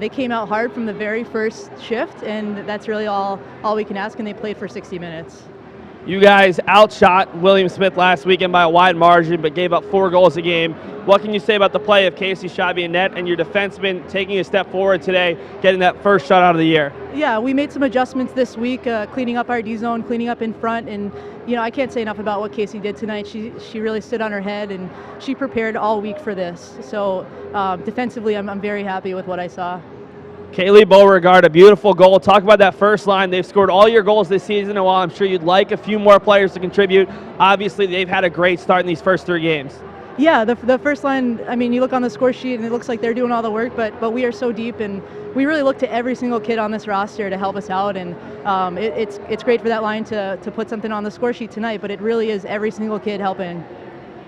they came out hard from the very first shift, and that's really all we can ask, and they played for 60 minutes. You guys outshot William Smith last weekend by a wide margin, but gave up 4 goals a game. What can you say about the play of Casey Shabby and net and your defenseman taking a step forward today, getting that first shot out of the year? Yeah, we made some adjustments this week, cleaning up our D zone, cleaning up in front, and I can't say enough about what Casey did tonight. She really stood on her head, and she prepared all week for this. So defensively, I'm very happy with what I saw. Kaylee Beauregard, a beautiful goal. Talk about that first line. They've scored all your goals this season, and while I'm sure you'd like a few more players to contribute, obviously they've had a great start in these first 3 games. Yeah, the first line, I mean, you look on the score sheet and it looks like they're doing all the work, but we are so deep, and we really look to every single kid on this roster to help us out, and it's great for that line to put something on the score sheet tonight, but it really is every single kid helping.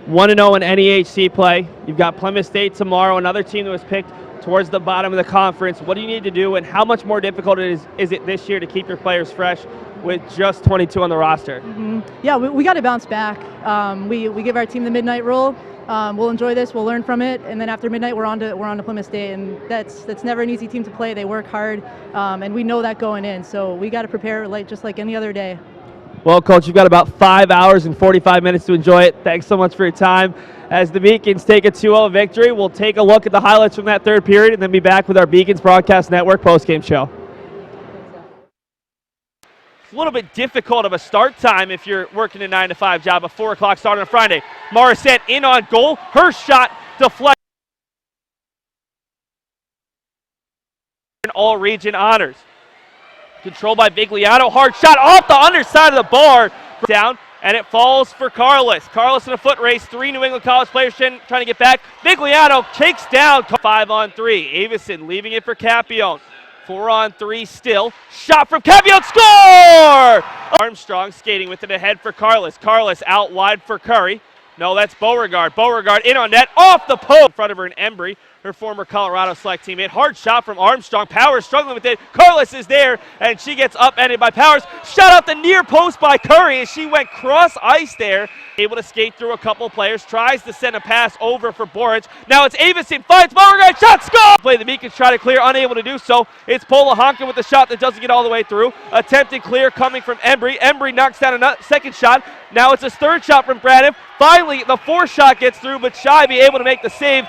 1-0 in NEHC play. You've got Plymouth State tomorrow, another team that was picked towards the bottom of the conference. What do you need to do, and how much more difficult is it this year to keep your players fresh with just 22 on the roster? Mm-hmm. Yeah, we got to bounce back. We give our team the midnight rule. We'll enjoy this. We'll learn from it, and then after midnight, we're on to Plymouth State, and that's never an easy team to play. They work hard, and we know that going in. So we got to prepare just like any other day. Well, Coach, you've got about 5 hours and 45 minutes to enjoy it. Thanks so much for your time. As the Beacons take a 2-0 victory, we'll take a look at the highlights from that third period and then be back with our Beacons Broadcast Network postgame show. It's a little bit difficult of a start time if you're working a 9-to-5 job, a 4 o'clock start on a Friday. Morissette in on goal. Her shot deflected. All region honors. Controlled by Vigliano. Hard shot off the underside of the bar. Down, and it falls for Carlos. Carlos in a foot race. 3 New England College players trying to get back. Vigliano takes down. 5-on-3. Avison leaving it for Capione. 4-on-3 still. Shot from Capione. Score! Armstrong skating with it ahead for Carlos. Carlos out wide for Curry. No, that's Beauregard. Beauregard in on net. Off the post. In front of her in Embry, her former Colorado Select teammate. Hard shot from Armstrong. Powers struggling with it. Carlos is there, and she gets upended by Powers. Shot out the near post by Curry, and she went cross ice there. Able to skate through a couple players. Tries to send a pass over for Boric. Now it's Avison. Finds Beauregard. Shot. Score! Play the Beacons try to clear. Unable to do so. It's Pola Honka with the shot that doesn't get all the way through. Attempted clear coming from Embry. Embry knocks down a second shot. Now it's his third shot from Braniff. Finally, the 4th shot gets through, but Shy able to make the save.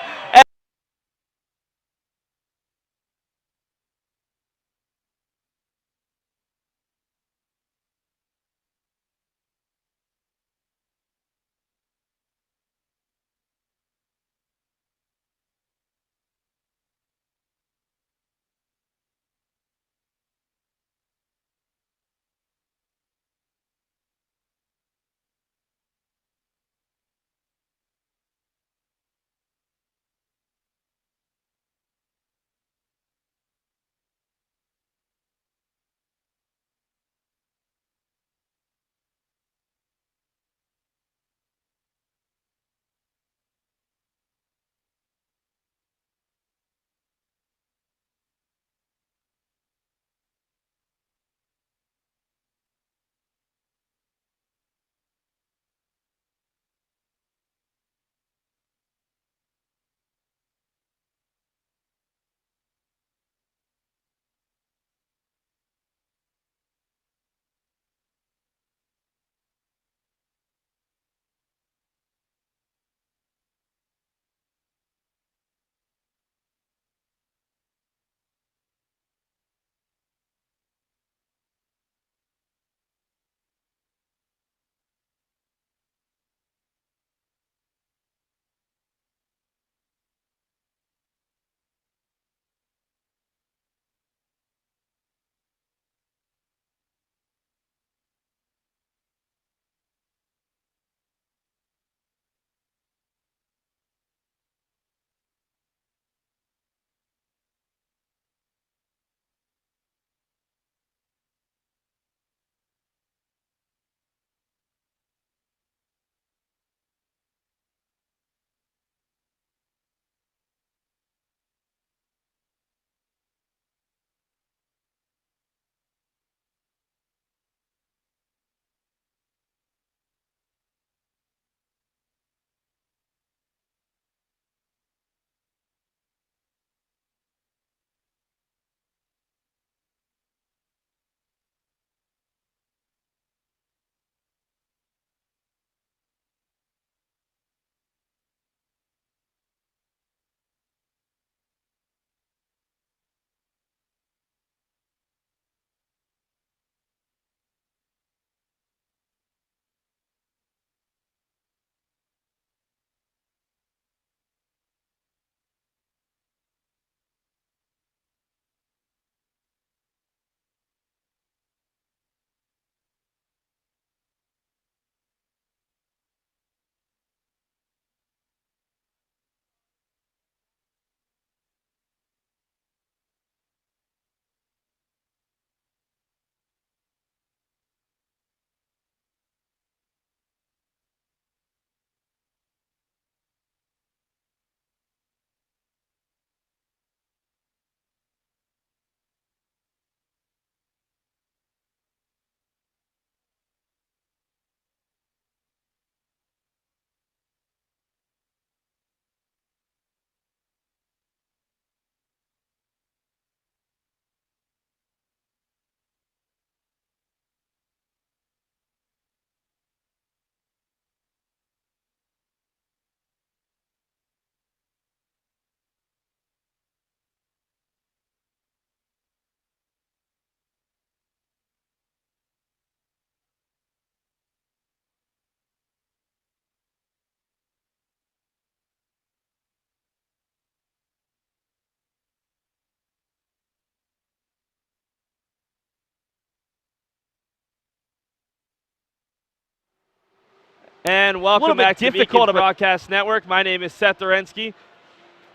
And welcome back to Beacons Broadcast Network. My name is Seth Orensky.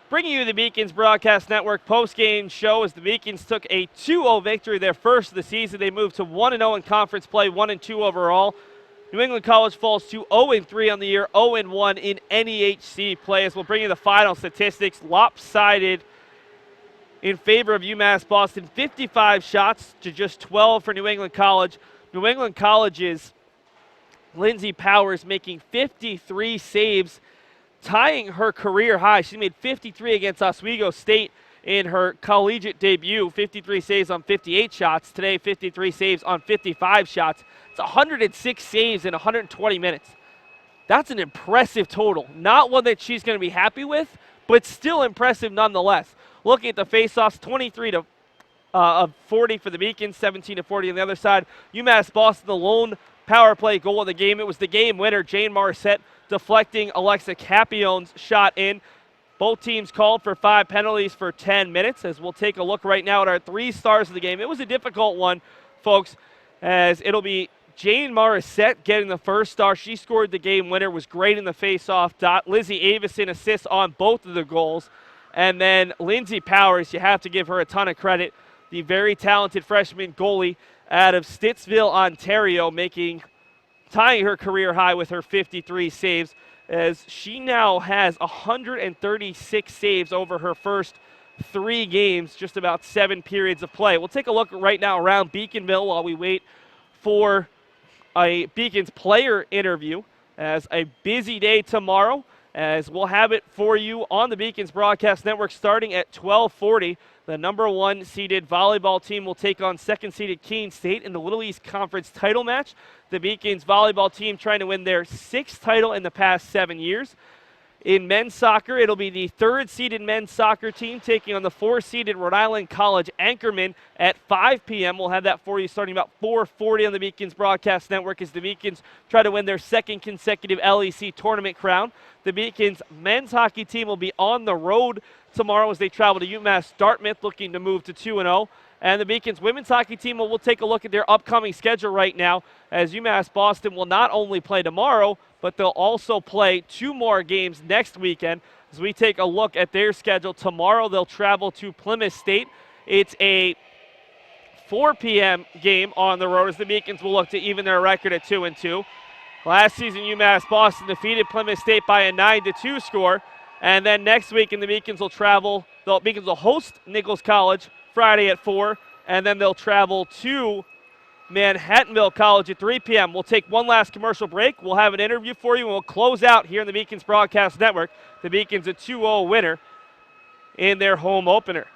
Bringing you the Beacons Broadcast Network post-game show as the Beacons took a 2-0 victory, their first of the season. They moved to 1-0 in conference play, 1-2 overall. New England College falls to 0-3 on the year, 0-1 in NEHC play. As we'll bring you the final statistics, lopsided in favor of UMass Boston, 55 shots to just 12 for New England College. New England College's Lindsay Powers making 53 saves, tying her career high. She made 53 against Oswego State in her collegiate debut, 53 saves on 58 shots. Today, 53 saves on 55 shots. It's 106 saves in 120 minutes. That's an impressive total. Not one that she's going to be happy with, but still impressive nonetheless. Looking at the faceoffs, 23 of 40 for the Beacons, 17 to 40 on the other side. UMass Boston, the lone power play goal of the game. It was the game winner, Jane Morissette, deflecting Alexa Capione's shot in. Both teams called for 5 penalties for 10 minutes, as we'll take a look right now at our 3 stars of the game. It was a difficult one, folks, as it'll be Jane Morissette getting the first star. She scored the game winner, was great in the face-off dot. Lizzie Avison assists on both of the goals. And then Lindsay Powers, you have to give her a ton of credit. The very talented freshman goalie out of Stittsville, Ontario, tying her career high with her 53 saves, as she now has 136 saves over her first 3 games, just about 7 periods of play. We'll take a look right now around Beaconville while we wait for a Beacons player interview, as a busy day tomorrow, as we'll have it for you on the Beacons Broadcast Network starting at 12:40. The number 1 seeded volleyball team will take on 2nd seeded Keene State in the Little East Conference title match. The Beacons volleyball team trying to win their 6th title in the past 7 years. In men's soccer, it'll be the 3rd seeded men's soccer team taking on the 4th seeded Rhode Island College Anchorman at 5 p.m. We'll have that for you starting about 4:40 on the Beacons Broadcast Network as the Beacons try to win their 2nd consecutive LEC tournament crown. The Beacons men's hockey team will be on the road tomorrow as they travel to UMass Dartmouth, looking to move to 2-0. And the Beacons women's hockey team, we'll take a look at their upcoming schedule right now, as UMass Boston will not only play tomorrow, but they'll also play 2 more games next weekend. As we take a look at their schedule, tomorrow they'll travel to Plymouth State. It's a 4 p.m. game on the road as the Beacons will look to even their record at 2-2. Last season, UMass Boston defeated Plymouth State by a 9-2 score. And then next week, the Beacons will travel. The Beacons will host Nichols College Friday at 4, and then they'll travel to Manhattanville College at 3 p.m. We'll take one last commercial break. We'll have an interview for you, and we'll close out here in the Beacons Broadcast Network. The Beacons a 2-0 winner in their home opener.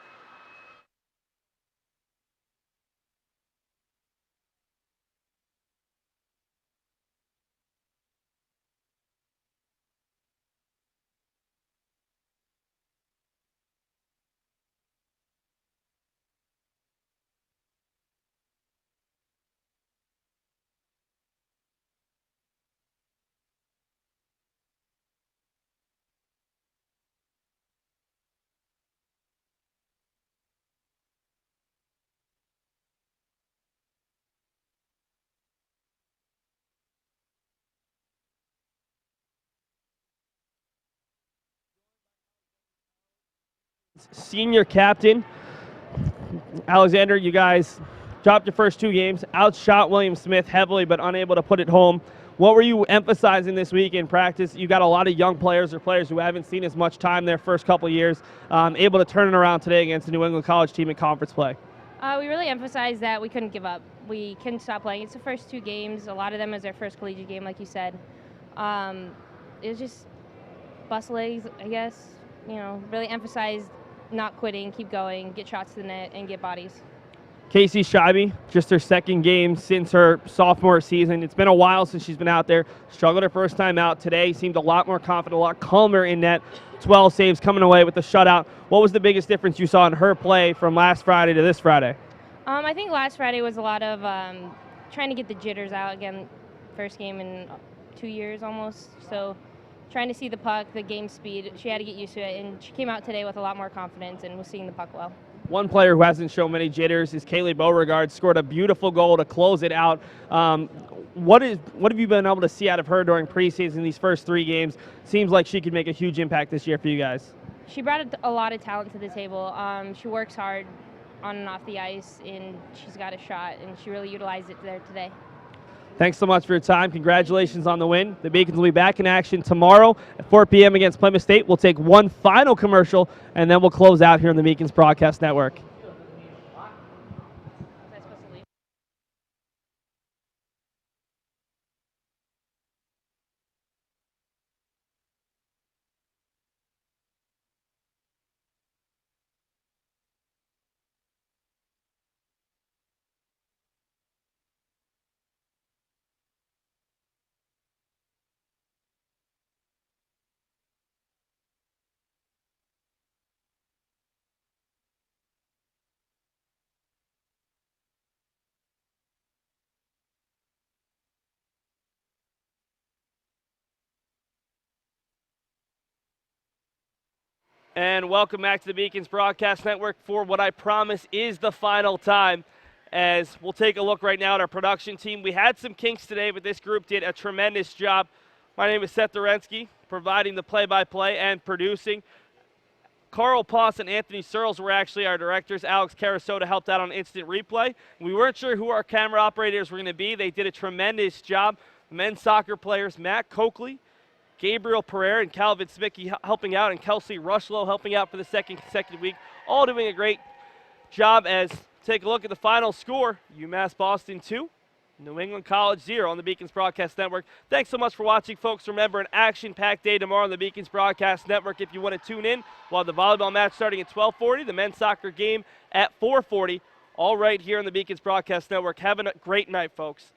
Senior captain Alexander, you guys dropped your first 2 games, outshot William Smith heavily but unable to put it home. What were you emphasizing this week in practice? You got a lot of young players or players who haven't seen as much time their first couple of years, able to turn it around today against the New England College team in conference play. We really emphasized that we couldn't give up. We couldn't stop playing. It's the first 2 games. A lot of them is their first collegiate game, like you said. It was just bust legs, I guess. You know, really emphasized not quitting, keep going, get shots to the net, and get bodies. Casey Scheibe, just her 2nd game since her sophomore season. It's been a while since she's been out there. Struggled her first time out. Today seemed a lot more confident, a lot calmer in net. 12 saves coming away with the shutout. What was the biggest difference you saw in her play from last Friday to this Friday? I think last Friday was a lot of trying to get the jitters out again. First game in 2 years almost. So trying to see the puck, the game speed. She had to get used to it, and she came out today with a lot more confidence and was seeing the puck well. One player who hasn't shown many jitters is Kaylee Beauregard. Scored a beautiful goal to close it out. what have you been able to see out of her during preseason these first 3 games? Seems like she could make a huge impact this year for you guys. She brought a lot of talent to the table. She works hard on and off the ice, and she's got a shot, and she really utilized it there today. Thanks so much for your time. Congratulations on the win. The Beacons will be back in action tomorrow at 4 p.m. against Plymouth State. We'll take one final commercial, and then we'll close out here on the Beacons Broadcast Network. And welcome back to the Beacons Broadcast Network for what I promise is the final time, as we'll take a look right now at our production team. We had some kinks today, but this group did a tremendous job. My name is Seth Dorensky, providing the play-by-play and producing. Carl Poss and Anthony Searles were actually our directors. Alex Carasota helped out on instant replay. We weren't sure who our camera operators were going to be. They did a tremendous job. Men's soccer players, Matt Coakley, Gabriel Pereira, and Calvin Smicky helping out, and Kelsey Rushlow helping out for the second consecutive week, all doing a great job. As take a look at the final score, UMass Boston 2, New England College 0 on the Beacons Broadcast Network. Thanks so much for watching, folks. Remember, an action-packed day tomorrow on the Beacons Broadcast Network if you want to tune in. We'll have the volleyball match starting at 12:40, the men's soccer game at 4:40, all right here on the Beacons Broadcast Network. Have a great night, folks.